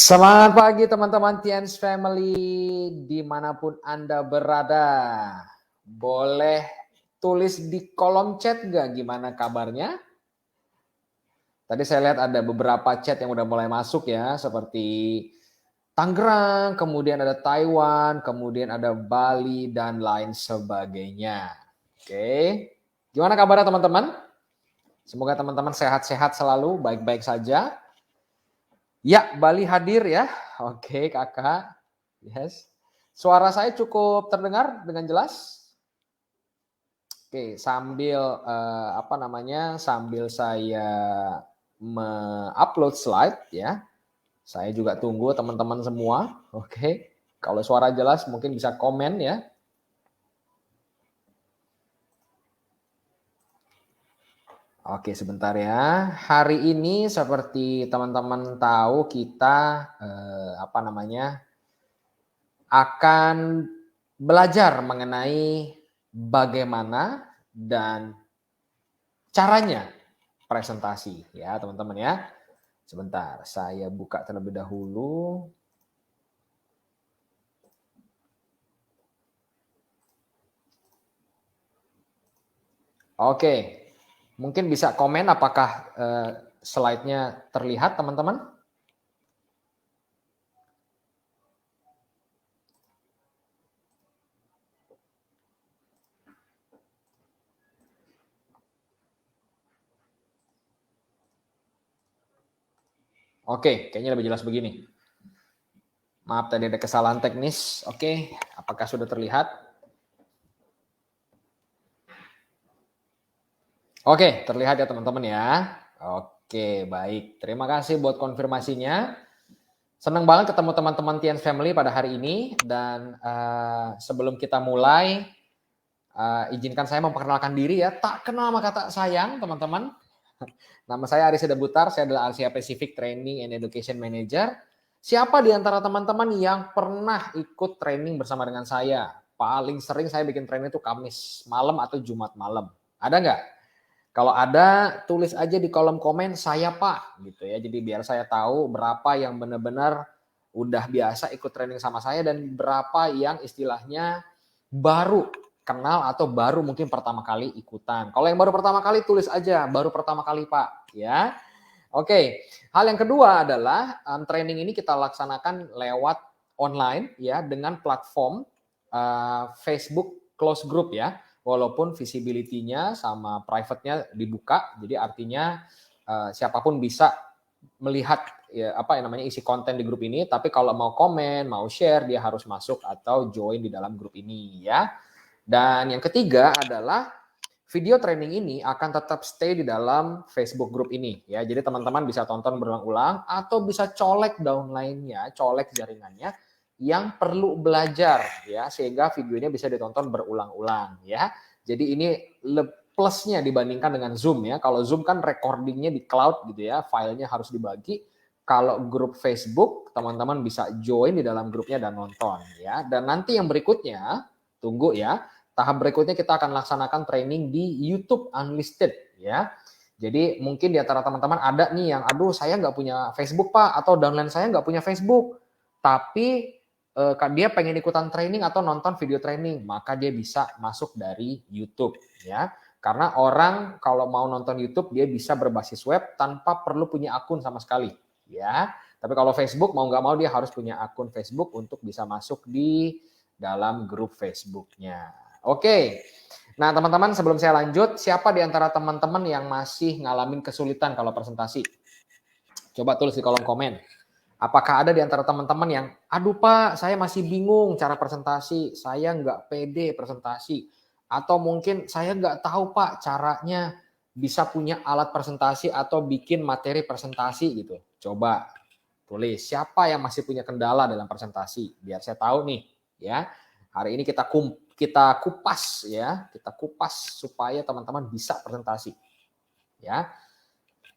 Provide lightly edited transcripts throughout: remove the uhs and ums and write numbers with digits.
Selamat pagi teman-teman TNS Family dimanapun Anda berada. Boleh tulis di kolom chat nggak gimana kabarnya? Tadi saya lihat ada beberapa chat yang udah mulai masuk ya, seperti Tangerang, kemudian ada Taiwan, kemudian ada Bali, dan lain sebagainya. Oke, gimana kabarnya teman-teman? Semoga teman-teman sehat-sehat selalu, baik-baik saja. Ya, Bali hadir ya. Oke, Kakak. Yes. Suara saya cukup terdengar dengan jelas? Oke, sambil sambil saya upload slide ya. Saya juga tunggu teman-teman semua. Oke. Kalau suara jelas mungkin bisa komen ya. Oke, sebentar ya. Hari ini seperti teman-teman tahu kita akan belajar mengenai bagaimana dan caranya presentasi ya teman-teman ya. Sebentar, saya buka terlebih dahulu. Oke, mungkin bisa komen apakah slide-nya terlihat teman-teman? Oke, kayaknya lebih jelas begini. Maaf tadi ada kesalahan teknis. Oke, apakah sudah terlihat? Oke, terlihat ya teman-teman ya. Oke, baik. Terima kasih buat konfirmasinya. Senang banget ketemu teman-teman TNS Family pada hari ini. Dan sebelum kita mulai, izinkan saya memperkenalkan diri ya. Tak kenal maka tak sayang teman-teman. Nama saya Aris Butar, saya adalah Asia Pacific Training and Education Manager. Siapa di antara teman-teman yang pernah ikut training bersama dengan saya? Paling sering saya bikin training itu Kamis malam atau Jumat malam. Ada nggak? Kalau ada, tulis aja di kolom komen saya Pak, gitu ya. Jadi biar saya tahu berapa yang benar-benar udah biasa ikut training sama saya dan berapa yang istilahnya baru kenal atau baru mungkin pertama kali ikutan. Kalau yang baru pertama kali tulis aja baru pertama kali Pak, ya. Oke, hal yang kedua adalah training ini kita laksanakan lewat online ya dengan platform Facebook close group ya. Walaupun visibility-nya sama private-nya dibuka, jadi artinya siapapun bisa melihat ya, isi konten di grup ini, tapi kalau mau komen, mau share, dia harus masuk atau join di dalam grup ini ya. Dan yang ketiga adalah video training ini akan tetap stay di dalam Facebook group ini ya. Jadi teman-teman bisa tonton berulang-ulang atau bisa colek downline-nya, colek jaringannya yang perlu belajar ya, sehingga videonya bisa ditonton berulang-ulang ya. Jadi ini plusnya dibandingkan dengan Zoom ya. Kalau Zoom kan recordingnya di cloud gitu ya, filenya harus dibagi. Kalau grup Facebook, teman-teman bisa join di dalam grupnya dan nonton ya. Dan nanti yang berikutnya, tunggu ya, tahap berikutnya kita akan laksanakan training di YouTube Unlisted ya. Jadi mungkin di antara teman-teman ada nih yang, aduh saya nggak punya Facebook Pak, atau downline saya nggak punya Facebook, tapi dia pengen ikutan training atau nonton video training, maka dia bisa masuk dari YouTube ya. Karena orang kalau mau nonton YouTube dia bisa berbasis web tanpa perlu punya akun sama sekali ya. Tapi kalau Facebook mau nggak mau dia harus punya akun Facebook untuk bisa masuk di dalam grup Facebook-nya. Oke. Nah, teman-teman sebelum saya lanjut, siapa di antara teman-teman yang masih ngalamin kesulitan kalau presentasi? Coba tulis di kolom komen. Apakah ada di antara teman-teman yang, aduh Pak, saya masih bingung cara presentasi, saya nggak pede presentasi, atau mungkin saya nggak tahu Pak caranya bisa punya alat presentasi atau bikin materi presentasi gitu. Coba tulis, siapa yang masih punya kendala dalam presentasi, biar saya tahu nih ya. Hari ini kita kupas ya, kita kupas supaya teman-teman bisa presentasi ya.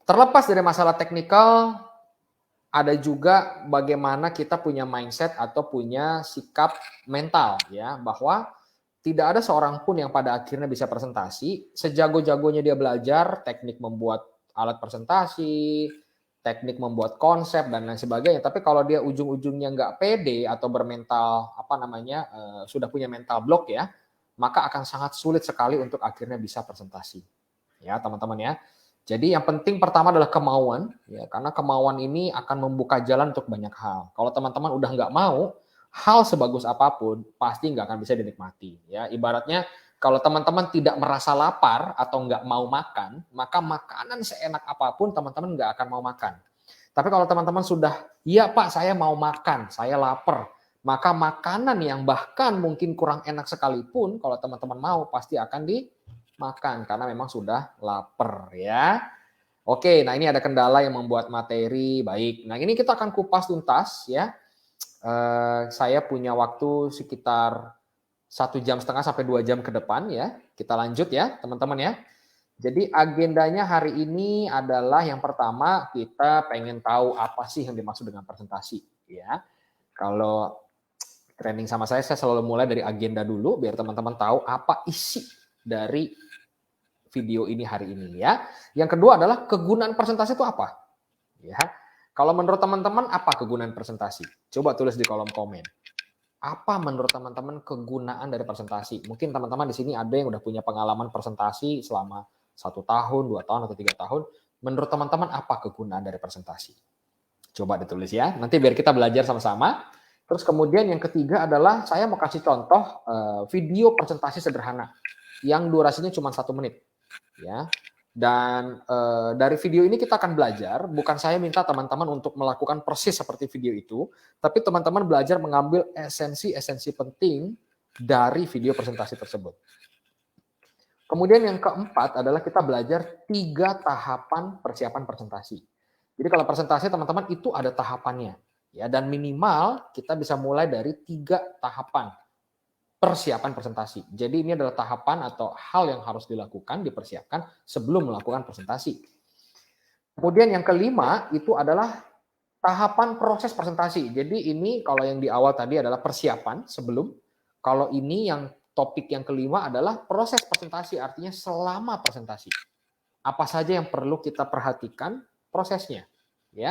Terlepas dari masalah teknikal, ada juga bagaimana kita punya mindset atau punya sikap mental ya, bahwa tidak ada seorang pun yang pada akhirnya bisa presentasi, sejago-jagonya dia belajar teknik membuat alat presentasi, teknik membuat konsep dan lain sebagainya. Tapi kalau dia ujung-ujungnya nggak pede atau bermental sudah punya mental block ya, maka akan sangat sulit sekali untuk akhirnya bisa presentasi. Ya teman-teman ya. Jadi yang penting pertama adalah kemauan, ya karena kemauan ini akan membuka jalan untuk banyak hal. Kalau teman-teman udah nggak mau, hal sebagus apapun pasti nggak akan bisa dinikmati. Ya ibaratnya kalau teman-teman tidak merasa lapar atau nggak mau makan, maka makanan seenak apapun teman-teman nggak akan mau makan. Tapi kalau teman-teman sudah, iya Pak saya mau makan, saya lapar, maka makanan yang bahkan mungkin kurang enak sekalipun, kalau teman-teman mau pasti akan dimakan karena memang sudah lapar ya. Oke, nah ini ada kendala yang membuat materi baik. Nah ini kita akan kupas tuntas ya. Saya punya waktu sekitar 1,5 jam sampai 2 jam ke depan ya. Kita lanjut ya teman-teman ya. Jadi agendanya hari ini adalah yang pertama kita pengen tahu apa sih yang dimaksud dengan presentasi ya. Kalau training sama saya selalu mulai dari agenda dulu biar teman-teman tahu apa isi dari video ini hari ini ya. Yang kedua adalah kegunaan presentasi itu apa? Ya. Kalau menurut teman-teman apa kegunaan presentasi? Coba tulis di kolom komen. Apa menurut teman-teman kegunaan dari presentasi? Mungkin teman-teman di sini ada yang udah punya pengalaman presentasi selama 1 tahun, 2 tahun, atau 3 tahun. Menurut teman-teman apa kegunaan dari presentasi? Coba ditulis ya. Nanti biar kita belajar sama-sama. Terus kemudian yang ketiga adalah saya mau kasih contoh video presentasi sederhana yang durasinya cuma 1 menit. Ya. Dan dari video ini kita akan belajar, bukan saya minta teman-teman untuk melakukan persis seperti video itu, tapi teman-teman belajar mengambil esensi-esensi penting dari video presentasi tersebut. Kemudian yang keempat adalah kita belajar 3 tahapan persiapan presentasi. Jadi kalau presentasi teman-teman itu ada tahapannya, ya dan minimal kita bisa mulai dari 3 tahapan persiapan presentasi. Jadi ini adalah tahapan atau hal yang harus dilakukan, dipersiapkan sebelum melakukan presentasi. Kemudian yang kelima itu adalah tahapan proses presentasi. Jadi ini kalau yang di awal tadi adalah persiapan sebelum, kalau ini yang topik yang kelima adalah proses presentasi, artinya selama presentasi. Apa saja yang perlu kita perhatikan prosesnya, ya.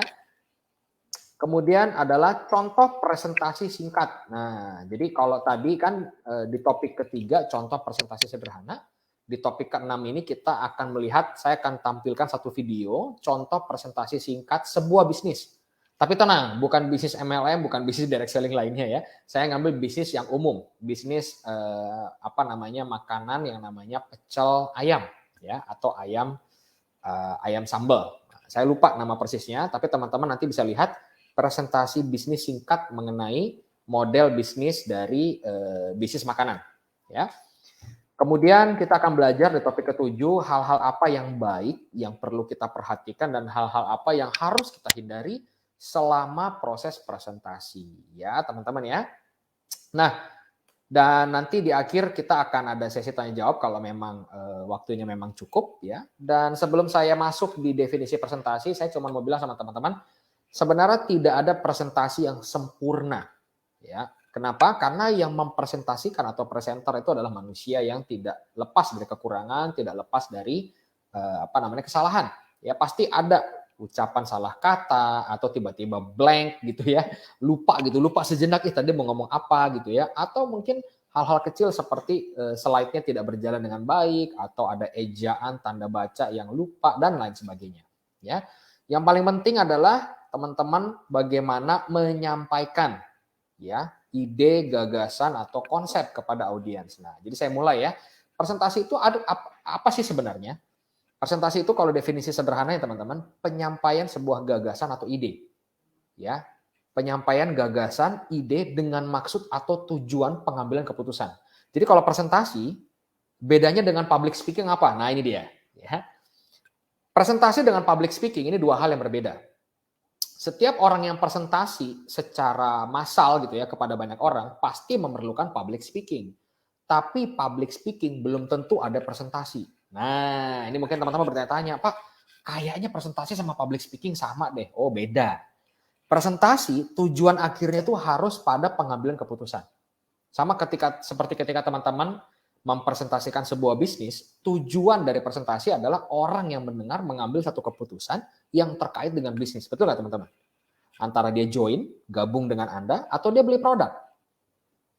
Kemudian adalah contoh presentasi singkat. Nah, jadi kalau tadi kan di topik ketiga contoh presentasi sederhana, di topik ke-6 ini kita akan melihat, saya akan tampilkan satu video contoh presentasi singkat sebuah bisnis. Tapi tenang, bukan bisnis MLM, bukan bisnis direct selling lainnya ya. Saya ngambil bisnis yang umum, bisnis makanan yang namanya pecel ayam ya, atau ayam sambal. Saya lupa nama persisnya, tapi teman-teman nanti bisa lihat presentasi bisnis singkat mengenai model bisnis dari bisnis makanan. Ya. Kemudian kita akan belajar di topik ke-7 hal-hal apa yang baik yang perlu kita perhatikan dan hal-hal apa yang harus kita hindari selama proses presentasi. Ya teman-teman ya. Nah, dan nanti di akhir kita akan ada sesi tanya jawab kalau memang waktunya memang cukup ya. Dan sebelum saya masuk di definisi presentasi, saya cuma mau bilang sama teman-teman, sebenarnya tidak ada presentasi yang sempurna, ya. Kenapa? Karena yang mempresentasikan atau presenter itu adalah manusia yang tidak lepas dari kekurangan, tidak lepas dari kesalahan. Ya pasti ada ucapan salah kata atau tiba-tiba blank gitu ya, lupa sejenak tadi mau ngomong apa gitu ya, atau mungkin hal-hal kecil seperti slide-nya tidak berjalan dengan baik atau ada ejaan tanda baca yang lupa dan lain sebagainya. Ya, yang paling penting adalah teman-teman bagaimana menyampaikan ya ide, gagasan atau konsep kepada audiens. Nah, jadi saya mulai ya. Presentasi itu ada apa sih sebenarnya? Presentasi itu kalau definisi sederhananya teman-teman, penyampaian sebuah gagasan atau ide. Ya. Penyampaian gagasan, ide dengan maksud atau tujuan pengambilan keputusan. Jadi kalau presentasi bedanya dengan public speaking apa? Nah, ini dia, ya. Presentasi dengan public speaking ini 2 hal yang berbeda. Setiap orang yang presentasi secara massal gitu ya kepada banyak orang pasti memerlukan public speaking. Tapi public speaking belum tentu ada presentasi. Nah, ini mungkin teman-teman bertanya-tanya, Pak, kayaknya presentasi sama public speaking sama deh. Oh, beda. Presentasi tujuan akhirnya itu harus pada pengambilan keputusan. Sama seperti ketika teman-teman mempresentasikan sebuah bisnis, tujuan dari presentasi adalah orang yang mendengar mengambil satu keputusan yang terkait dengan bisnis. Betul nggak teman-teman? Antara dia join, gabung dengan Anda, atau dia beli produk.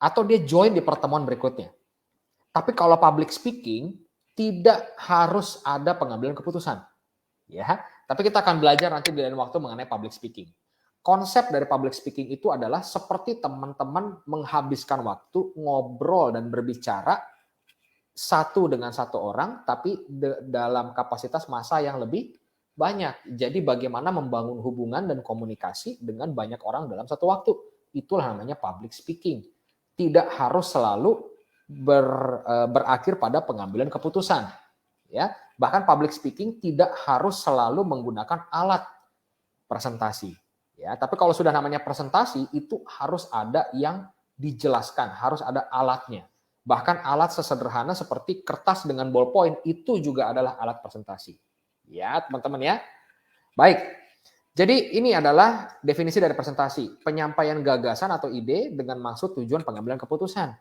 Atau dia join di pertemuan berikutnya. Tapi kalau public speaking, tidak harus ada pengambilan keputusan. Ya, tapi kita akan belajar nanti di lain waktu mengenai public speaking. Konsep dari public speaking itu adalah seperti teman-teman menghabiskan waktu ngobrol dan berbicara satu dengan satu orang, tapi dalam kapasitas massa yang lebih banyak. Jadi bagaimana membangun hubungan dan komunikasi dengan banyak orang dalam satu waktu. Itulah namanya public speaking. Tidak harus selalu berakhir pada pengambilan keputusan. Ya, bahkan public speaking tidak harus selalu menggunakan alat presentasi. Ya, tapi kalau sudah namanya presentasi itu harus ada yang dijelaskan, harus ada alatnya. Bahkan alat sesederhana seperti kertas dengan ballpoint itu juga adalah alat presentasi. Ya, teman-teman ya. Baik. Jadi ini adalah definisi dari presentasi, penyampaian gagasan atau ide dengan maksud tujuan pengambilan keputusan.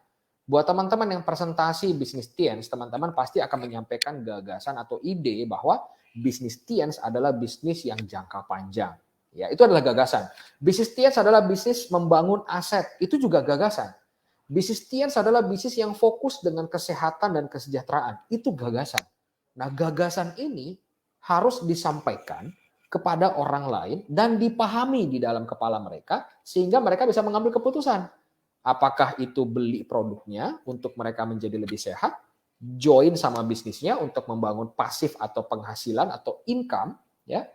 Buat teman-teman yang presentasi bisnis Tiens, teman-teman pasti akan menyampaikan gagasan atau ide bahwa bisnis Tiens adalah bisnis yang jangka panjang. Ya, itu adalah gagasan. Bisnis Tiens adalah bisnis membangun aset, itu juga gagasan. Bisnis Tiens adalah bisnis yang fokus dengan kesehatan dan kesejahteraan. Itu gagasan. Nah, gagasan ini harus disampaikan kepada orang lain dan dipahami di dalam kepala mereka sehingga mereka bisa mengambil keputusan. Apakah itu beli produknya untuk mereka menjadi lebih sehat, join sama bisnisnya untuk membangun pasif atau penghasilan atau income, ya,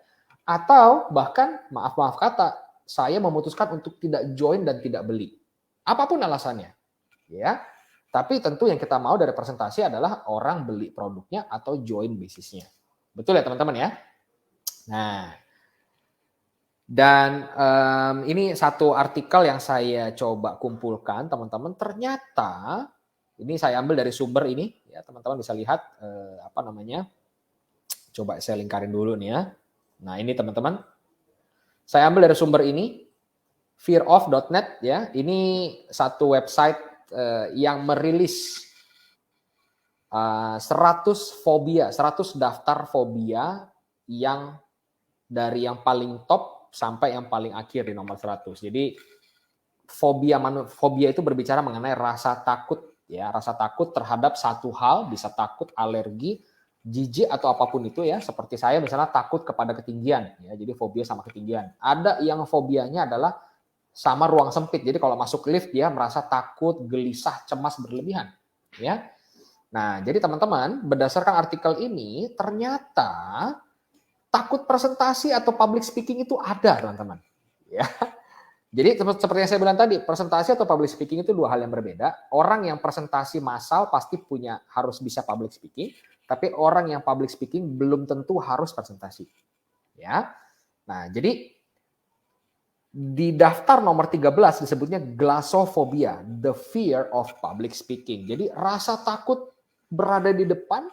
atau bahkan maaf kata, saya memutuskan untuk tidak join dan tidak beli. Apapun alasannya. Ya, tapi tentu yang kita mau dari presentasi adalah orang beli produknya atau join bisnisnya. Betul ya teman-teman ya? Nah, dan ini satu artikel yang saya coba kumpulkan teman-teman. Ternyata ini saya ambil dari sumber ini, ya teman-teman bisa lihat apa namanya. Coba saya lingkarin dulu nih ya. Nah ini teman-teman, saya ambil dari sumber ini, fearof.net ya. Ini satu website yang merilis 100 daftar fobia yang dari yang paling top sampai yang paling akhir di nomor 100. Jadi fobia itu berbicara mengenai rasa takut ya, rasa takut terhadap satu hal, bisa takut, alergi, jijik atau apapun itu ya. Seperti saya misalnya takut kepada ketinggian ya, jadi fobia sama ketinggian. Ada yang fobianya adalah sama ruang sempit. Jadi kalau masuk lift dia merasa takut, gelisah, cemas berlebihan, ya. Nah, jadi teman-teman, berdasarkan artikel ini ternyata takut presentasi atau public speaking itu ada, teman-teman. Ya. Jadi seperti yang saya bilang tadi, presentasi atau public speaking itu dua hal yang berbeda. Orang yang presentasi massal pasti harus bisa public speaking, tapi orang yang public speaking belum tentu harus presentasi. Ya. Nah, jadi di daftar nomor 13 disebutnya glossophobia, the fear of public speaking. Jadi rasa takut berada di depan,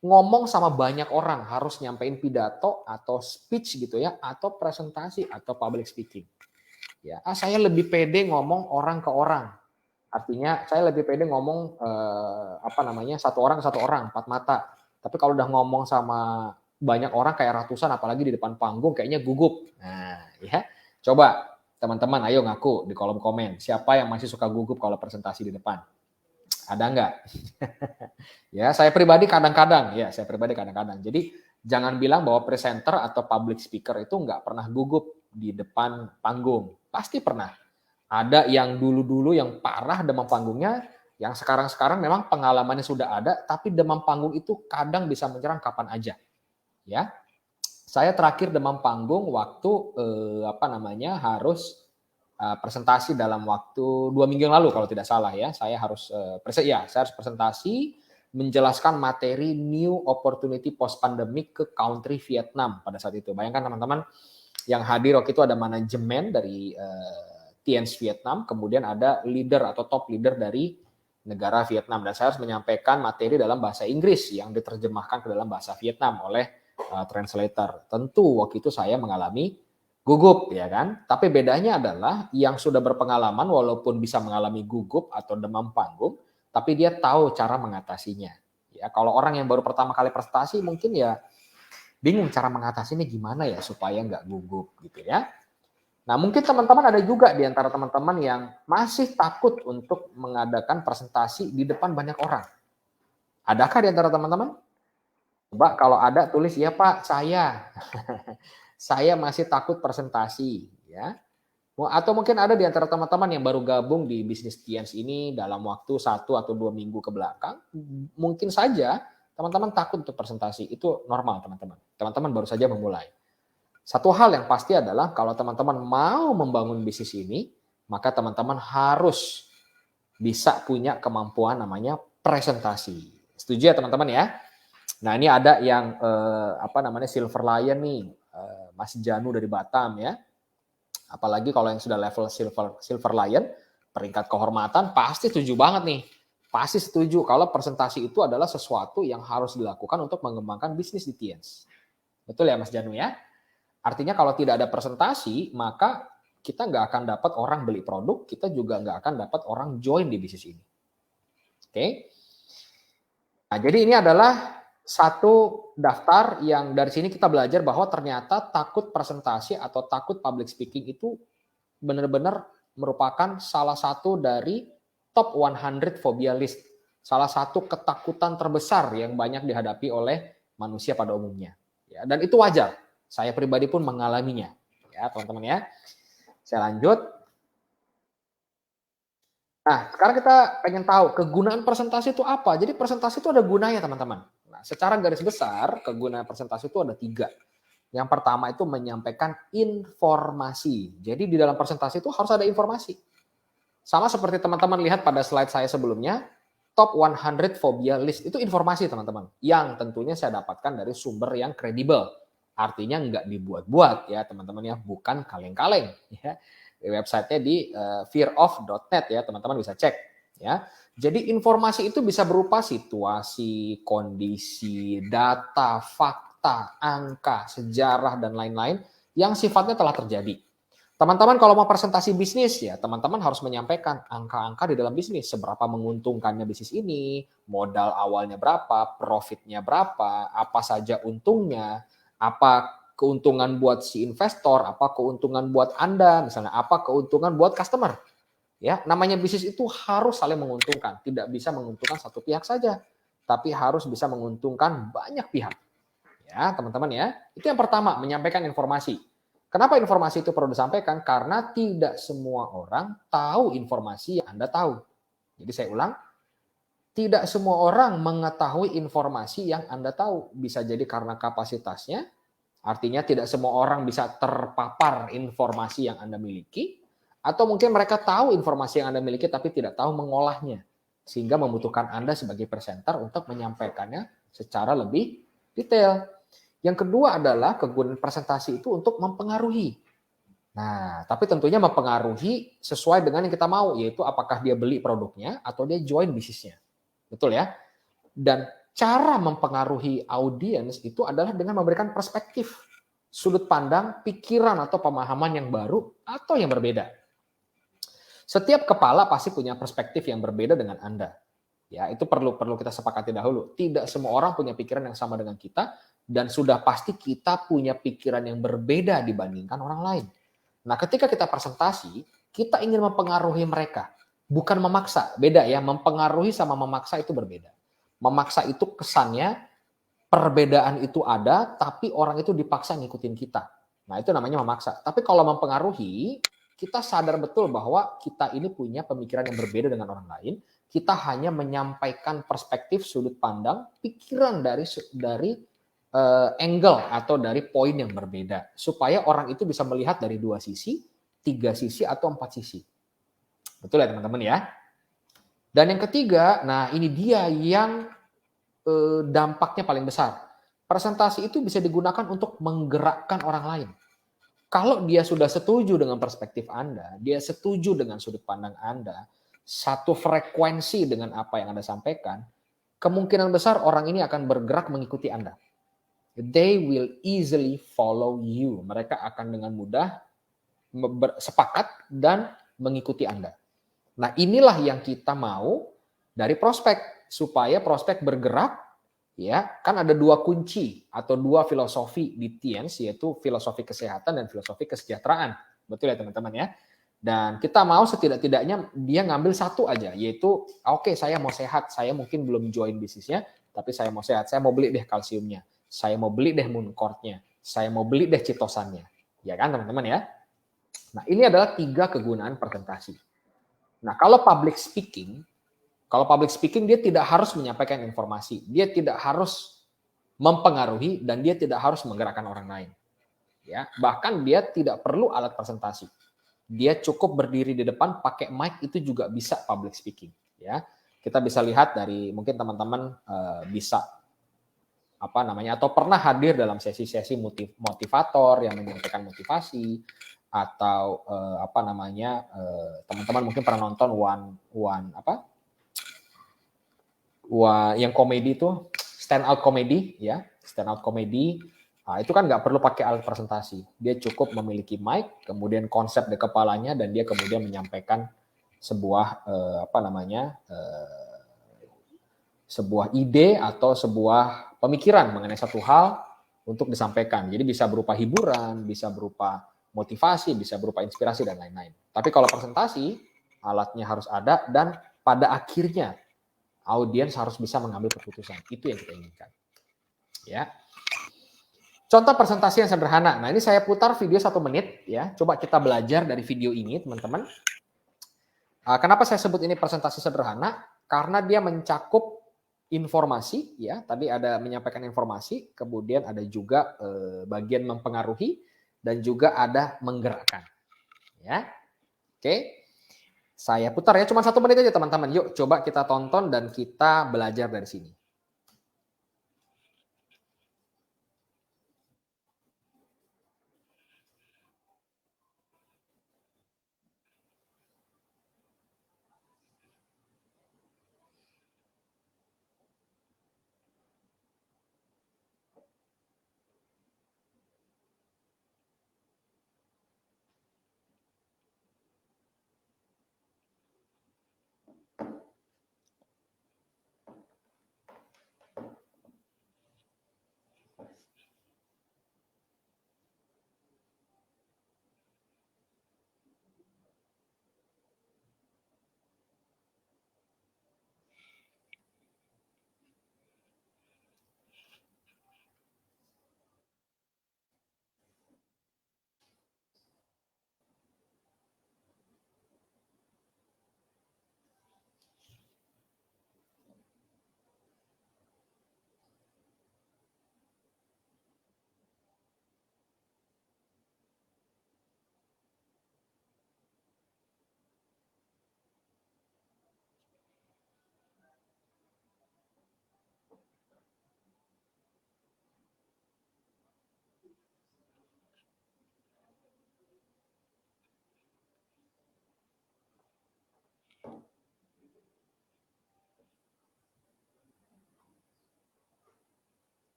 ngomong sama banyak orang, harus nyampein pidato atau speech gitu ya, atau presentasi atau public speaking. Ya, saya lebih pede ngomong orang ke orang. Artinya saya lebih pede ngomong satu orang ke satu orang, 4 mata. Tapi kalau udah ngomong sama banyak orang kayak ratusan, apalagi di depan panggung, kayaknya gugup. Nah, ya. Coba teman-teman ayo ngaku di kolom komen. Siapa yang masih suka gugup kalau presentasi di depan? Ada nggak? Ya, saya pribadi kadang-kadang. Jadi jangan bilang bahwa presenter atau public speaker itu nggak pernah gugup di depan panggung. Pasti pernah. Ada yang dulu-dulu yang parah demam panggungnya, yang sekarang-sekarang memang pengalamannya sudah ada, tapi demam panggung itu kadang bisa menyerang kapan aja. Ya. Saya terakhir demam panggung waktu harus presentasi dalam waktu 2 minggu yang lalu kalau tidak salah ya. Saya harus presentasi menjelaskan materi new opportunity post pandemic ke country Vietnam pada saat itu. Bayangkan teman-teman yang hadir waktu itu ada manajemen dari Tiens Vietnam, kemudian ada leader atau top leader dari negara Vietnam, dan saya harus menyampaikan materi dalam bahasa Inggris yang diterjemahkan ke dalam bahasa Vietnam oleh translator. Tentu waktu itu saya mengalami gugup ya kan. Tapi bedanya adalah yang sudah berpengalaman walaupun bisa mengalami gugup atau demam panggung, tapi dia tahu cara mengatasinya. Ya, kalau orang yang baru pertama kali presentasi mungkin ya bingung cara mengatasinya gimana ya supaya nggak gugup gitu ya. Nah, mungkin teman-teman ada juga di antara teman-teman yang masih takut untuk mengadakan presentasi di depan banyak orang. Adakah di antara teman-teman? Coba kalau ada tulis, ya Pak, saya. Saya masih takut presentasi. Ya. Atau mungkin ada di antara teman-teman yang baru gabung di bisnis Tians ini dalam waktu 1 atau 2 minggu ke belakang. Mungkin saja teman-teman takut untuk presentasi. Itu normal teman-teman. Teman-teman baru saja memulai. Satu hal yang pasti adalah kalau teman-teman mau membangun bisnis ini, maka teman-teman harus bisa punya kemampuan namanya presentasi. Setuju ya teman-teman ya? Nah, ini ada yang Silver Lion nih, Mas Janu dari Batam ya. Apalagi kalau yang sudah level Silver Lion, peringkat kehormatan, pasti setuju banget nih. Pasti setuju kalau presentasi itu adalah sesuatu yang harus dilakukan untuk mengembangkan bisnis di Tians. Betul ya Mas Janu ya? Artinya kalau tidak ada presentasi, maka kita nggak akan dapat orang beli produk, kita juga nggak akan dapat orang join di bisnis ini. Oke? Nah, jadi ini adalah satu daftar yang dari sini kita belajar bahwa ternyata takut presentasi atau takut public speaking itu benar-benar merupakan salah satu dari top 100 phobia list. Salah satu ketakutan terbesar yang banyak dihadapi oleh manusia pada umumnya. Ya, dan itu wajar. Saya pribadi pun mengalaminya. Ya, teman-teman ya. Saya lanjut. Nah, sekarang kita pengen tahu kegunaan presentasi itu apa. Jadi presentasi itu ada gunanya, teman-teman. Nah, secara garis besar, kegunaan presentasi itu ada 3. Yang pertama itu menyampaikan informasi. Jadi di dalam presentasi itu harus ada informasi. Sama seperti teman-teman lihat pada slide saya sebelumnya, top 100 phobia list itu informasi, teman-teman. Yang tentunya saya dapatkan dari sumber yang kredibel. Artinya nggak dibuat-buat ya, teman-teman ya, bukan kaleng-kaleng ya. Websitenya di fearof.net ya, teman-teman bisa cek ya. Jadi informasi itu bisa berupa situasi, kondisi, data, fakta, angka, sejarah dan lain-lain yang sifatnya telah terjadi. Teman-teman kalau mau presentasi bisnis ya, teman-teman harus menyampaikan angka-angka di dalam bisnis, seberapa menguntungkannya bisnis ini, modal awalnya berapa, profitnya berapa, apa saja untungnya, apa keuntungan buat si investor, apa keuntungan buat Anda, misalnya apa keuntungan buat customer. Ya, namanya bisnis itu harus saling menguntungkan, tidak bisa menguntungkan satu pihak saja, tapi harus bisa menguntungkan banyak pihak. Ya, teman-teman ya. Itu yang pertama, menyampaikan informasi. Kenapa informasi itu perlu disampaikan? Karena tidak semua orang tahu informasi yang Anda tahu. Jadi saya ulang, tidak semua orang mengetahui informasi yang Anda tahu. Bisa jadi karena kapasitasnya, artinya tidak semua orang bisa terpapar informasi yang Anda miliki, atau mungkin mereka tahu informasi yang Anda miliki tapi tidak tahu mengolahnya, sehingga membutuhkan Anda sebagai presenter untuk menyampaikannya secara lebih detail. Yang kedua adalah kegunaan presentasi itu untuk mempengaruhi. Nah, tapi tentunya mempengaruhi sesuai dengan yang kita mau, yaitu apakah dia beli produknya atau dia join bisnisnya. Betul ya? Dan cara mempengaruhi audiens itu adalah dengan memberikan perspektif, sudut pandang, pikiran atau pemahaman yang baru atau yang berbeda. Setiap kepala pasti punya perspektif yang berbeda dengan Anda. Ya, itu perlu kita sepakati dahulu. Tidak semua orang punya pikiran yang sama dengan kita, dan sudah pasti kita punya pikiran yang berbeda dibandingkan orang lain. Nah, ketika kita presentasi, kita ingin mempengaruhi mereka, bukan memaksa. Beda ya, mempengaruhi sama memaksa itu berbeda. Memaksa itu kesannya perbedaan itu ada, tapi orang itu dipaksa ngikutin kita. Nah, itu namanya memaksa. Tapi kalau mempengaruhi, kita sadar betul bahwa kita ini punya pemikiran yang berbeda dengan orang lain. Kita hanya menyampaikan perspektif, sudut pandang, pikiran dari angle atau dari poin yang berbeda. Supaya orang itu bisa melihat dari 2 sisi, 3 sisi, atau 4 sisi. Betul ya teman-teman ya? Dan yang ketiga, nah ini dia yang dampaknya paling besar. Presentasi itu bisa digunakan untuk menggerakkan orang lain. Kalau dia sudah setuju dengan perspektif Anda, dia setuju dengan sudut pandang Anda, satu frekuensi dengan apa yang Anda sampaikan, kemungkinan besar orang ini akan bergerak mengikuti Anda. They will easily follow you. Mereka akan dengan mudah sepakat dan mengikuti Anda. Nah, inilah yang kita mau Dari prospek, supaya prospek bergerak, ya kan ada dua kunci atau dua filosofi di TIENS, yaitu filosofi kesehatan dan filosofi kesejahteraan. Betul ya teman-teman ya. Dan kita mau setidak-tidaknya dia ngambil satu aja, yaitu oke, saya mau sehat, saya mungkin belum join bisnisnya, tapi saya mau sehat, saya mau beli deh kalsiumnya, saya mau beli deh mooncourt-nya, saya mau beli deh citosannya. Ya kan teman-teman ya. Nah ini adalah 3 kegunaan presentasi. Nah kalau public speaking dia tidak harus menyampaikan informasi, dia tidak harus mempengaruhi, dan dia tidak harus menggerakkan orang lain. Ya, bahkan dia tidak perlu alat presentasi. Dia cukup berdiri di depan pakai mic, itu juga bisa public speaking. Ya, kita bisa lihat dari mungkin teman-teman bisa atau pernah hadir dalam sesi-sesi motivator yang menyampaikan motivasi, atau teman-teman mungkin pernah nonton yang komedi itu stand out comedy ya, stand out comedy. Nah, itu kan nggak perlu pakai alat presentasi, dia cukup memiliki mic, kemudian konsep di kepalanya, dan dia kemudian menyampaikan sebuah sebuah ide atau sebuah pemikiran mengenai satu hal untuk disampaikan. Jadi bisa berupa hiburan, bisa berupa motivasi, bisa berupa inspirasi dan lain-lain. Tapi kalau presentasi, alatnya harus ada, dan pada akhirnya audiens harus bisa mengambil keputusan. Itu yang kita inginkan. Ya. Contoh presentasi yang sederhana. Nah, ini saya putar video 1 menit ya. Coba kita belajar dari video ini, teman-teman. Kenapa saya sebut ini presentasi sederhana? Karena dia mencakup informasi ya. Tadi ada menyampaikan informasi, kemudian ada juga bagian mempengaruhi, dan juga ada menggerakkan. Ya. Oke. Saya putar ya, cuma 1 menit aja teman-teman. Yuk coba kita tonton dan kita belajar dari sini.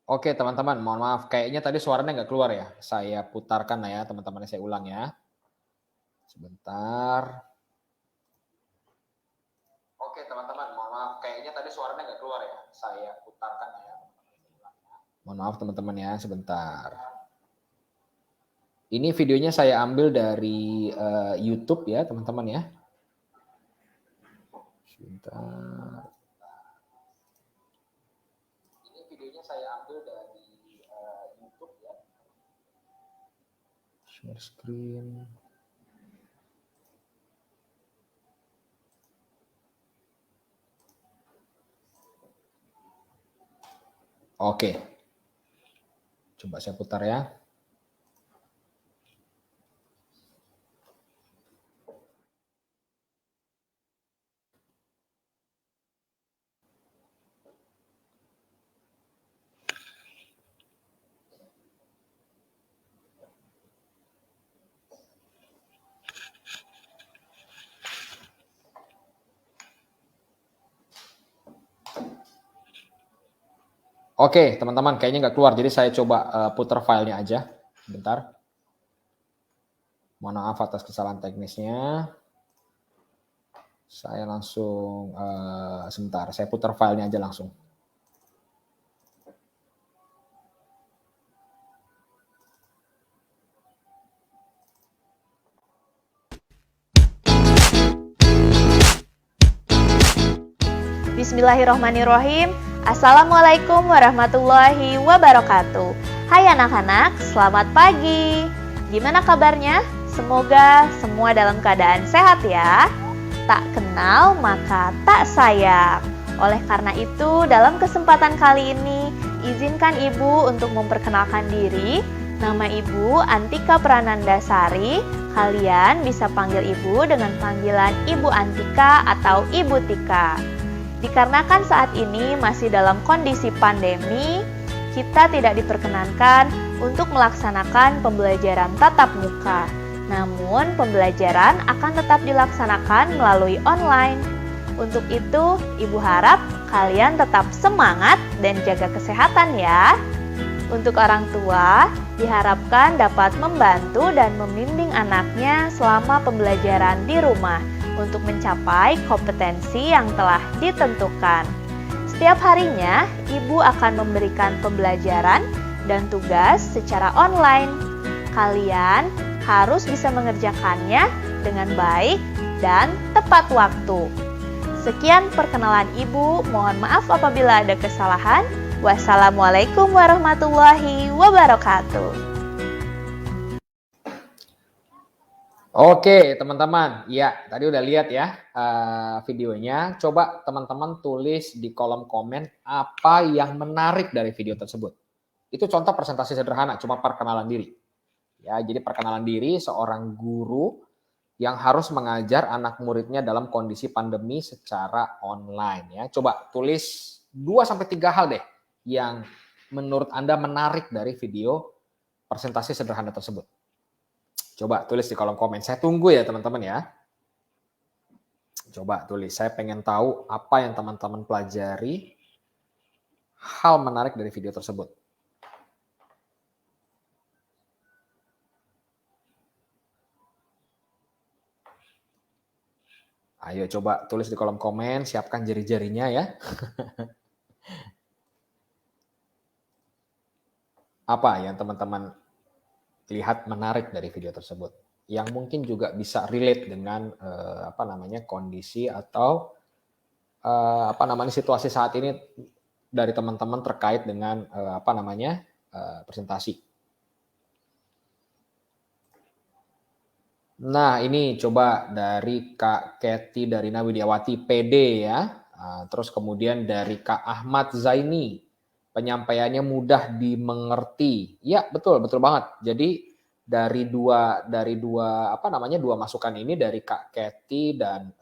Oke teman-teman, mohon maaf. Kayaknya tadi suaranya nggak keluar ya. Saya putarkan ya teman-teman, saya ulang ya. Sebentar. Oke teman-teman, mohon maaf. Kayaknya tadi suaranya nggak keluar ya. Saya putarkan ya. Mohon maaf teman-teman ya, sebentar. Ini videonya saya ambil dari YouTube ya teman-teman ya. Sebentar. Ini videonya saya ambil dari YouTube ya. Share screen. Oke. Coba saya putar ya. Oke, teman-teman, kayaknya nggak keluar. Jadi saya coba putar filenya aja. Bentar. Mohon maaf atas kesalahan teknisnya. Saya langsung, sebentar, saya putar filenya aja langsung. Bismillahirrohmanirrohim. Assalamualaikum warahmatullahi wabarakatuh. Hai anak-anak, selamat pagi. Gimana kabarnya? Semoga semua dalam keadaan sehat ya. Tak kenal maka tak sayang. Oleh karena itu, dalam kesempatan kali ini, izinkan Ibu untuk memperkenalkan diri. Nama Ibu Antika Pranandasari. Kalian bisa panggil Ibu dengan panggilan Ibu Antika atau Ibu Tika. Dikarenakan saat ini masih dalam kondisi pandemi, kita tidak diperkenankan untuk melaksanakan pembelajaran tatap muka. Namun, pembelajaran akan tetap dilaksanakan melalui online. Untuk itu, Ibu harap kalian tetap semangat dan jaga kesehatan ya. Untuk orang tua, diharapkan dapat membantu dan membimbing anaknya selama pembelajaran di rumah untuk mencapai kompetensi yang telah ditentukan. Setiap harinya, Ibu akan memberikan pembelajaran dan tugas secara online. Kalian harus bisa mengerjakannya dengan baik dan tepat waktu. Sekian perkenalan Ibu, mohon maaf apabila ada kesalahan. Wassalamualaikum warahmatullahi wabarakatuh. Oke, teman-teman. Ya, tadi udah lihat ya videonya. Coba teman-teman tulis di kolom komen apa yang menarik dari video tersebut. Itu contoh presentasi sederhana, cuma perkenalan diri. Ya, jadi perkenalan diri seorang guru yang harus mengajar anak muridnya dalam kondisi pandemi secara online ya. Coba tulis 2-3 hal deh yang menurut Anda menarik dari video presentasi sederhana tersebut. Coba tulis di kolom komen. Saya tunggu ya teman-teman ya. Coba tulis. Saya pengen tahu apa yang teman-teman pelajari, hal menarik dari video tersebut. Ayo coba tulis di kolom komen, siapkan jari-jarinya ya. Apa yang teman-teman lihat menarik dari video tersebut? Yang mungkin juga bisa relate dengan kondisi atau situasi saat ini dari teman-teman terkait dengan presentasi. Nah, ini coba dari Kak Kety Darina Widiawati, PD ya. Terus kemudian dari Kak Ahmad Zaini, penyampaiannya mudah dimengerti. Ya, betul banget. Jadi dari dua masukan ini dari Kak Kety dan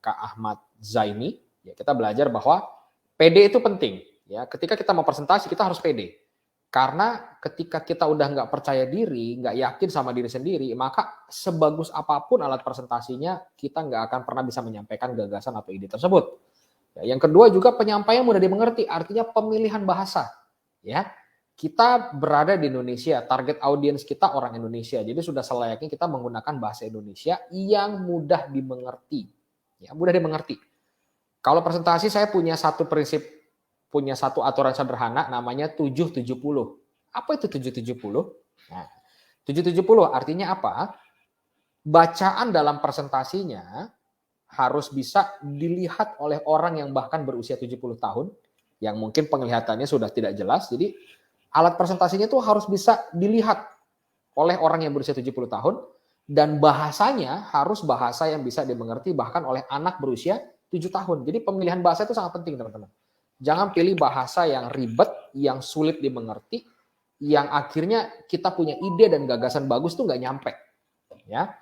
Kak Ahmad Zaini, ya kita belajar bahwa PD itu penting. Ya, ketika kita mau presentasi kita harus PD. Karena ketika kita udah nggak percaya diri, nggak yakin sama diri sendiri, maka sebagus apapun alat presentasinya, kita nggak akan pernah bisa menyampaikan gagasan atau ide tersebut. Ya, yang kedua juga penyampaian mudah dimengerti, artinya pemilihan bahasa. Ya, kita berada di Indonesia, target audiens kita orang Indonesia, jadi sudah selayaknya kita menggunakan bahasa Indonesia yang mudah dimengerti. Ya, mudah dimengerti. Kalau presentasi saya punya satu prinsip, punya satu aturan sederhana namanya 7-70. Apa itu 7-70? Nah, 7-70 artinya apa? Bacaan dalam presentasinya harus bisa dilihat oleh orang yang bahkan berusia 70 tahun, yang mungkin penglihatannya sudah tidak jelas. Jadi alat presentasinya itu harus bisa dilihat oleh orang yang berusia 70 tahun, dan bahasanya harus bahasa yang bisa dimengerti bahkan oleh anak berusia 7 tahun. Jadi pemilihan bahasa itu sangat penting, teman-teman. Jangan pilih bahasa yang ribet, yang sulit dimengerti, yang akhirnya kita punya ide dan gagasan bagus tuh nggak nyampe. Ya.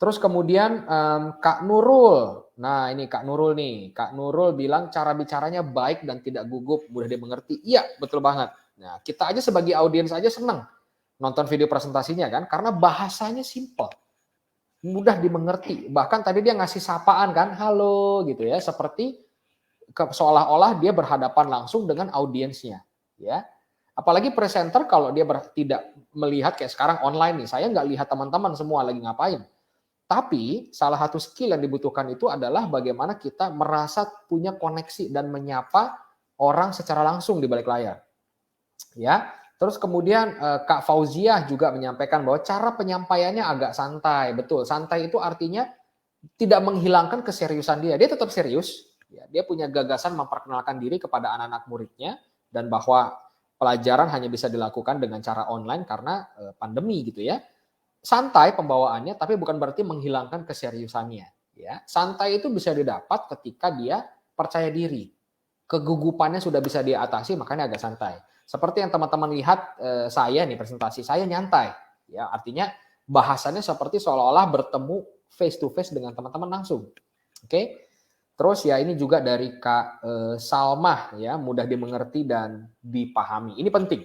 Terus kemudian Kak Nurul. Nah ini Kak Nurul nih. Kak Nurul bilang cara bicaranya baik dan tidak gugup, mudah dimengerti. Iya, betul banget. Nah kita aja sebagai audiens aja seneng nonton video presentasinya kan, karena bahasanya simple, mudah dimengerti. Bahkan tadi dia ngasih sapaan kan, halo gitu ya, seperti seolah-olah dia berhadapan langsung dengan audiensnya, ya. Apalagi presenter kalau dia tidak melihat kayak sekarang online nih, saya nggak lihat teman-teman semua lagi ngapain. Tapi salah satu skill yang dibutuhkan itu adalah bagaimana kita merasa punya koneksi dan menyapa orang secara langsung di balik layar. Ya, terus kemudian Kak Fauziah juga menyampaikan bahwa cara penyampaiannya agak santai. Betul, santai itu artinya tidak menghilangkan keseriusan dia. Dia tetap serius. Ya, dia punya gagasan memperkenalkan diri kepada anak-anak muridnya dan bahwa pelajaran hanya bisa dilakukan dengan cara online karena pandemi gitu ya. Santai pembawaannya, tapi bukan berarti menghilangkan keseriusannya. Ya, santai itu bisa didapat ketika dia percaya diri. Kegugupannya sudah bisa dia atasi, makanya agak santai. Seperti yang teman-teman lihat saya nih presentasi saya nyantai. Ya, artinya bahasannya seperti seolah-olah bertemu face to face dengan teman-teman langsung. Oke. Terus ya ini juga dari Kak Salmah ya, mudah dimengerti dan dipahami. Ini penting.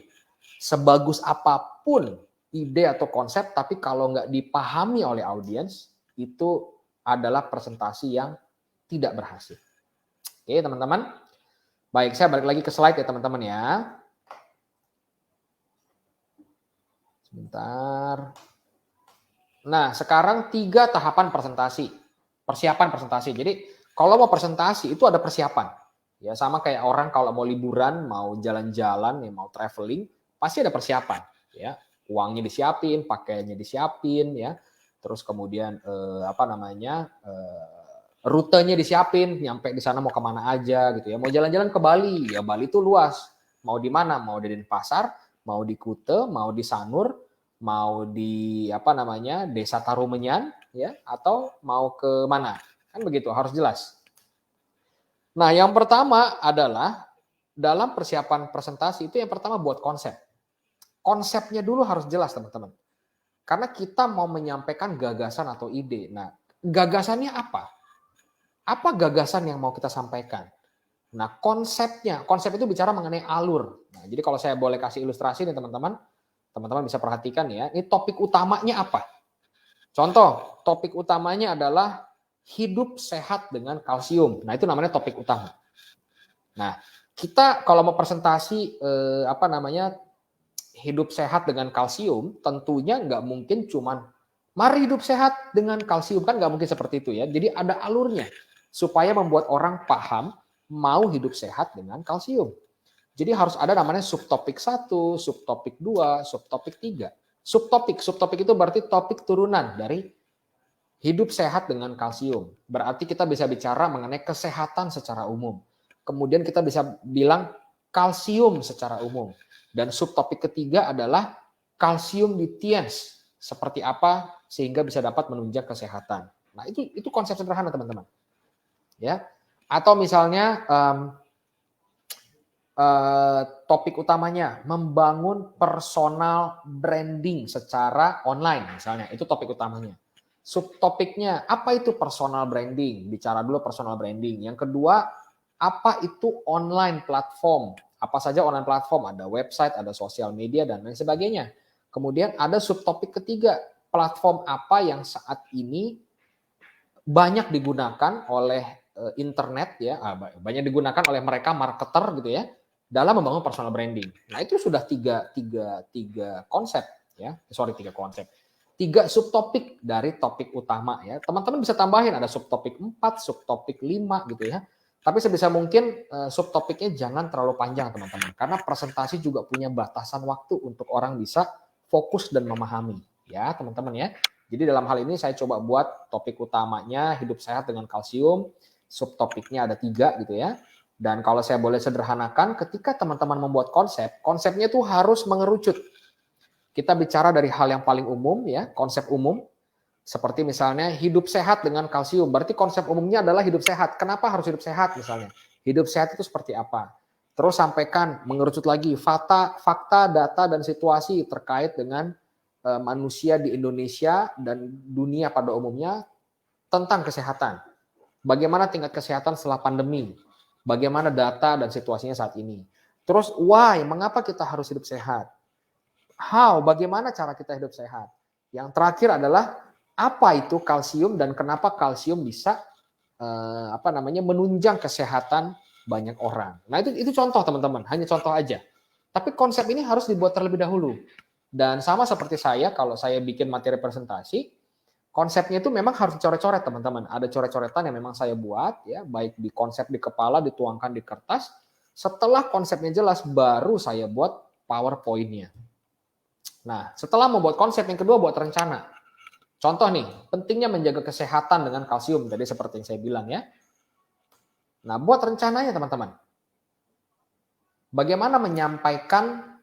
Sebagus apapun ide atau konsep, tapi kalau nggak dipahami oleh audiens, itu adalah presentasi yang tidak berhasil. Oke teman-teman. Baik, saya balik lagi ke slide ya teman-teman ya. Sebentar. Nah, sekarang 3 tahapan presentasi. Persiapan presentasi. Jadi, kalau mau presentasi itu ada persiapan. Ya, sama kayak orang kalau mau liburan, mau jalan-jalan, ya, mau traveling, pasti ada persiapan, ya. Uangnya disiapin, pakaiannya disiapin, ya. Terus kemudian rutenya disiapin, nyampe di sana mau kemana aja gitu ya. Mau jalan-jalan ke Bali, ya Bali itu luas. Mau di mana? Mau di Denpasar, mau di Kute, mau di Sanur, mau di Desa Tarumenyan, ya, atau mau ke mana? Kan begitu, harus jelas. Nah, yang pertama adalah dalam persiapan presentasi itu yang pertama buat konsep. Konsepnya dulu harus jelas, teman-teman. Karena kita mau menyampaikan gagasan atau ide. Nah, gagasannya apa? Apa gagasan yang mau kita sampaikan? Nah, konsepnya, konsep itu bicara mengenai alur. Nah, jadi kalau saya boleh kasih ilustrasi nih teman-teman, teman-teman bisa perhatikan ya, ini topik utamanya apa? Contoh, topik utamanya adalah hidup sehat dengan kalsium. Nah, itu namanya topik utama. Nah, kita kalau mau presentasi hidup sehat dengan kalsium, tentunya nggak mungkin cuman mari hidup sehat dengan kalsium, kan nggak mungkin seperti itu ya. Jadi ada alurnya supaya membuat orang paham mau hidup sehat dengan kalsium. Jadi harus ada namanya subtopik 1, subtopik 2, subtopik 3. Subtopik itu berarti topik turunan dari hidup sehat dengan kalsium. Berarti kita bisa bicara mengenai kesehatan secara umum. Kemudian kita bisa bilang kalsium secara umum. Dan subtopik ketiga adalah kalsium nutrients. Seperti apa sehingga bisa dapat menunjang kesehatan. Nah, itu konsep sederhana, teman-teman. Ya. Atau misalnya topik utamanya membangun personal branding secara online misalnya. Itu topik utamanya. Subtopiknya, apa itu personal branding? Bicara dulu personal branding. Yang kedua, apa itu online platform? Apa saja online platform? Ada website, ada sosial media, dan lain sebagainya. Kemudian ada subtopik ketiga, platform apa yang saat ini banyak digunakan oleh internet, ya, banyak digunakan oleh mereka marketer gitu ya, dalam membangun personal branding. Nah itu sudah tiga konsep, ya, tiga konsep. 3 subtopik dari topik utama ya. Teman-teman bisa tambahin ada subtopik 4, subtopik 5 gitu ya. Tapi sebisa mungkin subtopiknya jangan terlalu panjang teman-teman. Karena presentasi juga punya batasan waktu untuk orang bisa fokus dan memahami. Ya teman-teman ya. Jadi dalam hal ini saya coba buat topik utamanya hidup sehat dengan kalsium. Subtopiknya ada 3 gitu ya. Dan kalau saya boleh sederhanakan, ketika teman-teman membuat konsep, konsepnya itu harus mengerucut. Kita bicara dari hal yang paling umum ya, konsep umum. Seperti misalnya hidup sehat dengan kalsium. Berarti konsep umumnya adalah hidup sehat. Kenapa harus hidup sehat misalnya? Hidup sehat itu seperti apa? Terus sampaikan, mengerucut lagi fakta, data, dan situasi terkait dengan manusia di Indonesia dan dunia pada umumnya tentang kesehatan. Bagaimana tingkat kesehatan setelah pandemi? Bagaimana data dan situasinya saat ini? Terus why? Mengapa kita harus hidup sehat? How, bagaimana cara kita hidup sehat? Yang terakhir adalah apa itu kalsium dan kenapa kalsium bisa menunjang kesehatan banyak orang. Nah itu contoh teman-teman, hanya contoh aja. Tapi konsep ini harus dibuat terlebih dahulu. Dan sama seperti saya, kalau saya bikin materi presentasi, konsepnya itu memang harus dicoret-coret teman-teman. Ada coret-coretan yang memang saya buat, ya, baik di konsep di kepala, dituangkan di kertas. Setelah konsepnya jelas, baru saya buat PowerPoint-nya. Nah, setelah membuat konsep, yang kedua buat rencana. Contoh nih, pentingnya menjaga kesehatan dengan kalsium, jadi seperti yang saya bilang ya. Nah, buat rencananya teman-teman. Bagaimana menyampaikan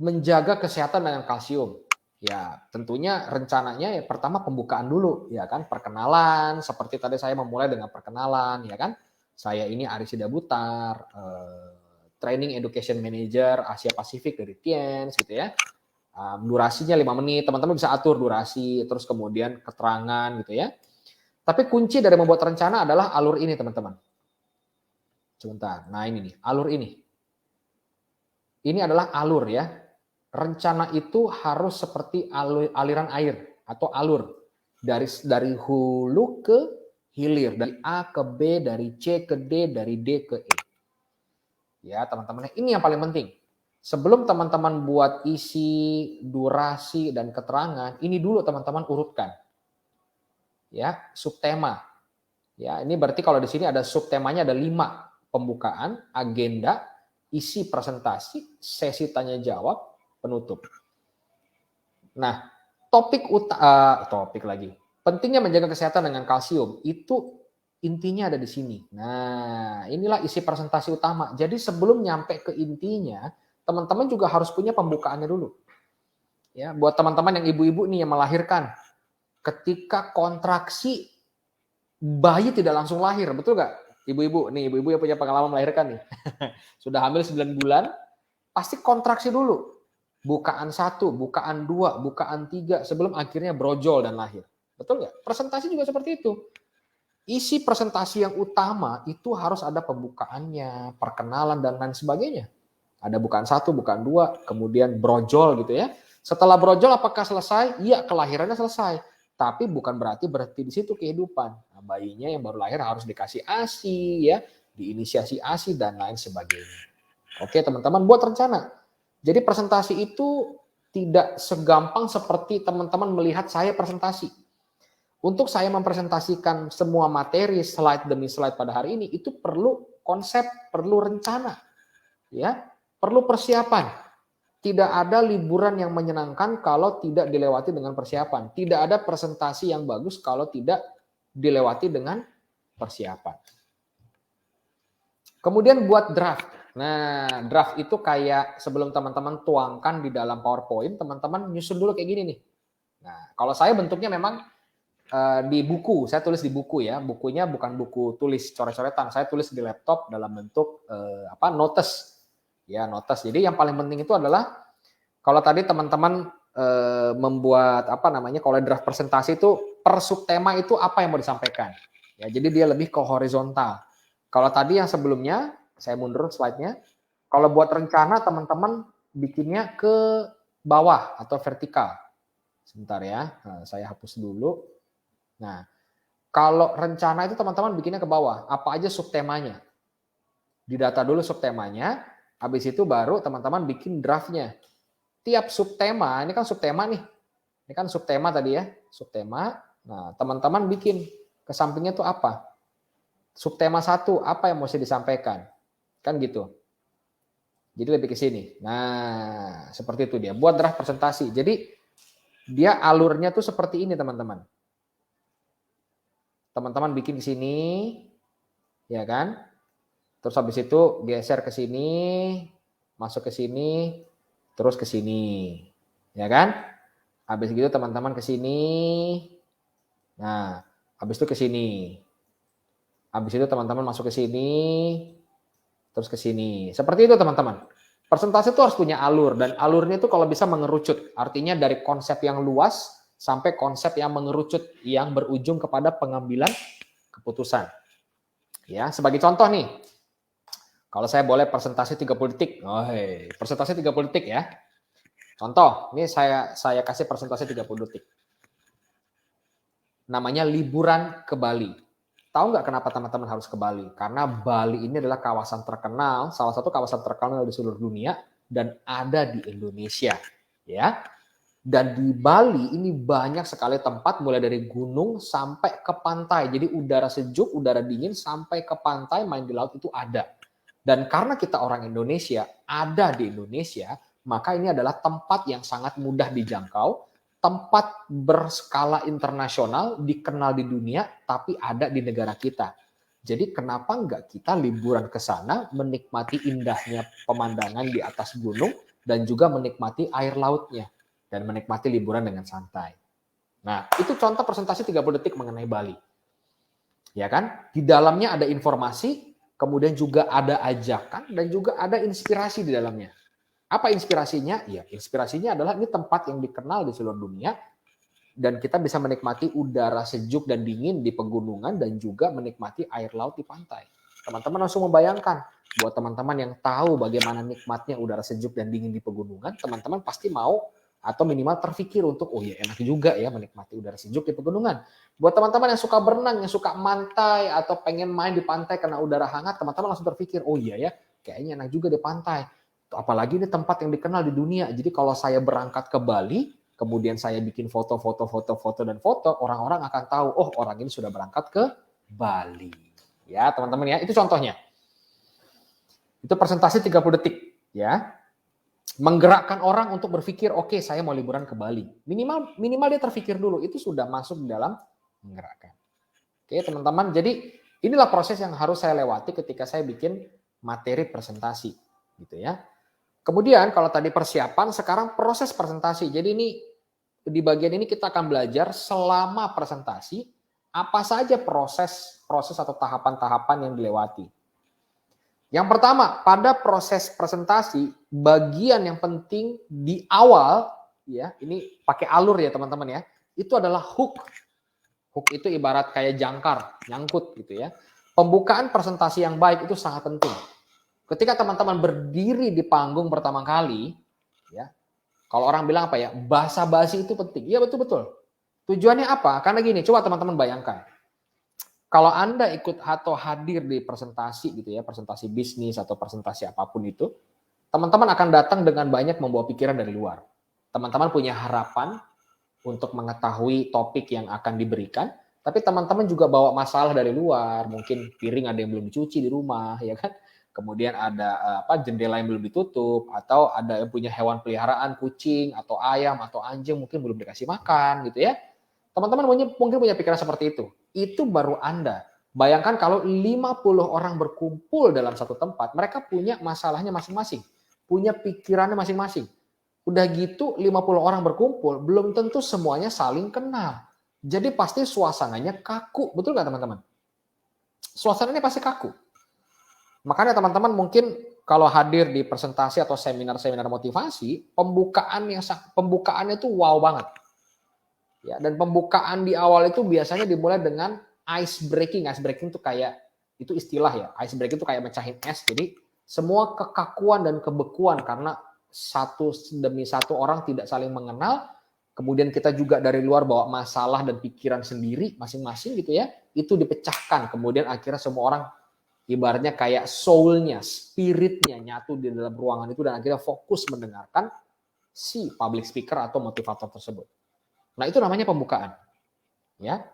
menjaga kesehatan dengan kalsium? Ya, tentunya rencananya ya pertama pembukaan dulu, ya kan, perkenalan. Seperti tadi saya memulai dengan perkenalan, ya kan. Saya ini Aris Sidabutar, Training Education Manager Asia Pasifik dari Tiens, gitu ya. Durasinya 5 menit, teman-teman bisa atur durasi, terus kemudian keterangan, gitu ya. Tapi kunci dari membuat rencana adalah alur ini, teman-teman. Sebentar, nah ini nih, alur ini. Ini adalah alur ya. Rencana itu harus seperti aliran air atau alur. Dari hulu ke hilir. Dari A ke B, dari C ke D, dari D ke E. Ya teman-teman, ini yang paling penting. Sebelum teman-teman buat isi, durasi, dan keterangan, ini dulu teman-teman urutkan. Ya, subtema. Ya, ini berarti kalau di sini ada subtemanya ada 5. Pembukaan, agenda, isi presentasi, sesi tanya jawab, penutup. Nah, topik lagi. Pentingnya menjaga kesehatan dengan kalsium itu intinya ada di sini. Nah, inilah isi presentasi utama. Jadi sebelum nyampe ke intinya, teman-teman juga harus punya pembukaannya dulu. Ya, buat teman-teman yang ibu-ibu nih yang melahirkan, ketika kontraksi bayi tidak langsung lahir, betul nggak? Ibu-ibu yang punya pengalaman melahirkan nih. Sudah hamil 9 bulan, pasti kontraksi dulu. Bukaan 1, bukaan 2, bukaan 3, sebelum akhirnya brojol dan lahir. Betul nggak? Presentasi juga seperti itu. Isi presentasi yang utama itu harus ada pembukaannya, perkenalan, dan lain sebagainya. Ada bukaan 1, bukaan 2, kemudian brojol gitu ya. Setelah brojol apakah selesai? Iya, kelahirannya selesai. Tapi bukan berarti di situ kehidupan. Nah, bayinya yang baru lahir harus dikasih ASI, ya, diinisiasi ASI, dan lain sebagainya. Oke teman-teman, buat rencana. Jadi presentasi itu tidak segampang seperti teman-teman melihat saya presentasi. Untuk saya mempresentasikan semua materi slide demi slide pada hari ini, itu perlu konsep, perlu rencana, ya, perlu persiapan. Tidak ada liburan yang menyenangkan kalau tidak dilewati dengan persiapan. Tidak ada presentasi yang bagus kalau tidak dilewati dengan persiapan. Kemudian buat draft. Nah, draft itu kayak sebelum teman-teman tuangkan di dalam PowerPoint, teman-teman nyusun dulu kayak gini nih. Nah, kalau saya bentuknya memang di buku, saya tulis di buku ya. Bukunya bukan buku tulis coret-coretan, saya tulis di laptop dalam bentuk notes. Ya, notes. Jadi yang paling penting itu adalah kalau tadi teman-teman membuat kalau draft presentasi itu per subtema itu apa yang mau disampaikan. Ya, jadi dia lebih ke horizontal. Kalau tadi yang sebelumnya, saya mundur slide-nya. Kalau buat rencana teman-teman bikinnya ke bawah atau vertikal. Sebentar ya, nah, saya hapus dulu. Nah, kalau rencana itu teman-teman bikinnya ke bawah. Apa aja subtemanya? Didata dulu subtemanya. Habis itu baru teman-teman bikin draftnya. Tiap subtema, ini kan subtema nih. Ini kan subtema tadi ya, subtema. Nah, teman-teman bikin ke sampingnya tuh apa? Subtema 1, apa yang mesti disampaikan? Kan gitu. Jadi lebih ke sini. Nah, seperti itu dia. Buat draft presentasi. Jadi dia alurnya tuh seperti ini, teman-teman. Teman-teman bikin ke sini, ya kan? Terus habis itu geser ke sini, masuk ke sini, terus ke sini. Ya kan? Habis gitu teman-teman ke sini. Nah, habis itu ke sini. Habis itu teman-teman masuk ke sini, terus ke sini. Seperti itu teman-teman. Presentasi itu harus punya alur, dan alurnya itu kalau bisa mengerucut. Artinya dari konsep yang luas sampai konsep yang mengerucut yang berujung kepada pengambilan keputusan. Ya, sebagai contoh nih. Kalau saya boleh presentasi 30 detik. Presentasi 30 detik ya. Contoh, ini saya kasih presentasi 30 detik. Namanya liburan ke Bali. Tahu nggak kenapa teman-teman harus ke Bali? Karena Bali ini adalah kawasan terkenal, salah satu kawasan terkenal di seluruh dunia dan ada di Indonesia, ya. Dan di Bali ini banyak sekali tempat mulai dari gunung sampai ke pantai. Jadi udara sejuk, udara dingin sampai ke pantai, main di laut itu ada. Dan karena kita orang Indonesia, ada di Indonesia, maka ini adalah tempat yang sangat mudah dijangkau, tempat berskala internasional, dikenal di dunia, tapi ada di negara kita. Jadi kenapa enggak kita liburan ke sana, menikmati indahnya pemandangan di atas gunung, dan juga menikmati air lautnya, dan menikmati liburan dengan santai. Nah, itu contoh presentasi 30 detik mengenai Bali. Ya kan? Di dalamnya ada informasi, kemudian juga ada ajakan, dan juga ada inspirasi di dalamnya. Apa inspirasinya? Ya, inspirasinya adalah ini tempat yang dikenal di seluruh dunia, dan kita bisa menikmati udara sejuk dan dingin di pegunungan, dan juga menikmati air laut di pantai. Teman-teman langsung membayangkan, buat teman-teman yang tahu bagaimana nikmatnya udara sejuk dan dingin di pegunungan, teman-teman pasti mau atau minimal terfikir untuk, oh ya enak juga ya menikmati udara sejuk di pegunungan. Buat teman-teman yang suka berenang, yang suka mantai, atau pengen main di pantai karena udara hangat, teman-teman langsung terfikir, oh iya ya, kayaknya enak juga di pantai. Apalagi ini tempat yang dikenal di dunia. Jadi kalau saya berangkat ke Bali, kemudian saya bikin foto, orang-orang akan tahu, oh orang ini sudah berangkat ke Bali. Ya teman-teman ya, itu contohnya. Itu presentasi 30 detik ya. Menggerakkan orang untuk berpikir, oke, saya mau liburan ke Bali. Minimal dia terpikir dulu, itu sudah masuk dalam menggerakkan. Oke, teman-teman. Jadi inilah proses yang harus saya lewati ketika saya bikin materi presentasi, gitu ya. Kemudian kalau tadi persiapan, sekarang proses presentasi. Jadi ini di bagian ini kita akan belajar selama presentasi apa saja proses atau tahapan-tahapan yang dilewati. Yang pertama, pada proses presentasi, bagian yang penting di awal, ya, ini pakai alur ya teman-teman ya, itu adalah hook. Hook itu ibarat kayak jangkar, nyangkut gitu ya. Pembukaan presentasi yang baik itu sangat penting. Ketika teman-teman berdiri di panggung pertama kali, ya, kalau orang bilang apa ya, basa-basi itu penting. Iya betul-betul. Tujuannya apa? Karena gini, coba teman-teman bayangkan. Kalau Anda ikut atau hadir di presentasi gitu ya, presentasi bisnis atau presentasi apapun itu, teman-teman akan datang dengan banyak membawa pikiran dari luar. Teman-teman punya harapan untuk mengetahui topik yang akan diberikan, tapi teman-teman juga bawa masalah dari luar, mungkin piring ada yang belum dicuci di rumah, ya kan? Kemudian ada jendela yang belum ditutup, atau ada yang punya hewan peliharaan, kucing atau ayam atau anjing mungkin belum dikasih makan gitu ya. Teman-teman mungkin punya pikiran seperti itu. Itu baru Anda. Bayangkan kalau 50 orang berkumpul dalam satu tempat, mereka punya masalahnya masing-masing, punya pikirannya masing-masing. Udah gitu 50 orang berkumpul, belum tentu semuanya saling kenal. Jadi pasti suasananya kaku, betul nggak teman-teman? Suasananya pasti kaku. Makanya teman-teman mungkin kalau hadir di presentasi atau seminar-seminar motivasi, pembukaannya itu wow banget. Ya, dan pembukaan di awal itu biasanya dimulai dengan ice breaking. Ice breaking itu kayak, itu istilah ya. Ice breaking itu kayak mecahin es. Jadi semua kekakuan dan kebekuan karena satu demi satu orang tidak saling mengenal. Kemudian kita juga dari luar bawa masalah dan pikiran sendiri masing-masing gitu ya. Itu dipecahkan. Kemudian akhirnya semua orang ibaratnya kayak soul-nya, spirit-nya nyatu di dalam ruangan itu dan akhirnya fokus mendengarkan si public speaker atau motivator tersebut. Nah, itu namanya pembukaan. Ya.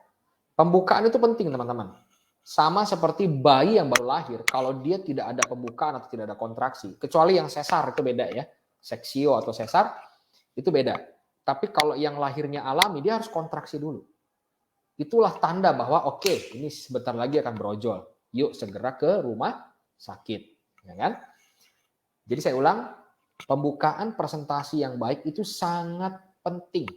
Pembukaan itu penting, teman-teman. Sama seperti bayi yang baru lahir, kalau dia tidak ada pembukaan atau tidak ada kontraksi, kecuali yang sesar itu beda ya. Seksio atau sesar itu beda. Tapi kalau yang lahirnya alami, dia harus kontraksi dulu. Itulah tanda bahwa oke, ini sebentar lagi akan brojol. Yuk segera ke rumah sakit, ya kan? Jadi saya ulang, pembukaan presentasi yang baik itu sangat penting.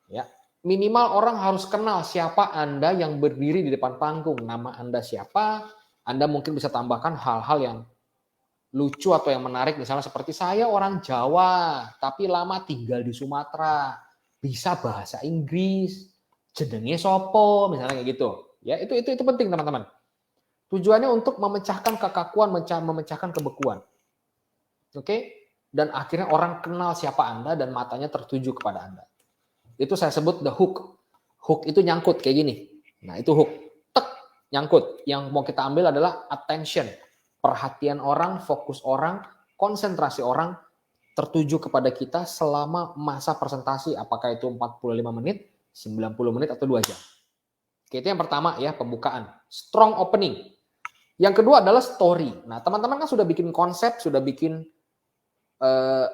Ya, minimal orang harus kenal siapa Anda yang berdiri di depan panggung, nama Anda siapa. Anda mungkin bisa tambahkan hal-hal yang lucu atau yang menarik, misalnya seperti saya orang Jawa, tapi lama tinggal di Sumatera, bisa bahasa Inggris, jenenge sopo, misalnya kayak gitu. Ya, itu penting teman-teman. Tujuannya untuk memecahkan kekakuan, memecahkan kebekuan. Oke? Dan akhirnya orang kenal siapa Anda dan matanya tertuju kepada Anda. Itu saya sebut the hook. Hook itu nyangkut kayak gini. Nah, itu hook. Tek, nyangkut. Yang mau kita ambil adalah attention. Perhatian orang, fokus orang konsentrasi orang tertuju kepada kita selama masa presentasi, apakah itu 45 menit, 90 menit, atau 2 jam. Oke, itu yang pertama ya, pembukaan. Strong opening. Yang kedua adalah story. Nah, teman-teman kan sudah bikin konsep, sudah bikin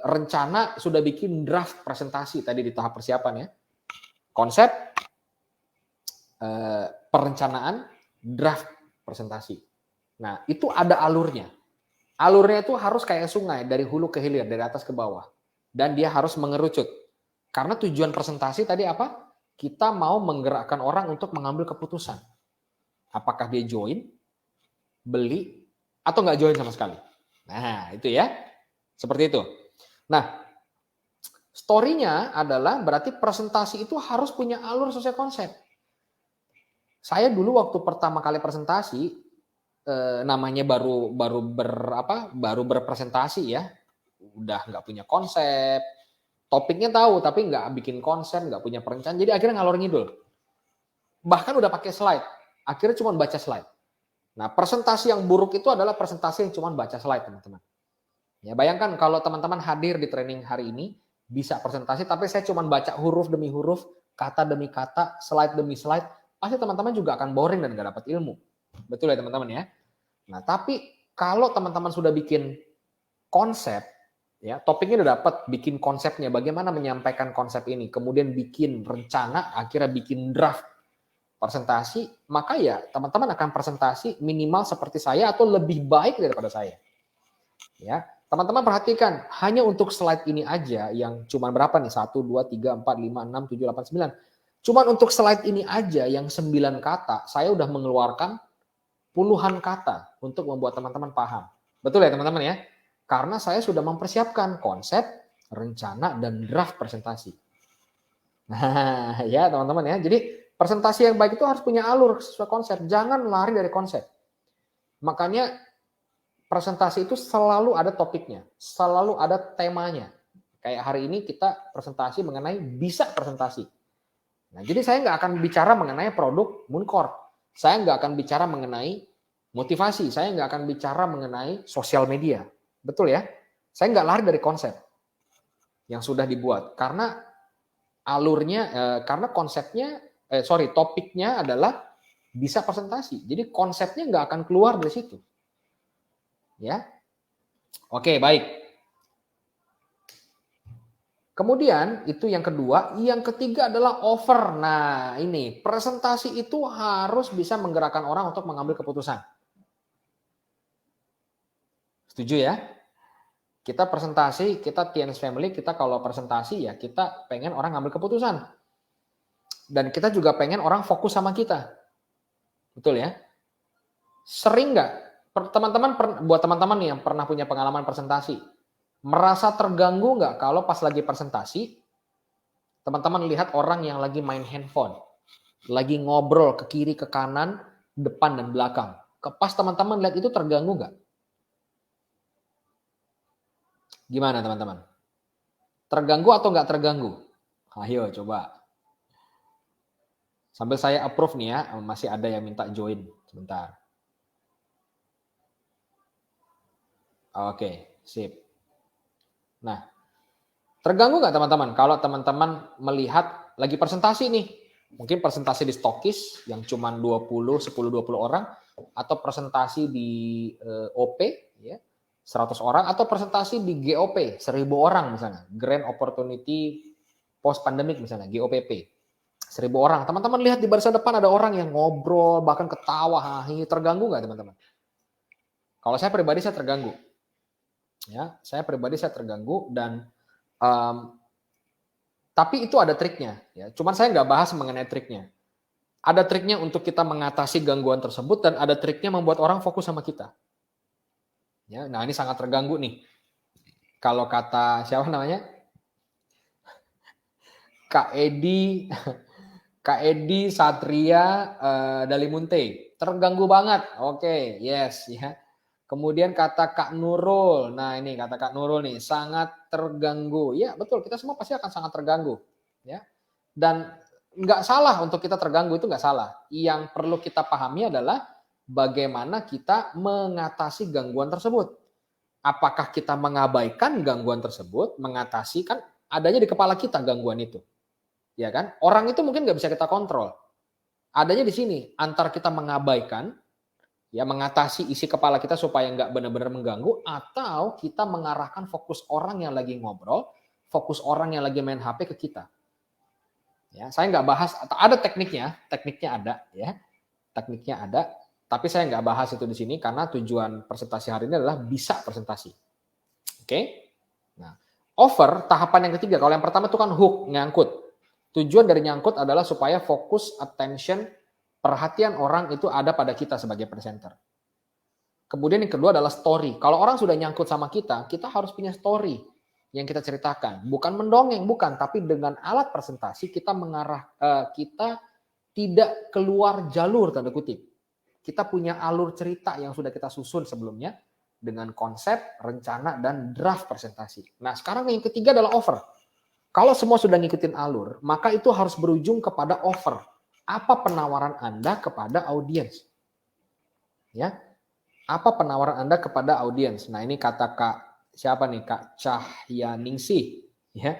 rencana, sudah bikin draft presentasi tadi di tahap persiapan ya. Konsep, perencanaan, draft presentasi. Nah, itu ada alurnya. Alurnya itu harus kayak sungai, dari hulu ke hilir, dari atas ke bawah. Dan dia harus mengerucut. Karena tujuan presentasi tadi apa? Kita mau menggerakkan orang untuk mengambil keputusan. Apakah dia join, beli, atau nggak join sama sekali. Nah, itu ya. Seperti itu. Nah, story-nya adalah berarti presentasi itu harus punya alur sesuai konsep. Saya dulu waktu pertama kali presentasi, namanya baru berpresentasi ya, udah nggak punya konsep, topiknya tahu tapi nggak bikin konsep, nggak punya perencanaan, jadi akhirnya ngalor ngidul. Bahkan udah pakai slide, akhirnya cuma baca slide. Nah, presentasi yang buruk itu adalah presentasi yang cuma baca slide, teman-teman. Ya, bayangkan kalau teman-teman hadir di training hari ini, bisa presentasi, tapi saya cuma baca huruf demi huruf, kata demi kata, slide demi slide, pasti teman-teman juga akan boring dan nggak dapat ilmu. Betul ya teman-teman ya. Nah, tapi kalau teman-teman sudah bikin konsep, ya topiknya udah dapat, bikin konsepnya, bagaimana menyampaikan konsep ini, kemudian bikin rencana, akhirnya bikin draft presentasi, maka ya teman-teman akan presentasi minimal seperti saya atau lebih baik daripada saya. Ya, teman-teman perhatikan, hanya untuk slide ini aja yang cuma berapa nih? 1, 2, 3, 4, 5, 6, 7, 8, 9. Cuma untuk slide ini aja yang 9 kata, saya udah mengeluarkan puluhan kata untuk membuat teman-teman paham. Betul ya teman-teman ya? Karena saya sudah mempersiapkan konsep, rencana, dan draft presentasi. Nah ya teman-teman ya, jadi presentasi yang baik itu harus punya alur sesuai konsep. Jangan lari dari konsep. Makanya presentasi itu selalu ada topiknya, selalu ada temanya. Kayak hari ini kita presentasi mengenai bisa presentasi. Nah, jadi saya nggak akan bicara mengenai produk Mooncore. Saya nggak akan bicara mengenai motivasi. Saya nggak akan bicara mengenai sosial media. Betul ya? Saya nggak lari dari konsep yang sudah dibuat. Karena alurnya, karena konsepnya, topiknya adalah bisa presentasi. Jadi konsepnya nggak akan keluar dari situ. Ya, oke baik. Kemudian itu yang kedua, yang ketiga adalah offer. Nah ini presentasi itu harus bisa menggerakkan orang untuk mengambil keputusan. Setuju ya? Kita presentasi, kita TNS Family, kita kalau presentasi ya kita pengen orang ngambil keputusan. Dan kita juga pengen orang fokus sama kita. Betul ya? Sering nggak? Teman-teman, buat teman-teman nih yang pernah punya pengalaman presentasi, merasa terganggu nggak kalau pas lagi presentasi, teman-teman lihat orang yang lagi main handphone, lagi ngobrol ke kiri, ke kanan, depan, dan belakang. Pas teman-teman lihat itu terganggu nggak? Gimana teman-teman? Terganggu atau nggak terganggu? Ayo coba. Sambil saya approve nih ya, masih ada yang minta join. Sebentar. Oke, sip. Nah, terganggu nggak teman-teman kalau teman-teman melihat lagi presentasi nih, mungkin presentasi di Stokis yang cuma 10-20 orang, atau presentasi di OP ya 100 orang, atau presentasi di GOP 1000 orang misalnya, Grand Opportunity Post Pandemic misalnya, GOPP 1000 orang. Teman-teman lihat di barisan depan ada orang yang ngobrol, bahkan ketawa, terganggu nggak teman-teman? Kalau saya pribadi saya terganggu. Ya, saya pribadi saya terganggu dan tapi itu ada triknya. Ya, cuman saya nggak bahas mengenai triknya. Ada triknya untuk kita mengatasi gangguan tersebut dan ada triknya membuat orang fokus sama kita. Ya, nah ini sangat terganggu nih. Kalau kata siapa namanya? Kak Edi Satria Dalimunte. Terganggu banget. Oke, yes ya. Kemudian kata Kak Nurul, nah ini kata Kak Nurul nih, sangat terganggu. Ya betul, kita semua pasti akan sangat terganggu. Ya. Dan nggak salah untuk kita terganggu, itu nggak salah. Yang perlu kita pahami adalah bagaimana kita mengatasi gangguan tersebut. Apakah kita mengabaikan gangguan tersebut, mengatasi, kan adanya di kepala kita gangguan itu. Ya kan? Orang itu mungkin nggak bisa kita kontrol. Adanya di sini, antara kita mengabaikan, ya mengatasi isi kepala kita supaya nggak benar-benar mengganggu, atau kita mengarahkan fokus orang yang lagi ngobrol, fokus orang yang lagi main HP ke kita. Ya, saya nggak bahas, atau ada tekniknya ada, ya, tekniknya ada. Tapi saya nggak bahas itu di sini karena tujuan presentasi hari ini adalah bisa presentasi. Oke? Nah, over tahapan yang ketiga. Kalau yang pertama itu kan hook, nyangkut. Tujuan dari nyangkut adalah supaya fokus, attention, perhatian orang itu ada pada kita sebagai presenter. Kemudian yang kedua adalah story. Kalau orang sudah nyangkut sama kita harus punya story yang kita ceritakan. Bukan mendongeng, bukan. Tapi dengan alat presentasi kita kita tidak keluar jalur, tanda kutip. Kita punya alur cerita yang sudah kita susun sebelumnya dengan konsep, rencana, dan draft presentasi. Nah, sekarang yang ketiga adalah offer. Kalau semua sudah ngikutin alur, maka itu harus berujung kepada offer. Apa penawaran Anda kepada audiens? Ya, apa penawaran Anda kepada audiens? Nah, ini kata siapa nih? Kak Cahyaningsih. Ya,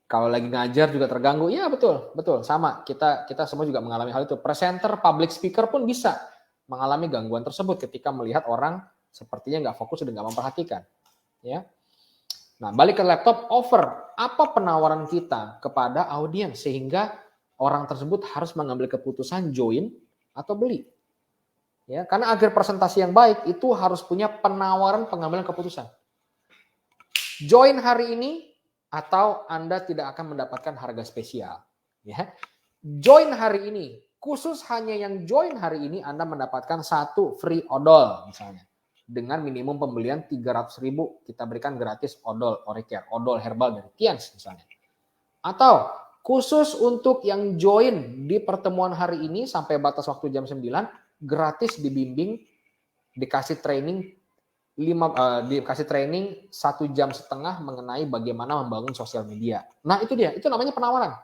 kalau lagi ngajar juga terganggu. Ya, betul, sama. Kita semua juga mengalami hal itu. Presenter, public speaker pun bisa mengalami gangguan tersebut ketika melihat orang sepertinya nggak fokus dan nggak memperhatikan. Ya. Nah, balik ke laptop, offer. Apa penawaran kita kepada audiens sehingga orang tersebut harus mengambil keputusan join atau beli. Ya, karena agar presentasi yang baik itu harus punya penawaran pengambilan keputusan. Join hari ini atau Anda tidak akan mendapatkan harga spesial. Ya. Join hari ini. Khusus hanya yang join hari ini Anda mendapatkan 1 free odol misalnya. Dengan minimum pembelian 300.000 kita berikan gratis odol Oricare, odol herbal dari Tians misalnya. Atau khusus untuk yang join di pertemuan hari ini sampai batas waktu jam 9 gratis dibimbing, dikasih training 1,5 jam mengenai bagaimana membangun sosial media. Nah, itu dia, itu namanya penawaran.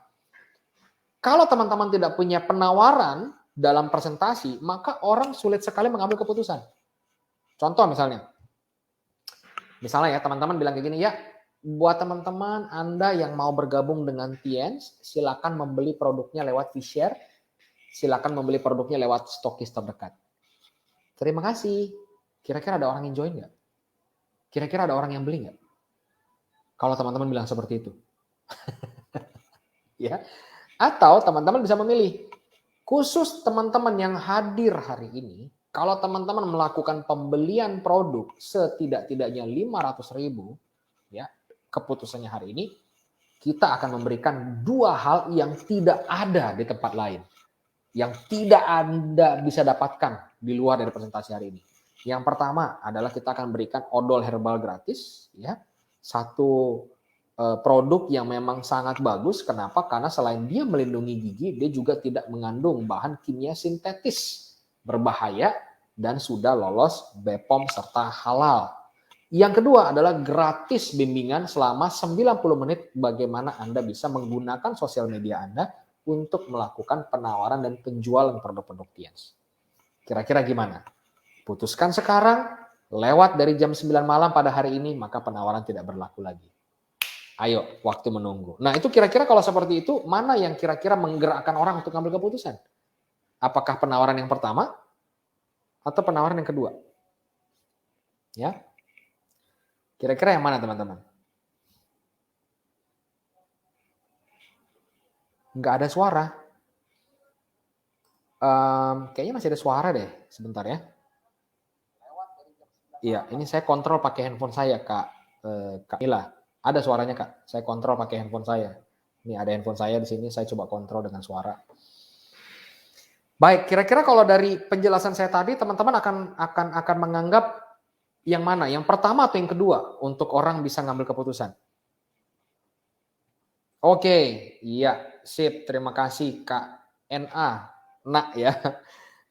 Kalau teman-teman tidak punya penawaran dalam presentasi, maka orang sulit sekali mengambil keputusan. Contoh misalnya ya teman-teman bilang kayak gini, ya buat teman-teman Anda yang mau bergabung dengan Tiens, silakan membeli produknya lewat V-Share, silakan membeli produknya lewat stokis terdekat. Terima kasih. Kira-kira ada orang yang join nggak? Kira-kira ada orang yang beli nggak? Kalau teman-teman bilang seperti itu. Ya. Atau teman-teman bisa memilih. Khusus teman-teman yang hadir hari ini, kalau teman-teman melakukan pembelian produk setidak-tidaknya 500.000, ya, keputusannya hari ini, kita akan memberikan 2 hal yang tidak ada di tempat lain. Yang tidak Anda bisa dapatkan di luar dari presentasi hari ini. Yang pertama adalah kita akan berikan odol herbal gratis, ya. 1 produk yang memang sangat bagus. Kenapa? Karena selain dia melindungi gigi, dia juga tidak mengandung bahan kimia sintetis berbahaya dan sudah lolos BPOM serta halal. Yang kedua adalah gratis bimbingan selama 90 menit bagaimana Anda bisa menggunakan sosial media Anda untuk melakukan penawaran dan penjualan produk-produk Tiens. Kira-kira gimana? Putuskan sekarang, lewat dari jam 9 malam pada hari ini, maka penawaran tidak berlaku lagi. Ayo, waktu menunggu. Nah, itu kira-kira kalau seperti itu, mana yang kira-kira menggerakkan orang untuk mengambil keputusan? Apakah penawaran yang pertama atau penawaran yang kedua? Ya. Kira-kira yang mana, teman-teman? Nggak ada suara. Kayaknya masih ada suara deh. Sebentar ya. Iya, ini saya kontrol pakai handphone saya, Kak Mila. Ada suaranya, Kak. Saya kontrol pakai handphone saya. Ini ada handphone saya di sini, saya coba kontrol dengan suara. Baik, kira-kira kalau dari penjelasan saya tadi, teman-teman akan menganggap yang mana? Yang pertama atau yang kedua untuk orang bisa ngambil keputusan? Oke, iya, sip. Terima kasih, Kak NA. Nak ya.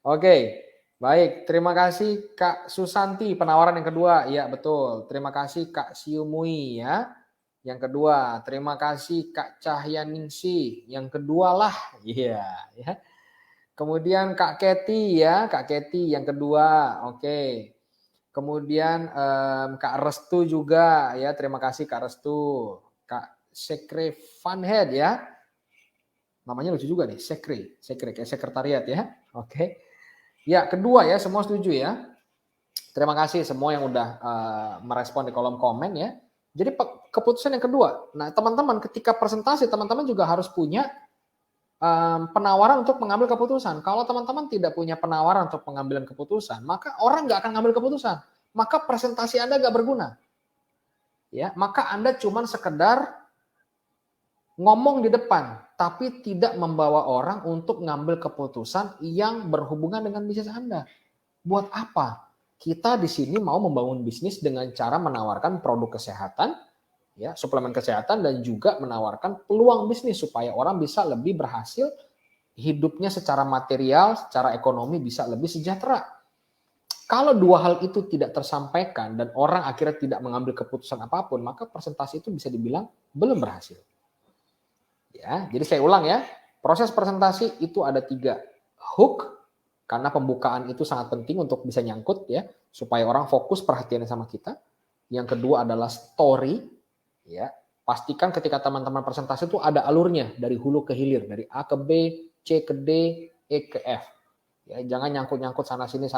Oke. Baik, terima kasih Kak Susanti, penawaran yang kedua. Ya, betul. Terima kasih Kak Siumui ya. Yang kedua, terima kasih Kak Cahyaningsih. Yang kedua lah, iya ya. Kemudian Kak Keti ya, Kak Keti yang kedua. Oke. Kemudian Kak Restu juga ya, terima kasih Kak Restu. Kak Sekre Funhead ya. Namanya lucu juga nih, Sekre kayak sekretariat ya. Oke. Ya, kedua ya, semua setuju ya. Terima kasih semua yang udah merespon di kolom komen ya. Jadi keputusan yang kedua. Nah, teman-teman ketika presentasi teman-teman juga harus punya penawaran untuk mengambil keputusan. Kalau teman-teman tidak punya penawaran untuk pengambilan keputusan, maka orang nggak akan ngambil keputusan. Maka presentasi Anda nggak berguna. Ya, maka Anda cuma sekedar ngomong di depan, tapi tidak membawa orang untuk ngambil keputusan yang berhubungan dengan bisnis Anda. Buat apa? Kita di sini mau membangun bisnis dengan cara menawarkan produk kesehatan, ya, suplemen kesehatan, dan juga menawarkan peluang bisnis supaya orang bisa lebih berhasil hidupnya secara material, secara ekonomi bisa lebih sejahtera. Kalau dua hal itu tidak tersampaikan dan orang akhirnya tidak mengambil keputusan apapun, maka presentasi itu bisa dibilang belum berhasil. Ya, jadi saya ulang ya, proses presentasi itu ada 3. Hook, karena pembukaan itu sangat penting untuk bisa nyangkut ya, supaya orang fokus perhatiannya sama kita. Yang kedua adalah story. Ya, pastikan ketika teman-teman presentasi itu ada alurnya dari hulu ke hilir, dari A ke B, C ke D, E ke F. Ya, jangan nyangkut-nyangkut sana sini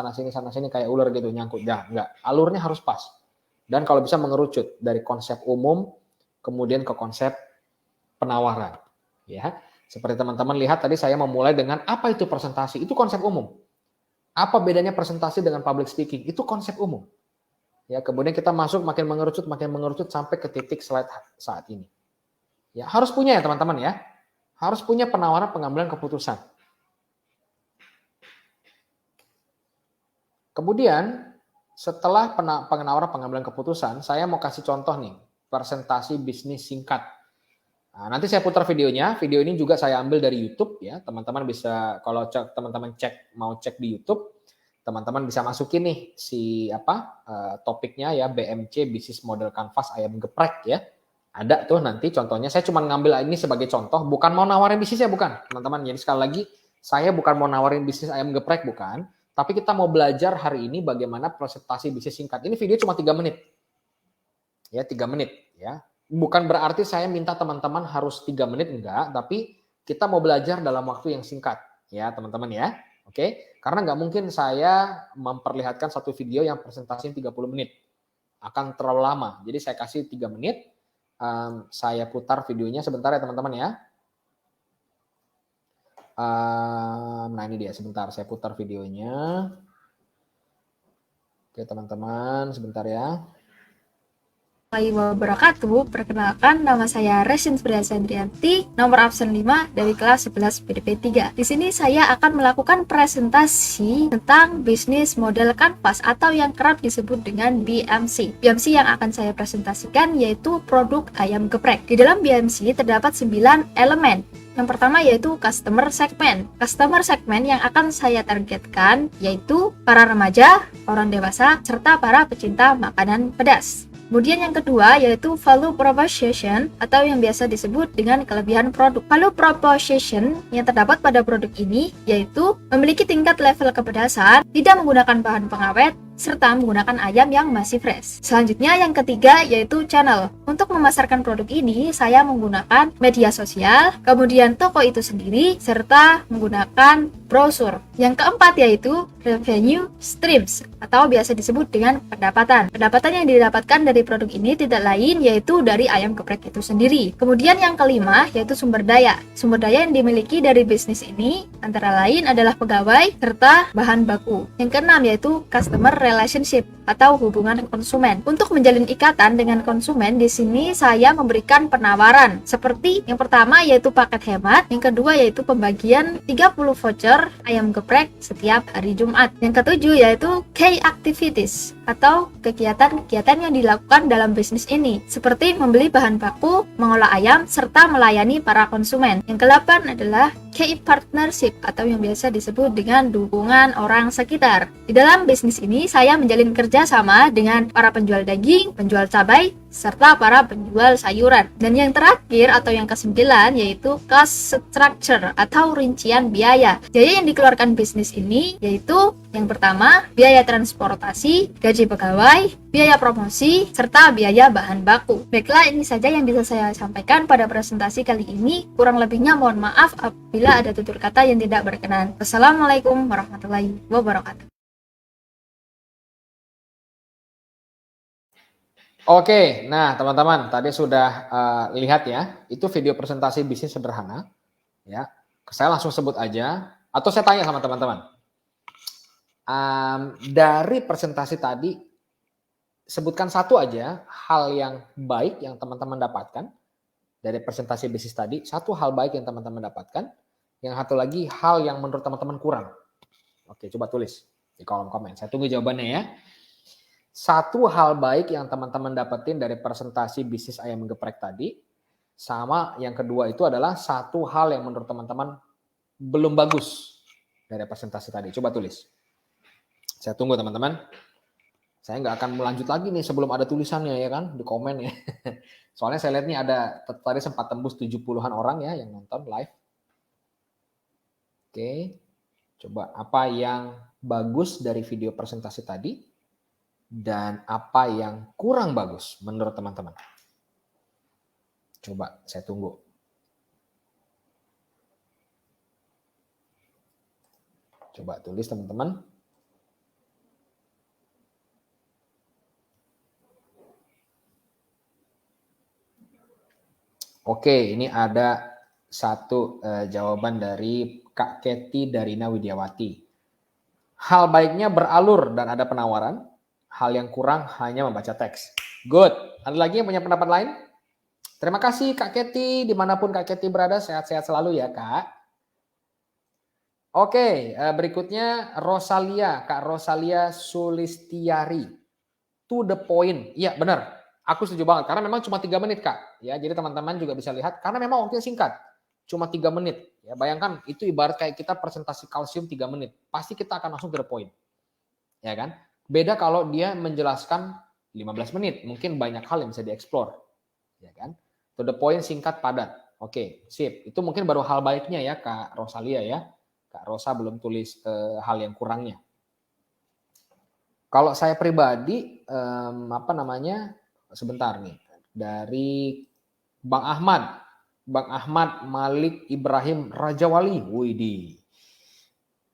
kayak ular gitu nyangkut. Ya, enggak. Alurnya harus pas. Dan kalau bisa mengerucut dari konsep umum kemudian ke konsep penawaran. Ya, seperti teman-teman lihat tadi saya memulai dengan apa itu presentasi? Itu konsep umum. Apa bedanya presentasi dengan public speaking? Itu konsep umum. Ya, kemudian kita masuk makin mengerucut sampai ke titik slide saat ini. Ya, harus punya ya teman-teman ya. Harus punya penawaran pengambilan keputusan. Kemudian setelah penawaran pengambilan keputusan, saya mau kasih contoh nih, presentasi bisnis singkat. Nah, nanti saya putar videonya. Video ini juga saya ambil dari YouTube ya. Teman-teman bisa kalau teman-teman mau cek di YouTube, teman-teman bisa masukin nih topiknya ya, BMC Business Model Canvas Ayam Geprek ya. Ada tuh nanti contohnya. Saya cuma ngambil ini sebagai contoh, bukan mau nawarin bisnis ya, bukan, teman-teman. Jadi sekali lagi, saya bukan mau nawarin bisnis ayam geprek, bukan. Tapi kita mau belajar hari ini bagaimana presentasi bisnis singkat. Ini video cuma 3 menit. Ya, 3 menit ya. Bukan berarti saya minta teman-teman harus 3 menit, enggak, tapi kita mau belajar dalam waktu yang singkat ya teman-teman ya. Oke, karena nggak mungkin saya memperlihatkan satu video yang presentasinya 30 menit. Akan terlalu lama. Jadi saya kasih 3 menit, saya putar videonya sebentar ya teman-teman ya. Nah ini dia, sebentar saya putar videonya. Oke teman-teman, sebentar ya. Warahmatullahi wabarakatuh. Perkenalkan, nama saya Resin Spriasa Andrianti, nomor absen 5 dari kelas 11 BDP 3. Di sini saya akan melakukan presentasi tentang bisnis model kanvas atau yang kerap disebut dengan BMC. BMC yang akan saya presentasikan yaitu produk ayam geprek. Di dalam BMC terdapat 9 elemen. Yang pertama yaitu customer segment. Customer segment yang akan saya targetkan yaitu para remaja, orang dewasa, serta para pecinta makanan pedas. Kemudian yang kedua yaitu value proposition atau yang biasa disebut dengan kelebihan produk. Value proposition yang terdapat pada produk ini yaitu memiliki tingkat level kepedasan, tidak menggunakan bahan pengawet, serta menggunakan ayam yang masih fresh. Selanjutnya yang ketiga yaitu channel. Untuk memasarkan produk ini saya menggunakan media sosial, kemudian toko itu sendiri, serta menggunakan brosur. Yang keempat yaitu revenue streams atau biasa disebut dengan pendapatan. Pendapatan yang didapatkan dari produk ini tidak lain yaitu dari ayam geprek itu sendiri. Kemudian yang kelima yaitu sumber daya. Sumber daya yang dimiliki dari bisnis ini antara lain adalah pegawai serta bahan baku. Yang keenam yaitu customer relationship atau hubungan konsumen. Untuk menjalin ikatan dengan konsumen, di sini saya memberikan penawaran seperti yang pertama yaitu paket hemat, yang kedua yaitu pembagian 30 voucher ayam geprek setiap hari Jumat. Yang ketujuh yaitu key activities atau kegiatan-kegiatan yang dilakukan dalam bisnis ini seperti membeli bahan baku, mengolah ayam, serta melayani para konsumen. Yang kedelapan adalah key partnership atau yang biasa disebut dengan dukungan orang sekitar. Di dalam bisnis ini saya menjalin kerjasama dengan para penjual daging, penjual cabai, serta para penjual sayuran. Dan yang terakhir atau yang ke-9 yaitu cost structure atau rincian biaya. Biaya yang dikeluarkan bisnis ini yaitu yang pertama, biaya transportasi, gaji pegawai, biaya promosi, serta biaya bahan baku. Baiklah, ini saja yang bisa saya sampaikan pada presentasi kali ini. Kurang lebihnya mohon maaf apabila ada tutur kata yang tidak berkenan. Wassalamualaikum warahmatullahi wabarakatuh. Oke, nah teman-teman tadi sudah lihat ya, itu video presentasi bisnis sederhana. Ya, saya langsung sebut aja, atau saya tanya sama teman-teman. Dari presentasi tadi, sebutkan satu aja hal yang baik yang teman-teman dapatkan dari presentasi bisnis tadi. Satu hal baik yang teman-teman dapatkan, yang satu lagi hal yang menurut teman-teman kurang. Oke, coba tulis di kolom komen. Saya tunggu jawabannya ya. Satu hal baik yang teman-teman dapetin dari presentasi bisnis ayam geprek tadi, sama yang kedua itu adalah satu hal yang menurut teman-teman belum bagus dari presentasi tadi. Coba tulis. Saya tunggu teman-teman. Saya nggak akan melanjut lagi nih sebelum ada tulisannya ya kan, di komen ya. Soalnya saya lihat nih ada tadi sempat tembus 70-an orang ya yang nonton live. Oke, coba apa yang bagus dari video presentasi tadi? Dan apa yang kurang bagus menurut teman-teman? Coba saya tunggu. Coba tulis teman-teman. Oke, ini ada satu jawaban dari Kak Keti Darina Widiawati. Hal baiknya beralur dan ada penawaran. Hal yang kurang hanya membaca teks. Good. Ada lagi yang punya pendapat lain? Terima kasih Kak Keti. Dimanapun Kak Keti berada, sehat-sehat selalu ya Kak. Oke, berikutnya Rosalia. Kak Rosalia Sulistiari. To the point. Iya benar. Aku setuju banget. Karena memang cuma 3 menit Kak. Ya, jadi teman-teman juga bisa lihat. Karena memang waktunya singkat. Cuma 3 menit. Ya, bayangkan itu ibarat kayak kita presentasi kalsium 3 menit. Pasti kita akan langsung to the point. Ya kan? Beda kalau dia menjelaskan 15 menit, mungkin banyak hal yang bisa dieksplor. Ya kan? To the point, singkat, padat. Oke, sip. Itu mungkin baru hal baiknya ya Kak Rosalia ya. Kak Rosa belum tulis hal yang kurangnya. Kalau saya pribadi sebentar nih. Dari Bang Ahmad Malik Ibrahim Rajawali. Widih.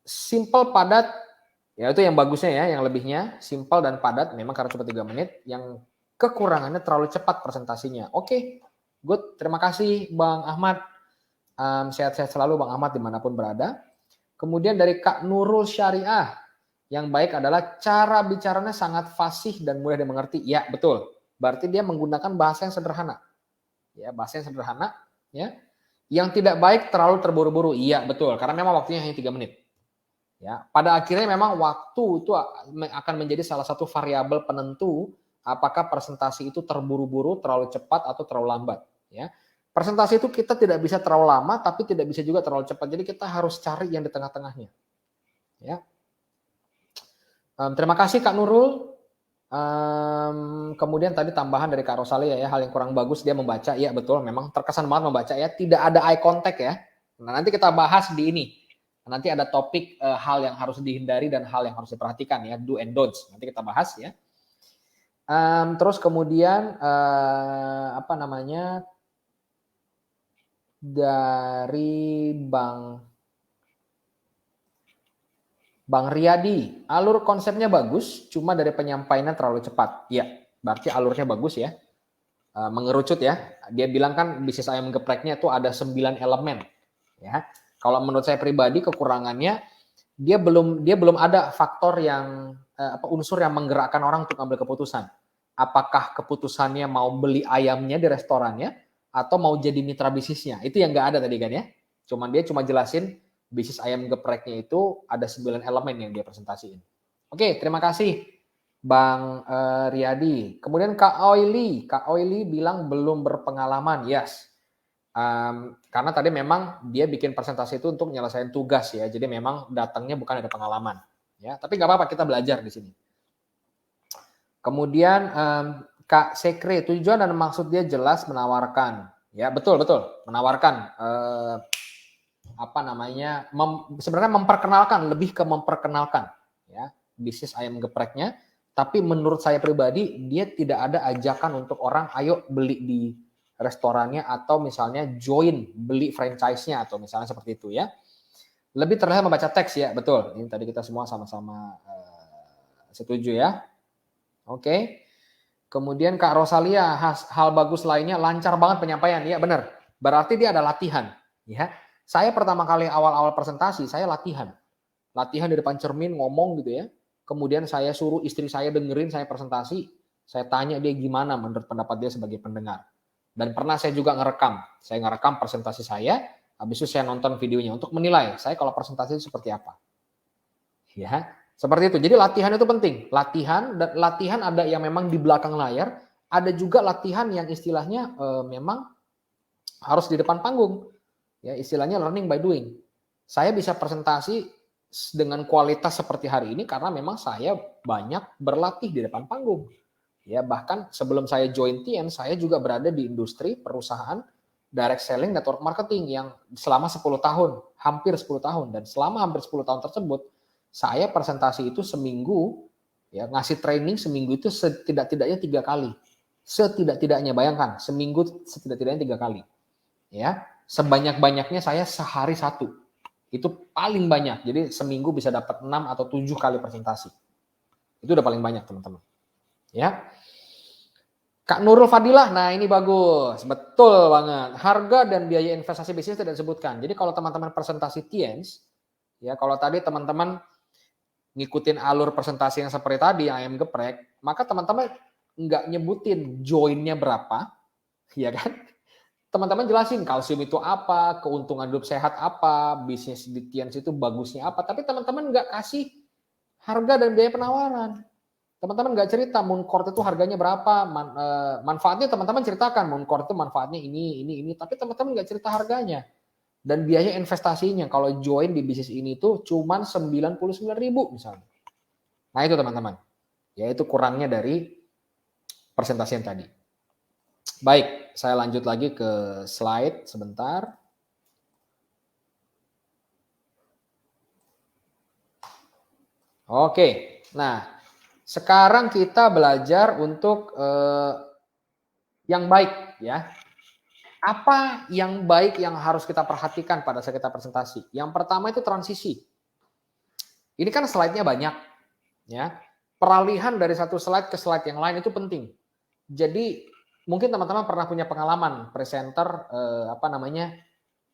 Simple, padat. Ya itu yang bagusnya ya, yang lebihnya simple dan padat memang karena cuma 3 menit. Yang kekurangannya terlalu cepat presentasinya. Oke, good. Terima kasih Bang Ahmad. Sehat-sehat selalu Bang Ahmad dimanapun berada. Kemudian dari Kak Nurul Syariah. Yang baik adalah cara bicaranya sangat fasih dan mudah dimengerti. Ya betul. Berarti dia menggunakan bahasa yang sederhana. Ya bahasa yang sederhana. Ya. Yang tidak baik terlalu terburu-buru. Iya betul. Karena memang waktunya hanya 3 menit. Ya, pada akhirnya memang waktu itu akan menjadi salah satu variabel penentu apakah presentasi itu terburu-buru, terlalu cepat atau terlalu lambat. Ya, presentasi itu kita tidak bisa terlalu lama, tapi tidak bisa juga terlalu cepat. Jadi kita harus cari yang di tengah-tengahnya. Ya, terima kasih Kak Nurul. Kemudian tadi tambahan dari Kak Rosalia ya, hal yang kurang bagus dia membaca. Ya betul, memang terkesan banget membaca ya. Tidak ada eye contact ya. Nah nanti kita bahas di ini. Nanti ada topik hal yang harus dihindari dan hal yang harus diperhatikan ya, do and don'ts. Nanti kita bahas ya. Terus kemudian dari Bang Riyadi, alur konsepnya bagus, cuma dari penyampaiannya terlalu cepat. Iya, berarti alurnya bagus ya. Mengerucut ya. Dia bilang kan bisnis ayam gepreknya itu ada 9 elemen ya. Kalau menurut saya pribadi kekurangannya dia belum ada faktor yang unsur yang menggerakkan orang untuk ambil keputusan. Apakah keputusannya mau beli ayamnya di restorannya atau mau jadi mitra bisnisnya? Itu yang nggak ada tadi kan ya. Dia cuma jelasin bisnis ayam gepreknya itu ada 9 elemen yang dia presentasiin. Oke, terima kasih Bang Riyadi. Kemudian Kak Oili bilang belum berpengalaman. Yes. Karena tadi memang dia bikin presentasi itu untuk nyelesain tugas ya, jadi memang datangnya bukan ada pengalaman ya, tapi nggak apa-apa kita belajar di sini. Kemudian Kak Sekre, tujuan dan maksud dia jelas menawarkan. Ya, betul, menawarkan. Apa namanya? Sebenarnya memperkenalkan, lebih ke memperkenalkan. Ya, bisnis ayam gepreknya. Tapi menurut saya pribadi, dia tidak ada ajakan untuk orang, ayo beli di restorannya atau misalnya join beli franchise-nya atau misalnya seperti itu ya. Lebih terlihat membaca teks ya, betul. Ini tadi kita semua sama-sama setuju ya. Oke. Kemudian Kak Rosalia, hal bagus lainnya lancar banget penyampaian. Iya benar. Berarti dia ada latihan. Ya. Saya pertama kali awal-awal presentasi, saya latihan. Latihan di depan cermin ngomong gitu ya. Kemudian saya suruh istri saya dengerin saya presentasi. Saya tanya dia gimana menurut pendapat dia sebagai pendengar. Dan pernah saya juga ngerekam. Saya ngerekam presentasi saya, habis itu saya nonton videonya untuk menilai saya kalau presentasi itu seperti apa. Ya. Seperti itu. Jadi latihan itu penting. Latihan ada yang memang di belakang layar, ada juga latihan yang istilahnya memang harus di depan panggung. Ya, istilahnya learning by doing. Saya bisa presentasi dengan kualitas seperti hari ini karena memang saya banyak berlatih di depan panggung. Ya, bahkan sebelum saya join TN, saya juga berada di industri perusahaan direct selling network marketing yang selama 10 tahun, hampir 10 tahun. Dan selama hampir 10 tahun tersebut, saya presentasi itu seminggu, ya ngasih training seminggu itu setidak-tidaknya 3 kali. Setidak-tidaknya, bayangkan, seminggu setidak-tidaknya 3 kali. Ya, sebanyak-banyaknya saya sehari 1. Itu paling banyak. Jadi seminggu bisa dapat 6 atau 7 kali presentasi. Itu udah paling banyak, teman-teman. Ya. Kak Nurul Fadilah, nah ini bagus. Betul banget. Harga dan biaya investasi bisnis tidak disebutkan. Jadi kalau teman-teman presentasi TIENS, ya kalau tadi teman-teman ngikutin alur presentasi yang seperti tadi, ayam geprek, maka teman-teman nggak nyebutin joinnya berapa, ya kan? Teman-teman jelasin kalsium itu apa, keuntungan hidup sehat apa, bisnis di TIENS itu bagusnya apa, tapi teman-teman nggak kasih harga dan biaya penawaran. Teman-teman nggak cerita Mooncourt itu harganya berapa, manfaatnya teman-teman ceritakan Mooncourt itu manfaatnya ini, tapi teman-teman nggak cerita harganya. Dan biaya investasinya kalau join di bisnis ini tuh cuman 99.000 misalnya. Nah itu teman-teman. Ya itu kurangnya dari presentasi yang tadi. Baik, saya lanjut lagi ke slide sebentar. Oke, nah sekarang kita belajar untuk yang baik ya. Apa yang baik yang harus kita perhatikan pada saat kita presentasi? Yang pertama itu transisi. Ini kan slide-nya banyak, ya. Peralihan dari satu slide ke slide yang lain itu penting. Jadi mungkin teman-teman pernah punya pengalaman presenter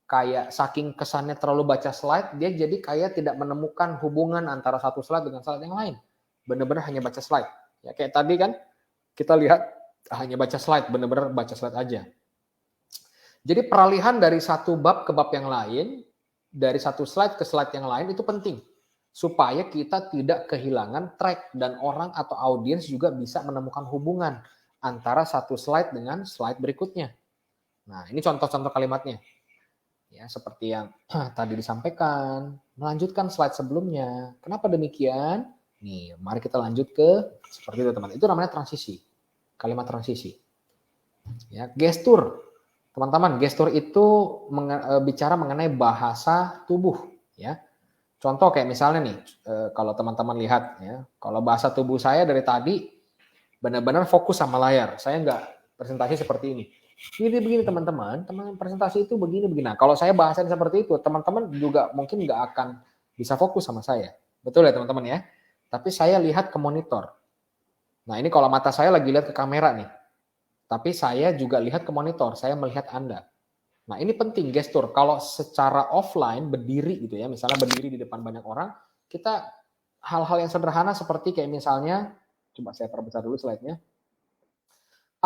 kayak saking kesannya terlalu baca slide, dia jadi kayak tidak menemukan hubungan antara satu slide dengan slide yang lain. Benar-benar hanya baca slide. Ya kayak tadi kan kita lihat hanya baca slide, benar-benar baca slide aja. Jadi peralihan dari satu bab ke bab yang lain, dari satu slide ke slide yang lain itu penting. Supaya kita tidak kehilangan track dan orang atau audiens juga bisa menemukan hubungan antara satu slide dengan slide berikutnya. Nah, ini contoh-contoh kalimatnya. Ya, seperti yang tadi disampaikan, melanjutkan slide sebelumnya. Kenapa demikian? Nih, mari kita lanjut ke seperti itu, teman. Itu namanya transisi. Kalimat transisi. Ya, gestur. Teman-teman, gestur itu bicara mengenai bahasa tubuh, ya. Contoh kayak misalnya nih, kalau teman-teman lihat, ya, kalau bahasa tubuh saya dari tadi benar-benar fokus sama layar. Saya nggak presentasi seperti ini. Begini teman-teman presentasi itu begini. Nah, kalau saya bahasan seperti itu, teman-teman juga mungkin nggak akan bisa fokus sama saya. Betul ya teman-teman ya? Tapi saya lihat ke monitor. Nah, ini kalau mata saya lagi lihat ke kamera nih. Tapi saya juga lihat ke monitor, saya melihat Anda. Nah ini penting gestur, kalau secara offline berdiri gitu ya, misalnya berdiri di depan banyak orang, kita hal-hal yang sederhana seperti kayak misalnya, coba saya perbesar dulu slide-nya.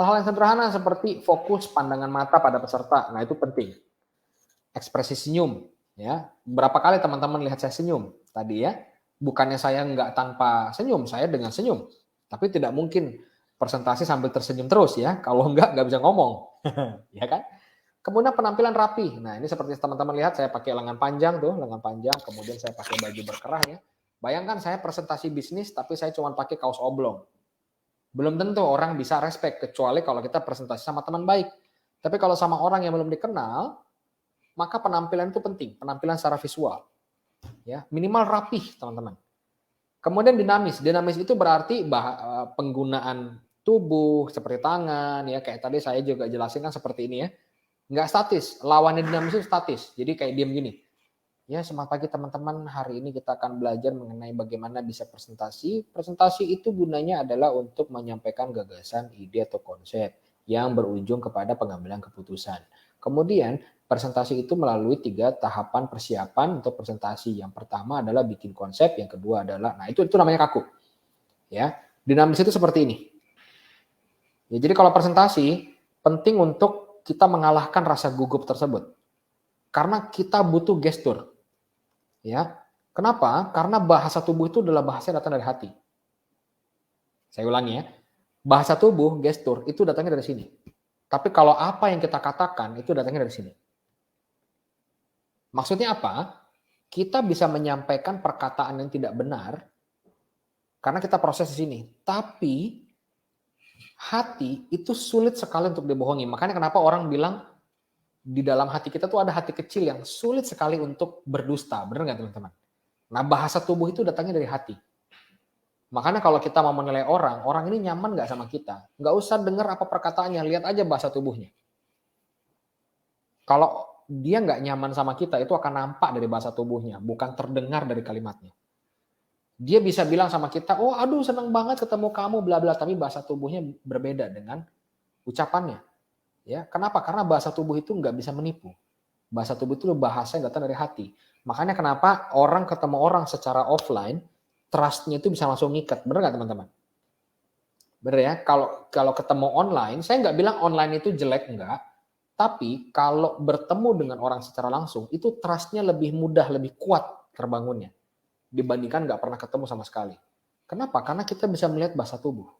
Hal-hal yang sederhana seperti fokus pandangan mata pada peserta, nah itu penting. Ekspresi senyum, ya. Berapa kali teman-teman lihat saya senyum tadi ya? Bukannya saya nggak tanpa senyum, saya dengan senyum. Tapi tidak mungkin presentasi sambil tersenyum terus ya, kalau nggak bisa ngomong, ya kan? Kemudian penampilan rapi, nah ini seperti teman-teman lihat saya pakai lengan panjang tuh, lengan panjang, kemudian saya pakai baju berkerah ya. Bayangkan saya presentasi bisnis tapi saya cuma pakai kaos oblong, Belum tentu orang bisa respect, kecuali kalau kita presentasi sama teman baik. Tapi kalau sama orang yang belum dikenal, maka penampilan itu penting, penampilan secara visual. Ya, minimal rapih, teman-teman. Kemudian dinamis. Dinamis itu berarti penggunaan tubuh seperti tangan, ya kayak tadi saya juga jelasin kan seperti ini ya. Nggak statis, lawannya dinamis itu statis. Jadi kayak diam gini. Ya, selamat pagi teman-teman. Hari ini kita akan belajar mengenai bagaimana bisa presentasi. Presentasi itu gunanya adalah untuk menyampaikan gagasan, ide atau konsep yang berujung kepada pengambilan keputusan. Kemudian presentasi itu melalui 3 tahapan persiapan untuk presentasi. Yang pertama adalah bikin konsep, yang kedua adalah, nah itu namanya kaku. Ya, dinamis itu seperti ini. Ya, jadi kalau presentasi penting untuk kita mengalahkan rasa gugup tersebut. Karena kita butuh gestur. Ya, kenapa? Karena bahasa tubuh itu adalah bahasa yang datang dari hati. Saya ulangi ya, bahasa tubuh, gestur itu datangnya dari sini. Tapi kalau apa yang kita katakan itu datangnya dari sini. Maksudnya apa? Kita bisa menyampaikan perkataan yang tidak benar karena kita proses di sini. Tapi hati itu sulit sekali untuk dibohongi. Makanya kenapa orang bilang di dalam hati kita tuh ada hati kecil yang sulit sekali untuk berdusta. Benar nggak teman-teman? Nah, bahasa tubuh itu datangnya dari hati. Makanya kalau kita mau menilai orang ini nyaman nggak sama kita? Nggak usah dengar apa perkataannya, lihat aja bahasa tubuhnya. Kalau dia nggak nyaman sama kita, itu akan nampak dari bahasa tubuhnya, bukan terdengar dari kalimatnya. Dia bisa bilang sama kita, oh aduh senang banget ketemu kamu, bla bla, tapi bahasa tubuhnya berbeda dengan ucapannya. Ya, kenapa? Karena bahasa tubuh itu nggak bisa menipu. Bahasa tubuh itu bahasa yang datang dari hati. Makanya kenapa orang ketemu orang secara offline, trust-nya itu bisa langsung ngikat. Bener nggak teman-teman? Bener ya? Kalau ketemu online, saya nggak bilang online itu jelek, enggak. Tapi kalau bertemu dengan orang secara langsung, itu trust-nya lebih mudah, lebih kuat terbangunnya. Dibandingkan nggak pernah ketemu sama sekali. Kenapa? Karena kita bisa melihat bahasa tubuh.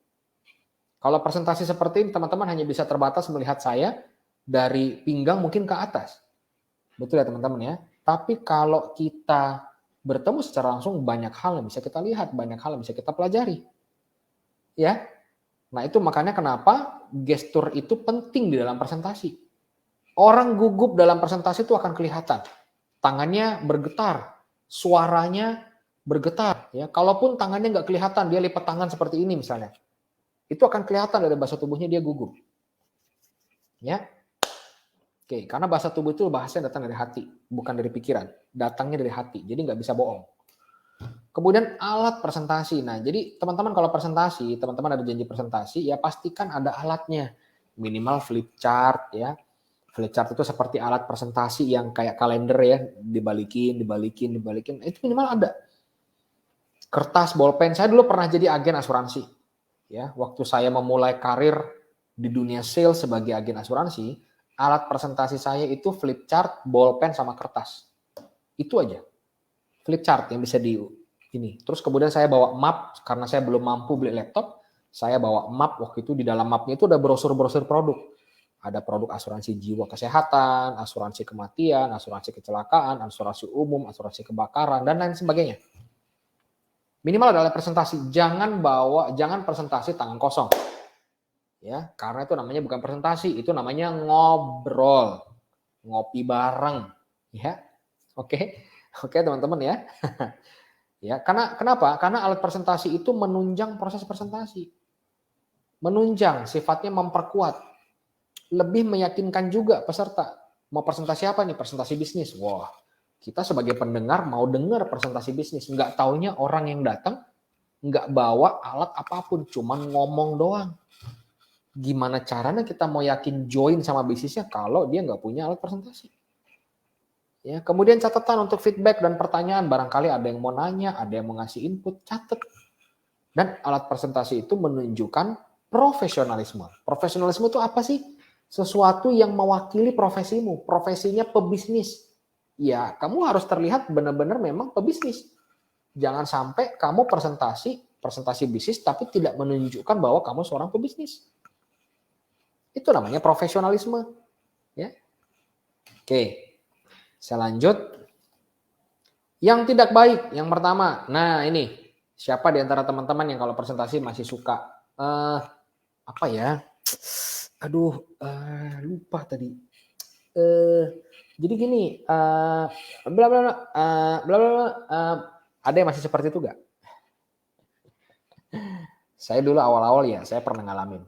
Kalau presentasi seperti ini, teman-teman hanya bisa terbatas melihat saya dari pinggang mungkin ke atas. Betul ya teman-teman ya? Tapi kalau kita bertemu secara langsung, banyak hal yang bisa kita lihat, banyak hal yang bisa kita pelajari. Ya, nah itu makanya kenapa gestur itu penting di dalam presentasi. Orang gugup dalam presentasi itu akan kelihatan. Tangannya bergetar, suaranya bergetar. Ya, kalaupun tangannya nggak kelihatan, dia lipat tangan seperti ini misalnya. Itu akan kelihatan dari bahasa tubuhnya dia gugup. Ya. Oke, karena bahasa tubuh itu bahasa yang datang dari hati, bukan dari pikiran. Datangnya dari hati, jadi nggak bisa bohong. Kemudian alat presentasi. Nah, jadi teman-teman kalau presentasi, teman-teman ada janji presentasi, ya pastikan ada alatnya. Minimal flip chart ya. Flip chart itu seperti alat presentasi yang kayak kalender ya, dibalikin. Itu minimal ada. Kertas, bolpen. Saya dulu pernah jadi agen asuransi. Ya, waktu saya memulai karir di dunia sales sebagai agen asuransi, alat presentasi saya itu flip chart, bolpen sama kertas. Itu aja. Flip chart yang bisa di ini. Terus kemudian saya bawa map karena saya belum mampu beli laptop, saya bawa map. Waktu itu di dalam mapnya itu ada brosur-brosur produk. Ada produk asuransi jiwa kesehatan, asuransi kematian, asuransi kecelakaan, asuransi umum, asuransi kebakaran dan lain sebagainya. Minimal adalah presentasi, jangan presentasi tangan kosong. Ya, karena itu namanya bukan presentasi, itu namanya ngobrol. Ngopi bareng, ya. Oke, teman-teman ya. Ya, kenapa? Karena alat presentasi itu menunjang proses presentasi. Menunjang, sifatnya memperkuat. Lebih meyakinkan juga peserta. Mau presentasi apa nih? Presentasi bisnis. Wah, kita sebagai pendengar mau dengar presentasi bisnis. Nggak taunya orang yang datang nggak bawa alat apapun, cuman ngomong doang. Gimana caranya kita mau yakin join sama bisnisnya kalau dia nggak punya alat presentasi? Ya, kemudian catatan untuk feedback dan pertanyaan. Barangkali ada yang mau nanya, ada yang mau ngasih input, catat. Dan alat presentasi itu menunjukkan profesionalisme. Profesionalisme itu apa sih? Sesuatu yang mewakili profesimu. Profesinya pebisnis. Ya, kamu harus terlihat benar-benar memang pebisnis. Jangan sampai kamu presentasi bisnis tapi tidak menunjukkan bahwa kamu seorang pebisnis. Itu namanya profesionalisme. Ya. Oke. Saya lanjut. Yang tidak baik, yang pertama. Nah, ini siapa di antara teman-teman yang kalau presentasi masih suka eh, apa ya? Aduh, lupa tadi. Eh, jadi gini, bla bla bla, bla bla bla, ada yang masih seperti itu gak? Saya dulu awal-awal ya, saya pernah ngalamin.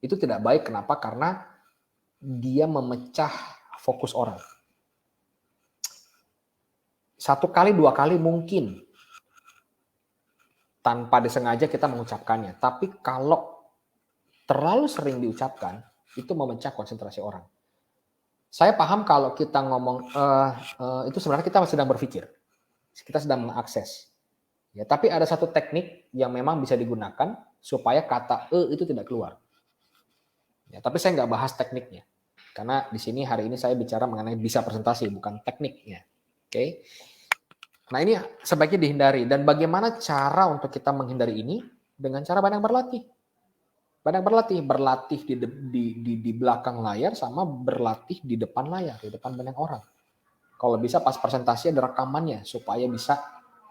Itu tidak baik, kenapa? Karena dia memecah fokus orang. 1 kali, 2 kali mungkin tanpa disengaja kita mengucapkannya. Tapi kalau terlalu sering diucapkan, itu memecah konsentrasi orang. Saya paham kalau kita ngomong, itu sebenarnya kita sedang berpikir. Kita sedang mengakses. Ya, tapi ada satu teknik yang memang bisa digunakan supaya kata itu tidak keluar. Ya, tapi saya nggak bahas tekniknya. Karena di sini hari ini saya bicara mengenai bisa presentasi, bukan tekniknya. Oke. Nah, ini sebaiknya dihindari. Dan bagaimana cara untuk kita menghindari ini? Dengan cara banyak berlatih. Banyak berlatih di belakang layar sama berlatih di depan layar, di depan banyak orang. Kalau bisa pas presentasi ada rekamannya supaya bisa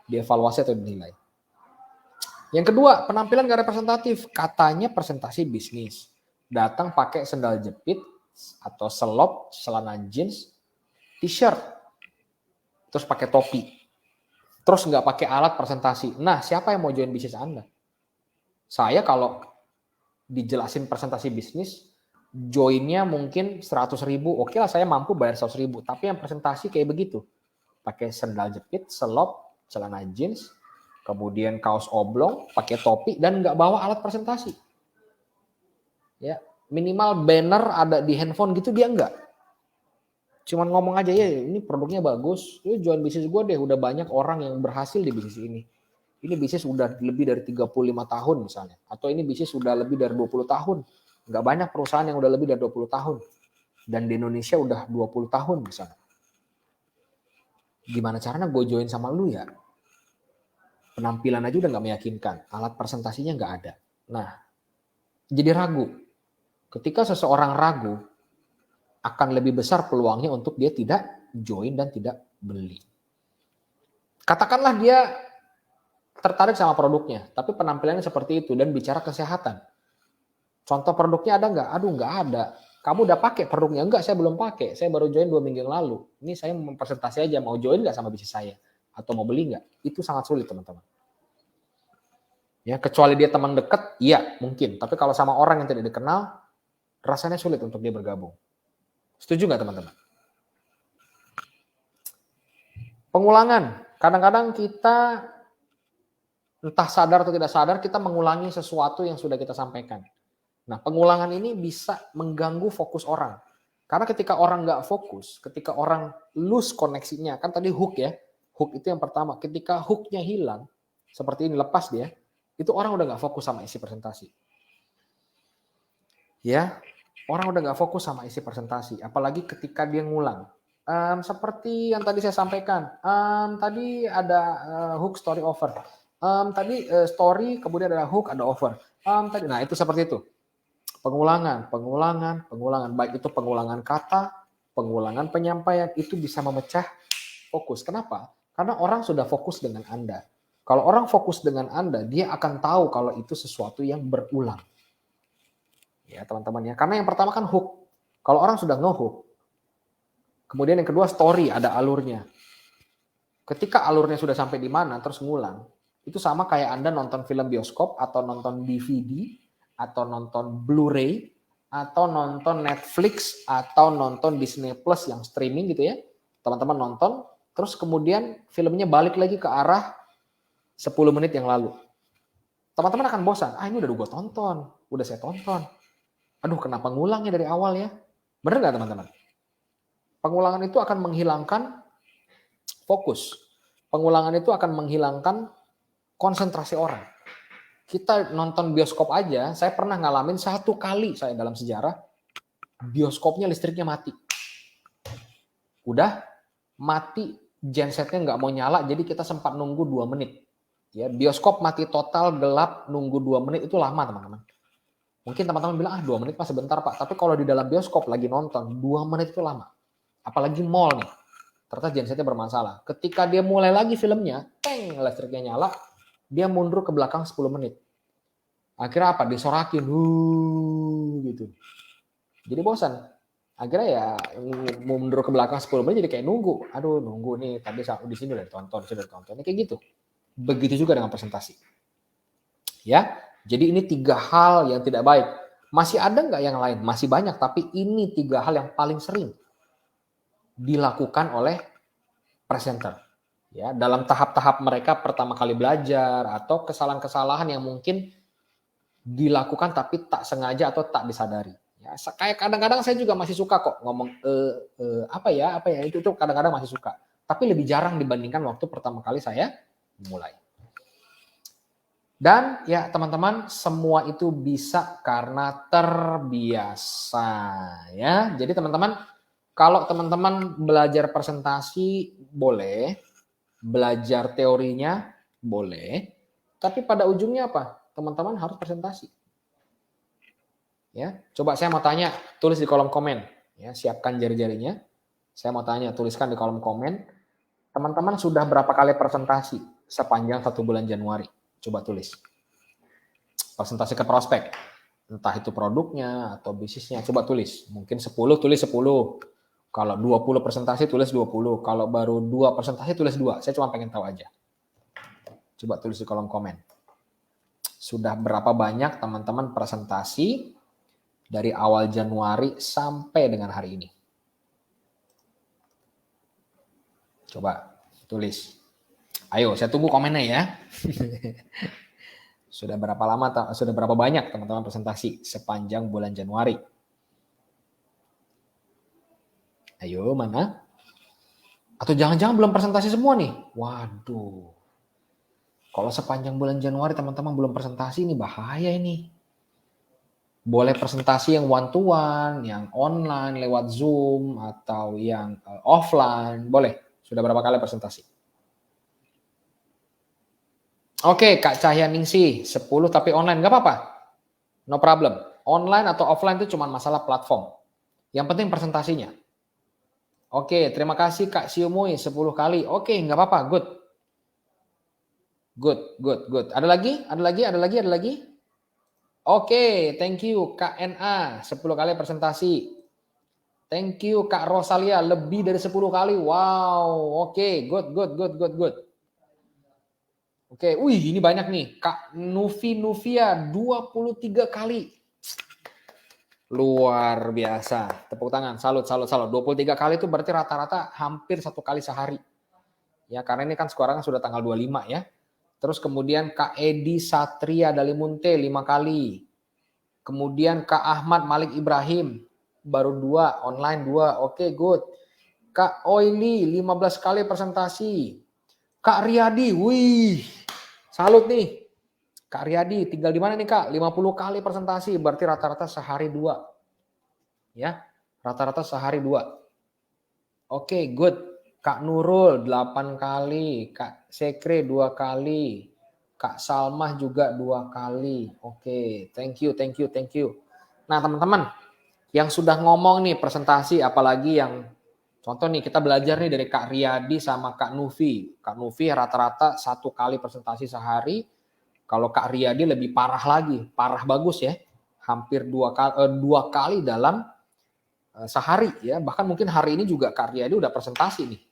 dievaluasi atau dinilai. Yang kedua, penampilan gak representatif. Katanya presentasi bisnis. Datang pakai sendal jepit atau selop, celana jeans, t-shirt, terus pakai topi. Terus nggak pakai alat presentasi. Nah, siapa yang mau join bisnis Anda? Saya kalau dijelasin presentasi bisnis, joinnya mungkin 100.000, oke lah saya mampu bayar 100.000, tapi yang presentasi kayak begitu, pakai sendal jepit, selop, celana jeans, kemudian kaos oblong, pakai topi, dan nggak bawa alat presentasi. Ya, minimal banner ada di handphone gitu dia nggak. Cuman ngomong aja, ya ini produknya bagus, lu join bisnis gue deh, udah banyak orang yang berhasil di bisnis ini. Ini bisnis udah lebih dari 35 tahun misalnya. Atau ini bisnis udah lebih dari 20 tahun. Nggak banyak perusahaan yang udah lebih dari 20 tahun. Dan di Indonesia udah 20 tahun misalnya. Gimana caranya gue join sama lu ya? Penampilan aja udah nggak meyakinkan. Alat presentasinya nggak ada. Nah, jadi ragu. Ketika seseorang ragu, akan lebih besar peluangnya untuk dia tidak join dan tidak beli. Katakanlah dia tertarik sama produknya, tapi penampilannya seperti itu dan bicara kesehatan. Contoh produknya ada nggak? Aduh, nggak ada. Kamu udah pakai produknya? Enggak, saya belum pakai. Saya baru join 2 minggu yang lalu. Ini saya mempresentasi aja, mau join nggak sama bisnis saya? Atau mau beli nggak? Itu sangat sulit, teman-teman. Ya, kecuali dia teman dekat, iya mungkin. Tapi kalau sama orang yang tidak dikenal, rasanya sulit untuk dia bergabung. Setuju nggak, teman-teman? Pengulangan. Kadang-kadang kita entah sadar atau tidak sadar, kita mengulangi sesuatu yang sudah kita sampaikan. Nah, pengulangan ini bisa mengganggu fokus orang. Karena ketika orang nggak fokus, ketika orang lose koneksinya, kan tadi hook ya, hook itu yang pertama. Ketika hooknya hilang, seperti ini lepas dia, itu orang udah nggak fokus sama isi presentasi. Ya, orang udah nggak fokus sama isi presentasi. Apalagi ketika dia ngulang. Seperti yang tadi saya sampaikan, tadi ada hook, story, offer. Tadi story, kemudian ada hook, ada offer. Nah itu seperti itu. Pengulangan. Baik itu pengulangan kata, pengulangan penyampaian, itu bisa memecah fokus. Kenapa? Karena orang sudah fokus dengan Anda. Kalau orang fokus dengan Anda, dia akan tahu kalau itu sesuatu yang berulang. Ya teman-teman ya. Karena yang pertama kan hook. Kalau orang sudah nge-hook, kemudian yang kedua story, ada alurnya. Ketika alurnya sudah sampai di mana, terus ngulang, itu sama kayak Anda nonton film bioskop, atau nonton DVD, atau nonton Blu-ray, atau nonton Netflix, atau nonton Disney Plus yang streaming gitu ya. Teman-teman nonton, terus kemudian filmnya balik lagi ke arah 10 menit yang lalu. Teman-teman akan bosan. Ini udah gue tonton, udah saya tonton. Aduh, kenapa ngulangnya dari awal ya? Bener nggak teman-teman? Pengulangan itu akan menghilangkan fokus. Pengulangan itu akan menghilangkan konsentrasi orang. Kita nonton bioskop aja, saya pernah ngalamin 1 kali saya dalam sejarah, bioskopnya listriknya mati. Udah mati, gensetnya nggak mau nyala, jadi kita sempat nunggu 2 menit. Ya, bioskop mati total, gelap, nunggu 2 menit itu lama teman-teman. Mungkin teman-teman bilang, 2 menit masih bentar Pak. Tapi kalau di dalam bioskop lagi nonton, 2 menit itu lama. Apalagi mall nih, ternyata gensetnya bermasalah. Ketika dia mulai lagi filmnya, listriknya nyala, dia mundur ke belakang 10 menit. Akhirnya apa? Disorakin, gitu. Jadi bosan. Akhirnya ya mau mundur ke belakang 10 menit jadi kayak nunggu. Aduh, nunggu nih tadi di sini udah ditonton, di sini udah ditonton. Kayak gitu. Begitu juga dengan presentasi. Ya, jadi ini 3 hal yang tidak baik. Masih ada nggak yang lain? Masih banyak, tapi ini 3 hal yang paling sering dilakukan oleh presenter. Ya, dalam tahap-tahap mereka pertama kali belajar atau kesalahan-kesalahan yang mungkin dilakukan tapi tak sengaja atau tak disadari. Ya, kayak kadang-kadang saya juga masih suka kok ngomong apa ya itu kadang-kadang masih suka. Tapi lebih jarang dibandingkan waktu pertama kali saya mulai. Dan ya teman-teman, semua itu bisa karena terbiasa ya. Jadi teman-teman, kalau teman-teman belajar presentasi boleh, belajar teorinya boleh, tapi pada ujungnya apa? Teman-teman harus presentasi. Ya, coba saya mau tanya, tulis di kolom komen. Ya, siapkan jari-jarinya. Saya mau tanya, tuliskan di kolom komen. Teman-teman sudah berapa kali presentasi sepanjang 1 bulan Januari? Coba tulis. Presentasi ke prospek. Entah itu produknya atau bisnisnya. Coba tulis. Mungkin 10, tulis 10. Kalau 20 presentasi, tulis 20. Kalau baru 2 presentasi, tulis 2. Saya cuma pengen tahu aja. Coba tulis di kolom komen. Sudah berapa banyak teman-teman presentasi dari awal Januari sampai dengan hari ini? Coba tulis. Ayo, saya tunggu komennya ya. Sudah berapa banyak teman-teman presentasi sepanjang bulan Januari? Ayo, mana? Atau jangan-jangan belum presentasi semua nih? Waduh. Kalau sepanjang bulan Januari teman-teman belum presentasi, ini bahaya ini. Boleh presentasi yang one to one, yang online lewat Zoom atau yang offline, boleh. Sudah berapa kali presentasi? Oke, Kak Cahyaningsih, 10 tapi online, nggak apa-apa. No problem. Online atau offline itu cuma masalah platform. Yang penting presentasinya. Oke, terima kasih Kak Siumui, 10 kali. Oke, nggak apa-apa, good. Good. Ada lagi? Oke, thank you Kak NA, 10 kali presentasi. Thank you Kak Rosalia, lebih dari 10 kali. Wow, oke, good. Oke, ini banyak nih. Kak Nuvia, 23 kali. Luar biasa. Tepuk tangan, salut. 23 kali itu berarti rata-rata hampir 1 kali sehari. Ya, karena ini kan sekarang sudah tanggal 25 ya. Terus kemudian Kak Edi Satria Dalimunte 5 kali. Kemudian Kak Ahmad Malik Ibrahim baru 2, online 2. Oke, good. Kak Oili 15 kali presentasi. Kak Riyadi, salut nih. Kak Riyadi tinggal di mana nih Kak? 50 kali presentasi, berarti rata-rata sehari 2. Ya, rata-rata sehari 2. Oke, good. Kak Nurul 8 kali, Kak Sekre 2 kali, Kak Salmah juga 2 kali. Oke, thank you. Nah teman-teman, yang sudah ngomong nih presentasi, apalagi yang contoh nih kita belajar nih dari Kak Riyadi sama Kak Nufi. Kak Nufi rata-rata 1 kali presentasi sehari. Kalau Kak Riyadi lebih parah lagi, parah bagus ya, hampir 2 kali dalam sehari ya. Bahkan mungkin hari ini juga Kak Riyadi udah presentasi nih.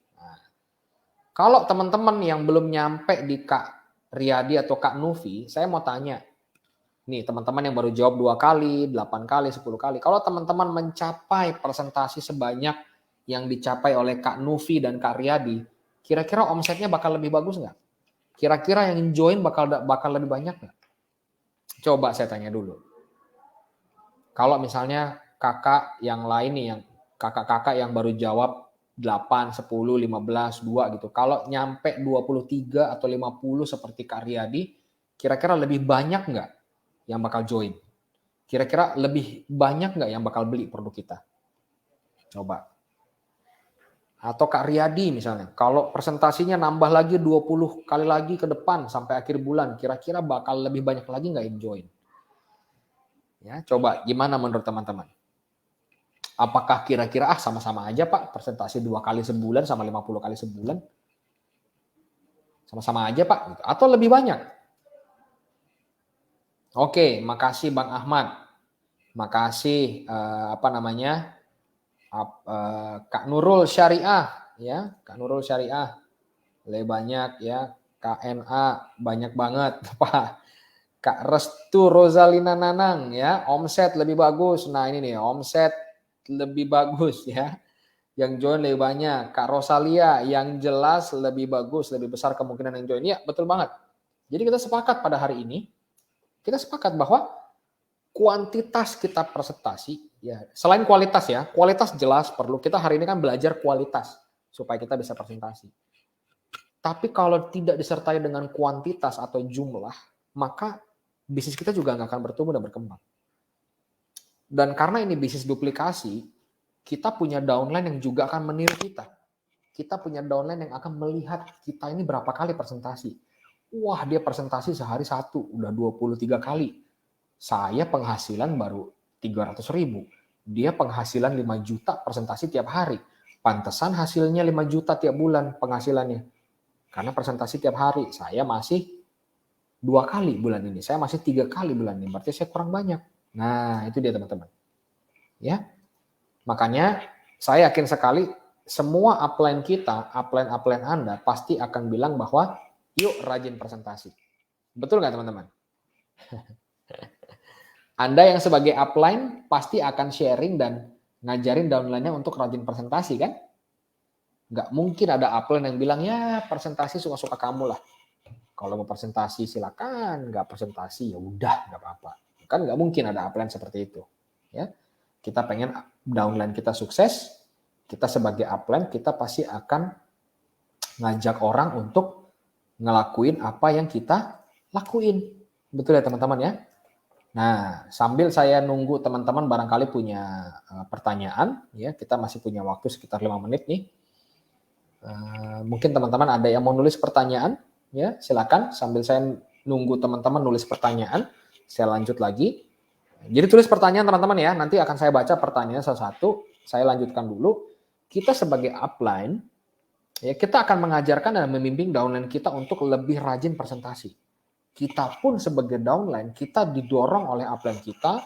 Kalau teman-teman yang belum nyampe di Kak Riyadi atau Kak Nufi, saya mau tanya. Nih teman-teman yang baru jawab 2 kali, 8 kali, 10 kali. Kalau teman-teman mencapai presentasi sebanyak yang dicapai oleh Kak Nufi dan Kak Riyadi, kira-kira omsetnya bakal lebih bagus nggak? Kira-kira yang join bakal lebih banyak nggak? Coba saya tanya dulu. Kalau misalnya kakak yang lain nih, yang kakak-kakak yang baru jawab 8, 10, 15, 2 gitu. Kalau nyampe 23 atau 50 seperti Kak Riyadi, kira-kira lebih banyak nggak yang bakal join? Kira-kira lebih banyak nggak yang bakal beli produk kita? Coba. Atau Kak Riyadi misalnya, kalau presentasinya nambah lagi 20 kali lagi ke depan sampai akhir bulan, kira-kira bakal lebih banyak lagi nggak yang join? Ya, coba gimana menurut teman-teman? Apakah kira-kira sama-sama aja Pak, presentasi 2 kali sebulan sama 50 kali sebulan? Sama-sama aja Pak, atau lebih banyak? Oke, makasih Bang Ahmad. Makasih Kak Nurul Syariah ya, Kak Nurul Syariah. Lebih banyak ya, KNA banyak banget Pak. Kak Restu Rosalina Nanang ya, omset lebih bagus. Nah ini nih, omset lebih bagus ya. Yang join lebih banyak. Kak Rosalia, yang jelas lebih bagus, lebih besar kemungkinan yang join. Ya betul banget. Jadi kita sepakat pada hari ini, kita sepakat bahwa kuantitas kita presentasi, ya selain kualitas ya, kualitas jelas perlu. Kita hari ini kan belajar kualitas supaya kita bisa presentasi. Tapi kalau tidak disertai dengan kuantitas atau jumlah, maka bisnis kita juga nggak akan bertumbuh dan berkembang. Dan karena ini bisnis duplikasi, kita punya downline yang juga akan meniru kita. Kita punya downline yang akan melihat kita ini berapa kali presentasi. Wah, dia presentasi sehari 1, udah 23 kali. Saya penghasilan baru 300.000. Dia penghasilan 5 juta presentasi tiap hari. Pantesan hasilnya 5 juta tiap bulan penghasilannya. Karena presentasi tiap hari. Saya masih 2 kali bulan ini. Saya masih 3 kali bulan ini. Berarti saya kurang banyak. Nah, itu dia teman-teman. Ya. Makanya saya yakin sekali semua upline kita, upline Anda pasti akan bilang bahwa yuk rajin presentasi. Betul nggak teman-teman? Anda yang sebagai upline pasti akan sharing dan ngajarin downline-nya untuk rajin presentasi kan? Nggak mungkin ada upline yang bilang ya presentasi suka-suka kamu lah. Kalau mau presentasi silakan, nggak presentasi ya udah nggak apa-apa. Kan nggak mungkin ada upline seperti itu. Ya, kita pengen downline kita sukses. Kita sebagai upline kita pasti akan ngajak orang untuk ngelakuin apa yang kita lakuin. Betul ya teman-teman ya? Nah, sambil saya nunggu teman-teman barangkali punya pertanyaan, ya kita masih punya waktu sekitar 5 menit nih. Mungkin teman-teman ada yang mau nulis pertanyaan, ya silakan. Sambil saya nunggu teman-teman nulis pertanyaan, saya lanjut lagi. Jadi tulis pertanyaan teman-teman ya, nanti akan saya baca pertanyaannya satu-satu. Saya lanjutkan dulu. Kita sebagai upline, ya kita akan mengajarkan dan membimbing downline kita untuk lebih rajin presentasi. Kita pun sebagai downline, kita didorong oleh upline kita,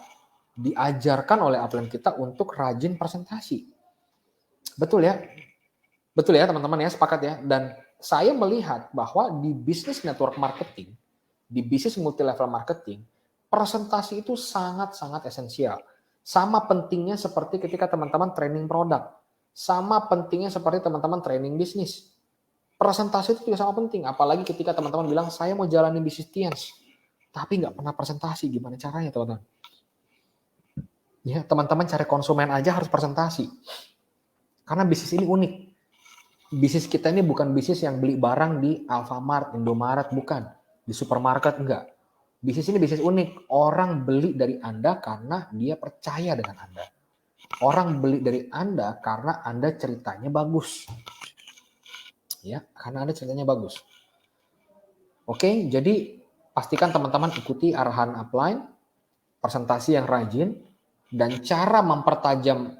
diajarkan oleh upline kita untuk rajin presentasi. Betul ya? Betul ya teman-teman ya, sepakat ya? Dan saya melihat bahwa di bisnis network marketing, di bisnis multi level marketing, presentasi itu sangat-sangat esensial. Sama pentingnya seperti ketika teman-teman training produk. Sama pentingnya seperti teman-teman training bisnis. Presentasi itu juga sama penting, apalagi ketika teman-teman bilang, saya mau jalani bisnis Tians, tapi nggak pernah presentasi, gimana caranya teman-teman? Ya, teman-teman cari konsumen aja harus presentasi. Karena bisnis ini unik. Bisnis kita ini bukan bisnis yang beli barang di Alfamart, Indomaret, bukan. Di supermarket, enggak. Bisnis ini bisnis unik. Orang beli dari Anda karena dia percaya dengan Anda. Orang beli dari Anda karena Anda ceritanya bagus. Ya, karena Anda ceritanya bagus. Oke, jadi pastikan teman-teman ikuti arahan upline, presentasi yang rajin, dan cara mempertajam,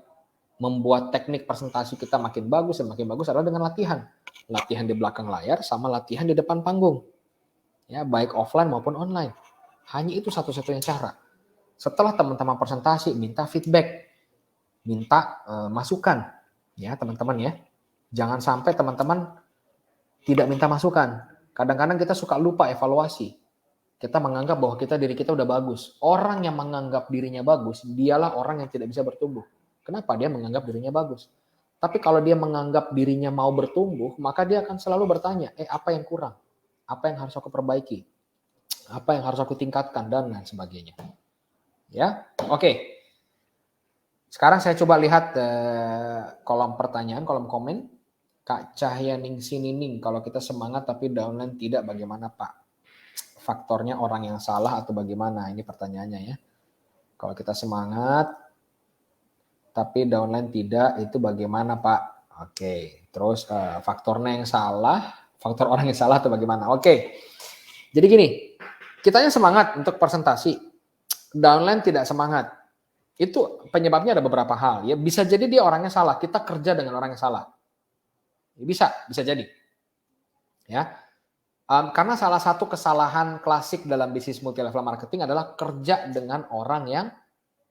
membuat teknik presentasi kita makin bagus dan makin bagus adalah dengan latihan. Latihan di belakang layar sama latihan di depan panggung. Ya, baik offline maupun online. Hanya itu satu-satunya cara. Setelah teman-teman presentasi, minta feedback, minta masukan, ya teman-teman ya. Jangan sampai teman-teman tidak minta masukan. Kadang-kadang kita suka lupa evaluasi. Kita menganggap bahwa diri kita udah bagus. Orang yang menganggap dirinya bagus, dialah orang yang tidak bisa bertumbuh. Kenapa? Dia menganggap dirinya bagus. Tapi kalau dia menganggap dirinya mau bertumbuh, maka dia akan selalu bertanya, apa yang kurang? Apa yang harus aku perbaiki? Apa yang harus aku tingkatkan? Dan lain sebagainya. Ya, oke. Sekarang saya coba lihat kolom pertanyaan, kolom komen. Kak Cahyaningsi Nining, kalau kita semangat tapi downline tidak, bagaimana Pak? Faktornya orang yang salah atau bagaimana? Ini pertanyaannya ya. Kalau kita semangat tapi downline tidak, itu bagaimana Pak? Oke, terus faktornya yang salah, faktor orang yang salah atau bagaimana? Oke, jadi gini, kitanya semangat untuk presentasi, downline tidak semangat. Itu penyebabnya ada beberapa hal ya. Bisa jadi dia orangnya salah, kita kerja dengan orang yang salah. Bisa jadi. Ya. Karena salah satu kesalahan klasik dalam bisnis multi level marketing adalah kerja dengan orang yang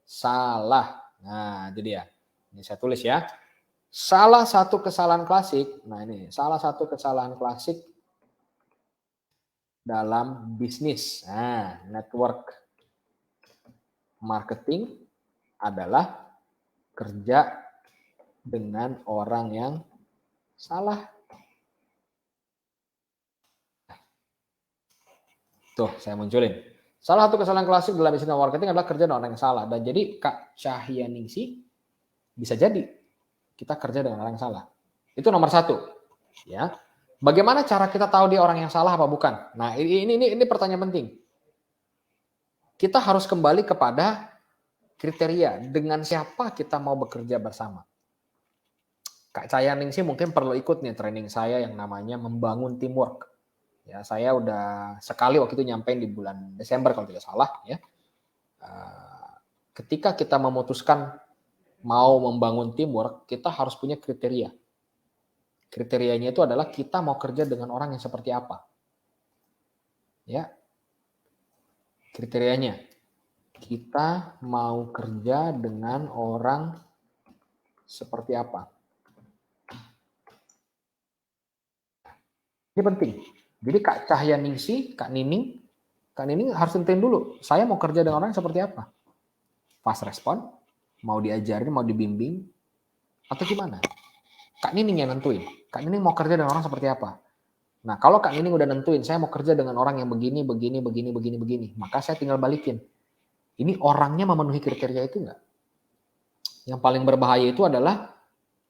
salah. Nah, itu dia. Ini saya tulis ya. Salah satu kesalahan klasik, nah ini, salah satu kesalahan klasik dalam bisnis, network marketing adalah kerja dengan orang yang salah. Tuh, saya munculin. Salah satu kesalahan klasik dalam bisnis marketing adalah kerja dengan orang yang salah. Dan jadi Kak Cahyaningsih bisa jadi kita kerja dengan orang yang salah. Itu nomor satu. Ya. Bagaimana cara kita tahu dia orang yang salah apa bukan? Nah, ini pertanyaan penting. Kita harus kembali kepada kriteria dengan siapa kita mau bekerja bersama. Kak Cahyaningsih mungkin perlu ikut nih training saya yang namanya membangun teamwork. Ya, saya udah sekali waktu itu nyampein di bulan Desember kalau tidak salah. Ya. Ketika kita memutuskan mau membangun teamwork, kita harus punya kriteria. Kriterianya itu adalah kita mau kerja dengan orang yang seperti apa. Ya. Kriterianya, kita mau kerja dengan orang seperti apa. Ini penting. Jadi Kak Cahyaningsih, Kak Nining harus tentuin dulu, saya mau kerja dengan orang seperti apa. Fast respon, mau diajarin, mau dibimbing, atau gimana? Kak Nining yang nentuin. Kak Nining mau kerja dengan orang seperti apa. Nah, kalau Kak Nining udah nentuin, saya mau kerja dengan orang yang begini, maka saya tinggal balikin. Ini orangnya memenuhi kriteria itu nggak? Yang paling berbahaya itu adalah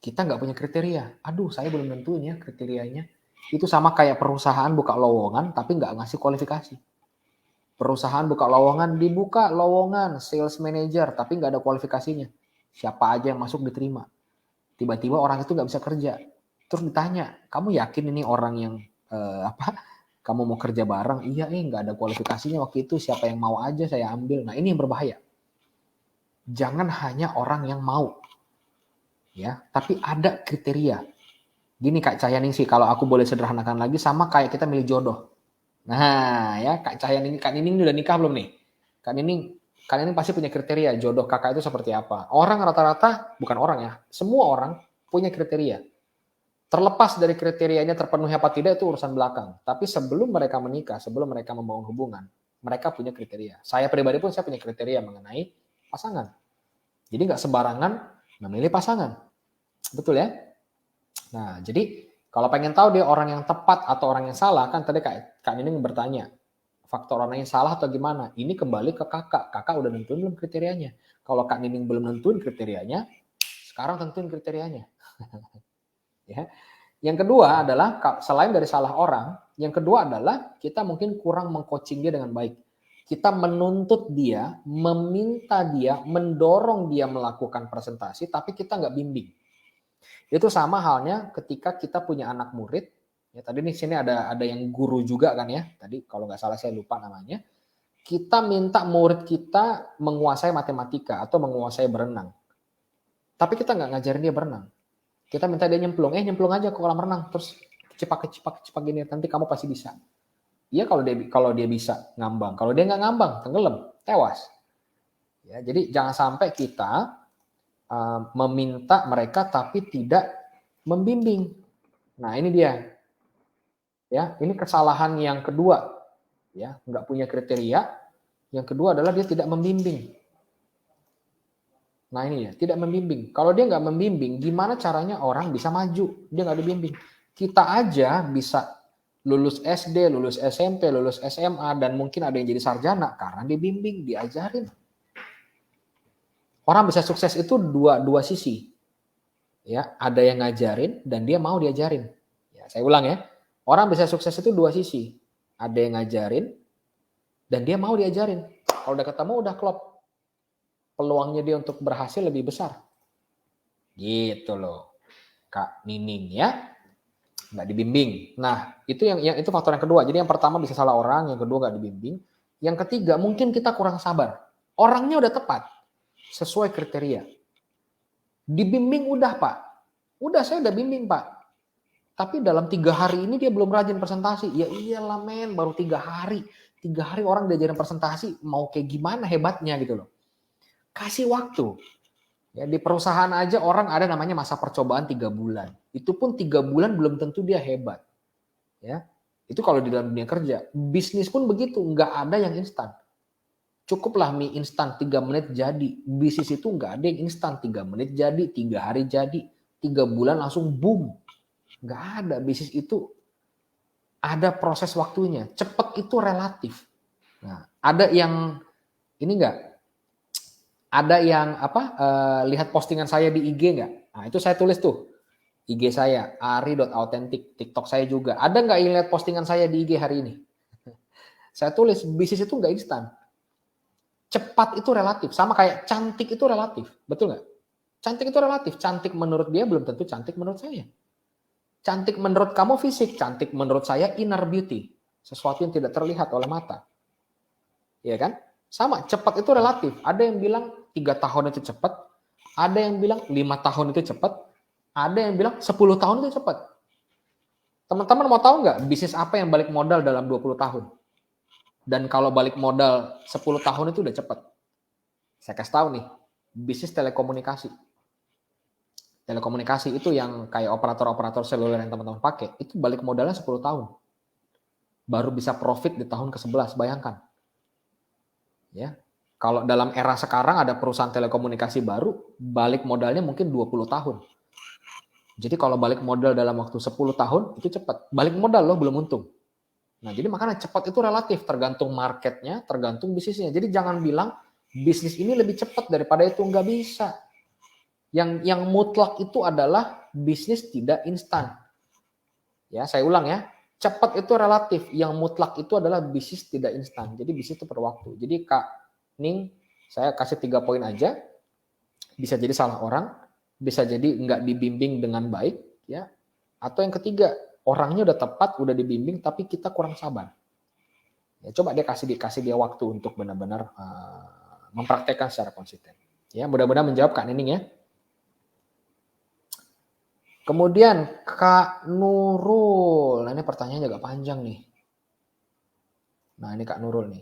kita nggak punya kriteria. Aduh, saya belum nentuin ya kriterianya. Itu sama kayak perusahaan buka lowongan tapi nggak ngasih kualifikasi. Perusahaan buka lowongan, dibuka lowongan sales manager tapi nggak ada kualifikasinya. Siapa aja yang masuk diterima. Tiba-tiba orang itu nggak bisa kerja. Terus ditanya, kamu yakin ini orang yang kamu mau kerja bareng? Iya, nggak ada kualifikasinya waktu itu. Siapa yang mau aja saya ambil. Nah, ini yang berbahaya. Jangan hanya orang yang mau, ya, tapi ada kriteria. Gini Kak Cahyaningsih, kalau aku boleh sederhanakan lagi, sama kayak kita milih jodoh. Nah, ya Kak Cahyaningsih, Kak Nining udah nikah belum nih? Kak Nining pasti punya kriteria jodoh kakak itu seperti apa. Orang rata-rata, bukan orang ya, semua orang punya kriteria. Terlepas dari kriterianya terpenuhi apa tidak itu urusan belakang. Tapi sebelum mereka menikah, sebelum mereka membangun hubungan, mereka punya kriteria. Saya pribadi pun saya punya kriteria mengenai pasangan. Jadi nggak sembarangan memilih pasangan. Betul ya? Nah, jadi kalau pengen tahu dia orang yang tepat atau orang yang salah, kan tadi Kak Nining bertanya, faktor orang yang salah atau gimana? Ini kembali ke kakak. Kakak udah nentuin belum kriterianya? Kalau Kak Nining belum nentuin kriterianya, sekarang tentuin kriterianya. Ya. Yang kedua adalah, selain dari salah orang, yang kedua adalah kita mungkin kurang mengcoaching dia dengan baik. Kita menuntut dia, meminta dia, mendorong dia melakukan presentasi, tapi kita nggak bimbing. Itu sama halnya ketika kita punya anak murid. Ya, tadi di sini ada yang guru juga kan ya. Tadi kalau nggak salah saya lupa namanya. Kita minta murid kita menguasai matematika atau menguasai berenang. Tapi kita nggak ngajarin dia berenang. Kita minta dia nyemplung. Nyemplung aja ke kolam renang. Terus kecipak gini. Nanti kamu pasti bisa. Iya kalau dia bisa ngambang. Kalau dia nggak ngambang, tenggelam, tewas. Ya, jadi jangan sampai kita meminta mereka tapi tidak membimbing. Nah, ini dia. Ya, ini kesalahan yang kedua. Ya, nggak punya kriteria. Yang kedua adalah dia tidak membimbing. Nah, ini ya, tidak membimbing. Kalau dia nggak membimbing, gimana caranya orang bisa maju? Dia nggak dibimbing. Kita aja bisa lulus SD, lulus SMP, lulus SMA, dan mungkin ada yang jadi sarjana karena dibimbing, diajarin. Orang bisa sukses itu dua sisi. Ya, ada yang ngajarin dan dia mau diajarin. Ya, saya ulang ya. Orang bisa sukses itu dua sisi. Ada yang ngajarin dan dia mau diajarin. Kalau udah ketemu udah klop. Peluangnya dia untuk berhasil lebih besar. Gitu loh. Kak Nining ya. Nggak dibimbing. Nah, itu itu faktor yang kedua. Jadi yang pertama bisa salah orang, yang kedua nggak dibimbing. Yang ketiga mungkin kita kurang sabar. Orangnya udah tepat. Sesuai kriteria. Dibimbing udah Pak. Udah saya udah bimbing Pak. Tapi dalam 3 hari ini dia belum rajin presentasi. Ya iyalah men, baru 3 hari. 3 hari orang diajarin presentasi, mau kayak gimana hebatnya gitu loh. Kasih waktu. Ya, di perusahaan aja orang ada namanya masa percobaan 3 bulan. Itu pun 3 bulan belum tentu dia hebat. Ya, itu kalau di dalam dunia kerja. Bisnis pun begitu, nggak ada yang instan. Cukuplah mie instan 3 menit jadi. Bisnis itu nggak ada yang instan 3 menit jadi, 3 hari jadi, 3 bulan langsung boom. Nggak ada. Bisnis itu ada proses waktunya. Cepat itu relatif. Nah, ada yang ini nggak? Ada yang lihat postingan saya di IG nggak? Nah, itu saya tulis tuh. IG saya, ari.authentic. TikTok saya juga. Ada nggak yang lihat postingan saya di IG hari ini? Saya tulis, bisnis itu nggak instan. Cepat itu relatif. Sama kayak cantik itu relatif. Betul nggak? Cantik itu relatif. Cantik menurut dia belum tentu cantik menurut saya. Cantik menurut kamu fisik, cantik menurut saya inner beauty. Sesuatu yang tidak terlihat oleh mata. Iya kan? Sama, cepat itu relatif. Ada yang bilang 3 tahun itu cepat, ada yang bilang 5 tahun itu cepat, ada yang bilang 10 tahun itu cepat. Teman-teman mau tahu nggak bisnis apa yang balik modal dalam 20 tahun? Dan kalau balik modal 10 tahun itu udah cepat. Saya kasih tahu nih, bisnis telekomunikasi. Telekomunikasi itu yang kayak operator-operator seluler yang teman-teman pakai, itu balik modalnya 10 tahun. Baru bisa profit di tahun ke-11, bayangkan. Ya. Kalau dalam era sekarang ada perusahaan telekomunikasi baru, balik modalnya mungkin 20 tahun. Jadi kalau balik modal dalam waktu 10 tahun, itu cepat. Balik modal loh, belum untung. Nah, jadi makanya cepat itu relatif, tergantung marketnya, tergantung bisnisnya. Jadi jangan bilang, bisnis ini lebih cepat daripada itu, nggak bisa. Yang mutlak itu adalah bisnis tidak instan. Ya, saya ulang ya. Cepat itu relatif. Yang mutlak itu adalah bisnis tidak instan. Jadi bisnis itu perlu waktu. Jadi Kak Ning, saya kasih 3 poin aja. Bisa jadi salah orang, bisa jadi nggak dibimbing dengan baik, ya. Atau yang ketiga, orangnya udah tepat, udah dibimbing, tapi kita kurang sabar. Ya, coba dia kasih dia waktu untuk benar-benar mempraktekkan secara konsisten. Ya, mudah-mudahan menjawab Kak Nining ya. Kemudian Kak Nurul, nah ini pertanyaannya agak panjang nih. Nah ini Kak Nurul nih.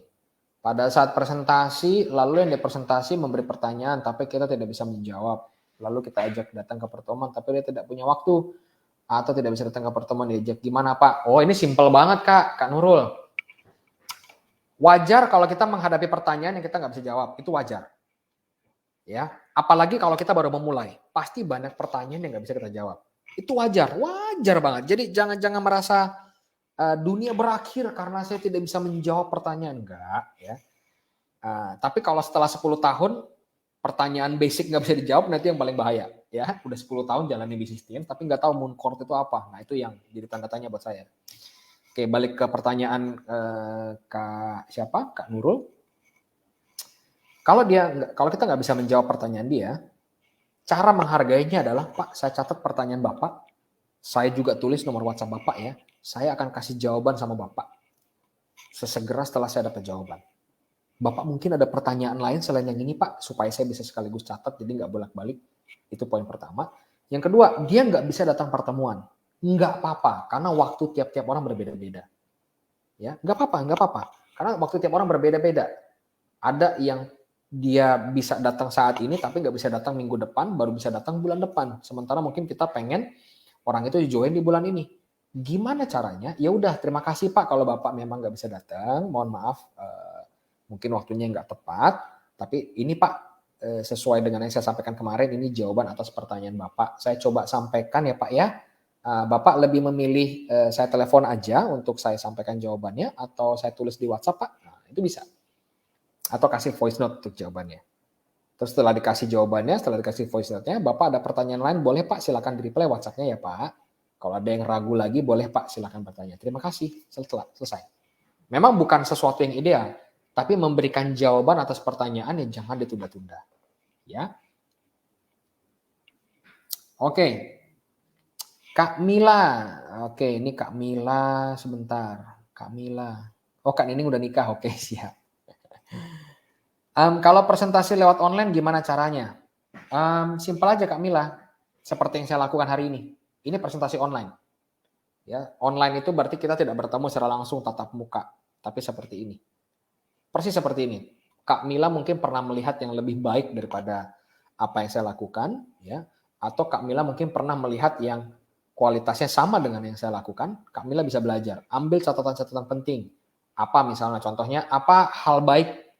Pada saat presentasi, lalu yang dipresentasi memberi pertanyaan, tapi kita tidak bisa menjawab. Lalu kita ajak datang ke pertemuan, tapi dia tidak punya waktu. Atau tidak bisa datang ke pertemuan, diajak gimana Pak? Oh ini simple banget Kak Nurul. Wajar kalau kita menghadapi pertanyaan yang kita nggak bisa jawab, itu wajar. Ya, apalagi kalau kita baru memulai, pasti banyak pertanyaan yang nggak bisa kita jawab. Itu wajar banget. Jadi jangan merasa dunia berakhir karena saya tidak bisa menjawab pertanyaan, enggak ya. Tapi kalau setelah 10 tahun pertanyaan basic nggak bisa dijawab, nanti yang paling bahaya ya. Udah 10 tahun jalani bisnis tapi nggak tahu moon court itu apa. Nah itu yang jadi tanda tanya buat saya. Oke, balik ke pertanyaan Kak Nurul. Kalau kita nggak bisa menjawab pertanyaan dia, cara menghargainya adalah, Pak, saya catat pertanyaan Bapak, saya juga tulis nomor WhatsApp Bapak ya, saya akan kasih jawaban sama Bapak sesegera setelah saya dapat jawaban. Bapak mungkin ada pertanyaan lain selain yang ini Pak, supaya saya bisa sekaligus catat, jadi nggak bolak-balik. Itu poin pertama. Yang kedua, dia nggak bisa datang pertemuan. Nggak apa-apa, karena waktu tiap-tiap orang berbeda-beda. Ya, nggak apa-apa, karena waktu tiap orang berbeda-beda. Ada yang dia bisa datang saat ini tapi nggak bisa datang minggu depan, baru bisa datang bulan depan. Sementara mungkin kita pengen orang itu join di bulan ini. Gimana caranya? Ya udah, terima kasih Pak kalau Bapak memang nggak bisa datang. Mohon maaf, mungkin waktunya nggak tepat. Tapi ini Pak, sesuai dengan yang saya sampaikan kemarin, ini jawaban atas pertanyaan Bapak. Saya coba sampaikan ya Pak ya. Bapak lebih memilih saya telepon aja untuk saya sampaikan jawabannya, atau saya tulis di WhatsApp Pak? Nah, itu bisa. Atau kasih voice note untuk jawabannya. Terus setelah dikasih jawabannya, setelah dikasih voice note-nya, Bapak ada pertanyaan lain, boleh Pak silakan di reply WhatsApp-nya ya Pak. Kalau ada yang ragu lagi, boleh Pak silakan bertanya. Terima kasih, selesai. Memang bukan sesuatu yang ideal, tapi memberikan jawaban atas pertanyaan yang jangan ditunda-tunda. Ya. Oke. Kak Mila. Oke, ini Kak Mila sebentar. Kak Mila. Oh, Kak Nining udah nikah. Oke, siap. Kalau presentasi lewat online gimana caranya? Simpel aja Kak Mila, seperti yang saya lakukan hari ini. Ini presentasi online. Ya, online itu berarti kita tidak bertemu secara langsung tatap muka, tapi seperti ini. Persis seperti ini. Kak Mila mungkin pernah melihat yang lebih baik daripada apa yang saya lakukan, ya. Atau Kak Mila mungkin pernah melihat yang kualitasnya sama dengan yang saya lakukan. Kak Mila bisa belajar, ambil catatan-catatan penting. Apa misalnya contohnya, apa hal baik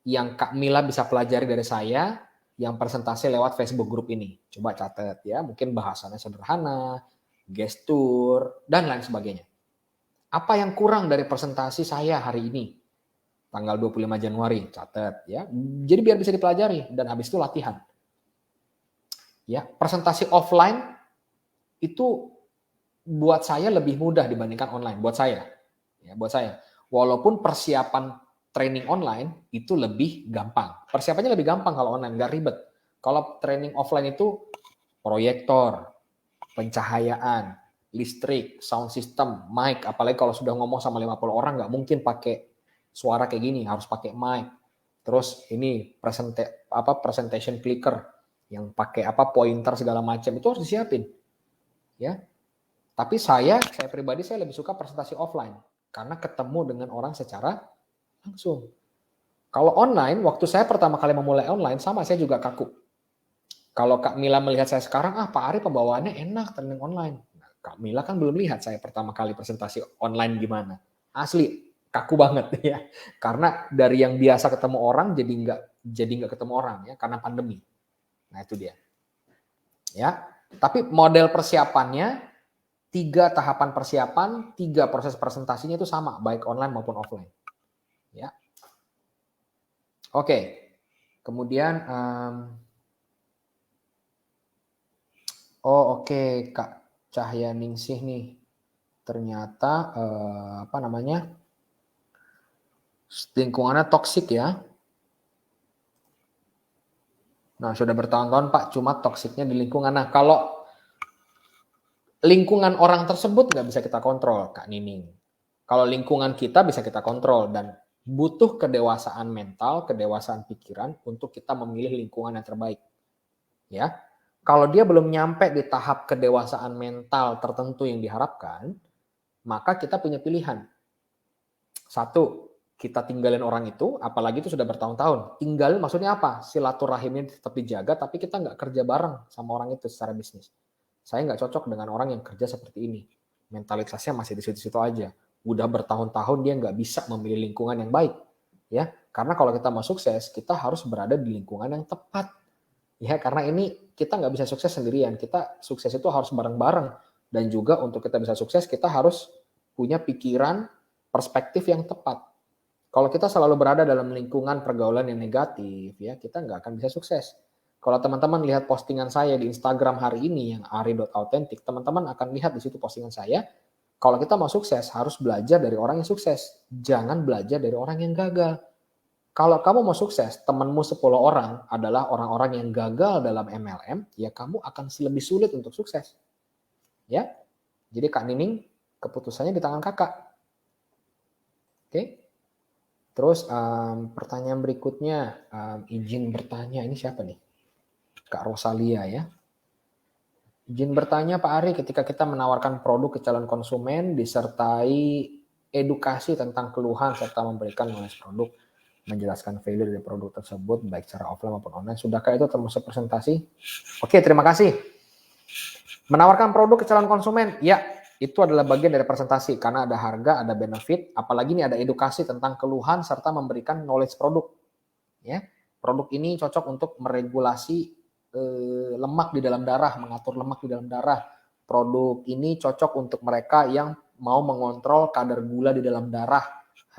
yang Kak Mila bisa pelajari dari saya yang presentasi lewat Facebook group ini. Coba catat ya, mungkin bahasanya sederhana, gestur, dan lain sebagainya. Apa yang kurang dari presentasi saya hari ini? Tanggal 25 Januari, catat ya. Jadi biar bisa dipelajari dan habis itu latihan. Ya, presentasi offline itu buat saya lebih mudah dibandingkan online, buat saya. Ya, buat saya. Walaupun persiapan training online itu lebih gampang. Persiapannya lebih gampang kalau online, nggak ribet. Kalau training offline itu proyektor, pencahayaan, listrik, sound system, mic, apalagi kalau sudah ngomong sama 50 orang nggak mungkin pakai suara kayak gini, harus pakai mic. Terus ini presentation clicker yang pakai pointer segala macam itu harus disiapin. Ya. Tapi saya pribadi saya lebih suka presentasi offline karena ketemu dengan orang secara langsung. Kalau online, waktu saya pertama kali memulai online sama saya juga kaku. Kalau Kak Mila melihat saya sekarang, Pak Ari pembawaannya enak training online. Nah, Kak Mila kan belum lihat saya pertama kali presentasi online gimana. Asli kaku banget ya. Karena dari yang biasa ketemu orang jadi nggak ketemu orang ya karena pandemi. Nah itu dia. Ya, tapi model persiapannya 3 tahapan persiapan, 3 proses presentasinya itu sama baik online maupun offline. Ya. Oke. Kemudian oke, Kak Cahya Ningsih nih. Ternyata lingkungannya toksik ya. Nah, sudah bertahun-tahun Pak, cuma toksiknya di lingkungan. Nah, kalau lingkungan orang tersebut nggak bisa kita kontrol, Kak Nining. Kalau lingkungan kita bisa kita kontrol dan butuh kedewasaan mental, kedewasaan pikiran untuk kita memilih lingkungan yang terbaik. Ya. Kalau dia belum nyampe di tahap kedewasaan mental tertentu yang diharapkan, maka kita punya pilihan. 1, kita tinggalin orang itu, apalagi itu sudah bertahun-tahun. Tinggalin maksudnya apa? Silaturahimnya tetap dijaga, tapi kita nggak kerja bareng sama orang itu secara bisnis. Saya nggak cocok dengan orang yang kerja seperti ini. Mentalitasnya masih di situ-situ aja. Udah bertahun-tahun dia nggak bisa memilih lingkungan yang baik. Ya, karena kalau kita mau sukses, kita harus berada di lingkungan yang tepat. Ya, karena ini kita nggak bisa sukses sendirian. Kita sukses itu harus bareng-bareng. Dan juga untuk kita bisa sukses, kita harus punya pikiran, perspektif yang tepat. Kalau kita selalu berada dalam lingkungan pergaulan yang negatif, ya kita nggak akan bisa sukses. Kalau teman-teman lihat postingan saya di Instagram hari ini yang ari.authentic, teman-teman akan lihat di situ postingan saya. Kalau kita mau sukses, harus belajar dari orang yang sukses. Jangan belajar dari orang yang gagal. Kalau kamu mau sukses, temanmu 10 orang adalah orang-orang yang gagal dalam MLM, ya kamu akan lebih sulit untuk sukses. Ya, jadi Kak Nining, keputusannya di tangan kakak. Oke. Terus pertanyaan berikutnya, izin bertanya, ini siapa nih? Kak Rosalia ya. Izin bertanya Pak Ari, ketika kita menawarkan produk ke calon konsumen, disertai edukasi tentang keluhan serta memberikan knowledge produk, menjelaskan value dari produk tersebut, baik secara offline maupun online, sudahkah itu termasuk presentasi? Oke, terima kasih. Menawarkan produk ke calon konsumen, ya. Itu adalah bagian dari presentasi karena ada harga, ada benefit, apalagi ini ada edukasi tentang keluhan serta memberikan knowledge produk. Ya, produk ini cocok untuk meregulasi lemak di dalam darah, mengatur lemak di dalam darah. Produk ini cocok untuk mereka yang mau mengontrol kadar gula di dalam darah.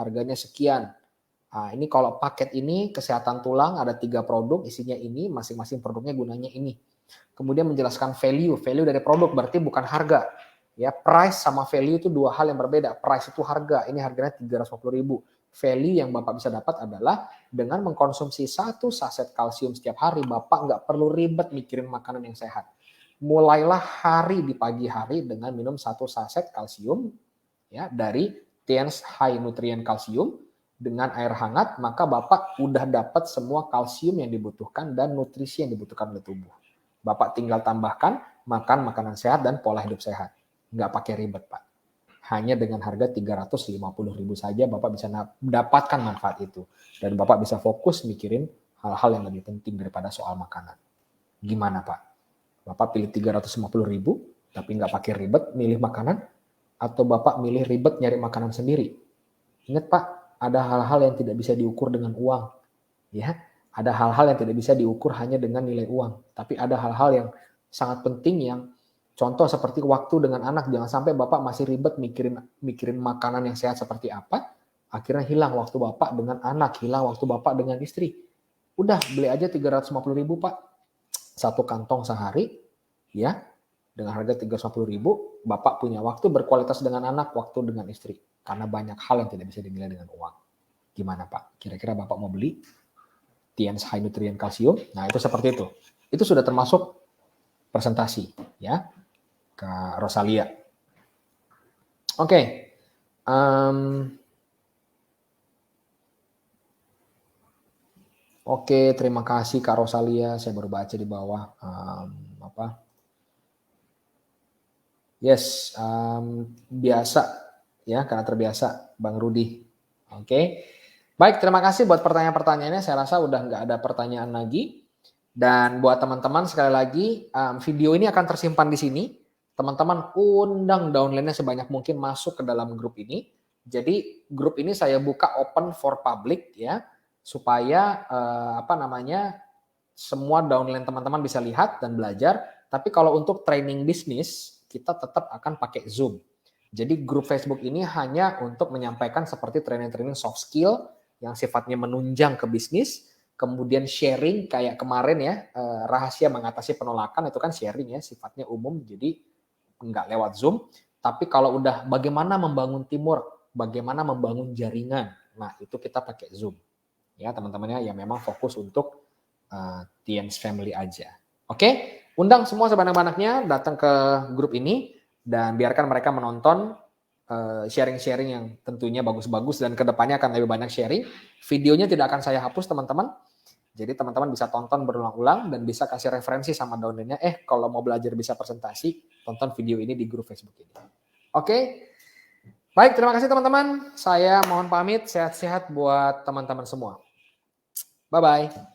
Harganya sekian. Nah, ini kalau paket ini kesehatan tulang ada 3 produk, isinya ini, masing-masing produknya gunanya ini. Kemudian menjelaskan value dari produk berarti bukan harga. Ya, price sama value itu 2 hal yang berbeda. Price itu harga, ini harganya 350.000. Value yang Bapak bisa dapat adalah dengan mengkonsumsi 1 saset kalsium setiap hari, Bapak nggak perlu ribet mikirin makanan yang sehat. Mulailah hari di pagi hari dengan minum 1 saset kalsium ya dari Tiens High Nutrient Kalsium dengan air hangat, maka Bapak udah dapat semua kalsium yang dibutuhkan dan nutrisi yang dibutuhkan oleh tubuh. Bapak tinggal tambahkan makan makanan sehat dan pola hidup sehat. Nggak pakai ribet, Pak. Hanya dengan harga 350.000 saja Bapak bisa mendapatkan manfaat itu. Dan Bapak bisa fokus mikirin hal-hal yang lebih penting daripada soal makanan. Gimana, Pak? Bapak pilih 350.000 tapi nggak pakai ribet milih makanan, atau Bapak milih ribet nyari makanan sendiri? Ingat, Pak, ada hal-hal yang tidak bisa diukur dengan uang. Ya, ada hal-hal yang tidak bisa diukur hanya dengan nilai uang. Tapi ada hal-hal yang sangat penting, yang contoh seperti waktu dengan anak. Jangan sampai Bapak masih ribet mikirin makanan yang sehat seperti apa, akhirnya hilang waktu Bapak dengan anak, hilang waktu Bapak dengan istri. Udah, beli aja 350.000, Pak. Satu kantong sehari, ya, dengan harga 350.000, Bapak punya waktu berkualitas dengan anak, waktu dengan istri. Karena banyak hal yang tidak bisa dinilai dengan uang. Gimana, Pak? Kira-kira Bapak mau beli Tiens High Nutrient Calcium? Nah, itu seperti itu. Itu sudah termasuk presentasi, ya, Kak Rosalia. Oke. Oke, terima kasih Kak Rosalia. Saya baru baca di bawah. Yes, biasa ya, karena terbiasa, Bang Rudi. Oke, baik, terima kasih buat pertanyaan-pertanyaannya. Saya rasa udah nggak ada pertanyaan lagi. Dan buat teman-teman, sekali lagi, video ini akan tersimpan di sini. Teman-teman undang downline-nya sebanyak mungkin masuk ke dalam grup ini. Jadi grup ini saya buka open for public, ya, supaya semua downline teman-teman bisa lihat dan belajar. Tapi kalau untuk training bisnis, kita tetap akan pakai Zoom. Jadi grup Facebook ini hanya untuk menyampaikan seperti training-training soft skill yang sifatnya menunjang ke bisnis, kemudian sharing kayak kemarin ya, rahasia mengatasi penolakan, itu kan sharing ya, sifatnya umum, jadi nggak lewat Zoom. Tapi kalau udah bagaimana membangun teamwork, bagaimana membangun jaringan, nah itu kita pakai Zoom. Ya teman-temannya yang memang fokus untuk Tiens Family aja. Oke? Undang semua sebanyak-banyaknya datang ke grup ini dan biarkan mereka menonton sharing-sharing yang tentunya bagus-bagus, dan kedepannya akan lebih banyak sharing. Videonya tidak akan saya hapus, teman-teman. Jadi teman-teman bisa tonton berulang-ulang dan bisa kasih referensi sama downline-nya. Kalau mau belajar bisa presentasi, tonton video ini di grup Facebook ini. Oke? Baik, terima kasih teman-teman. Saya mohon pamit, sehat-sehat buat teman-teman semua. Bye-bye.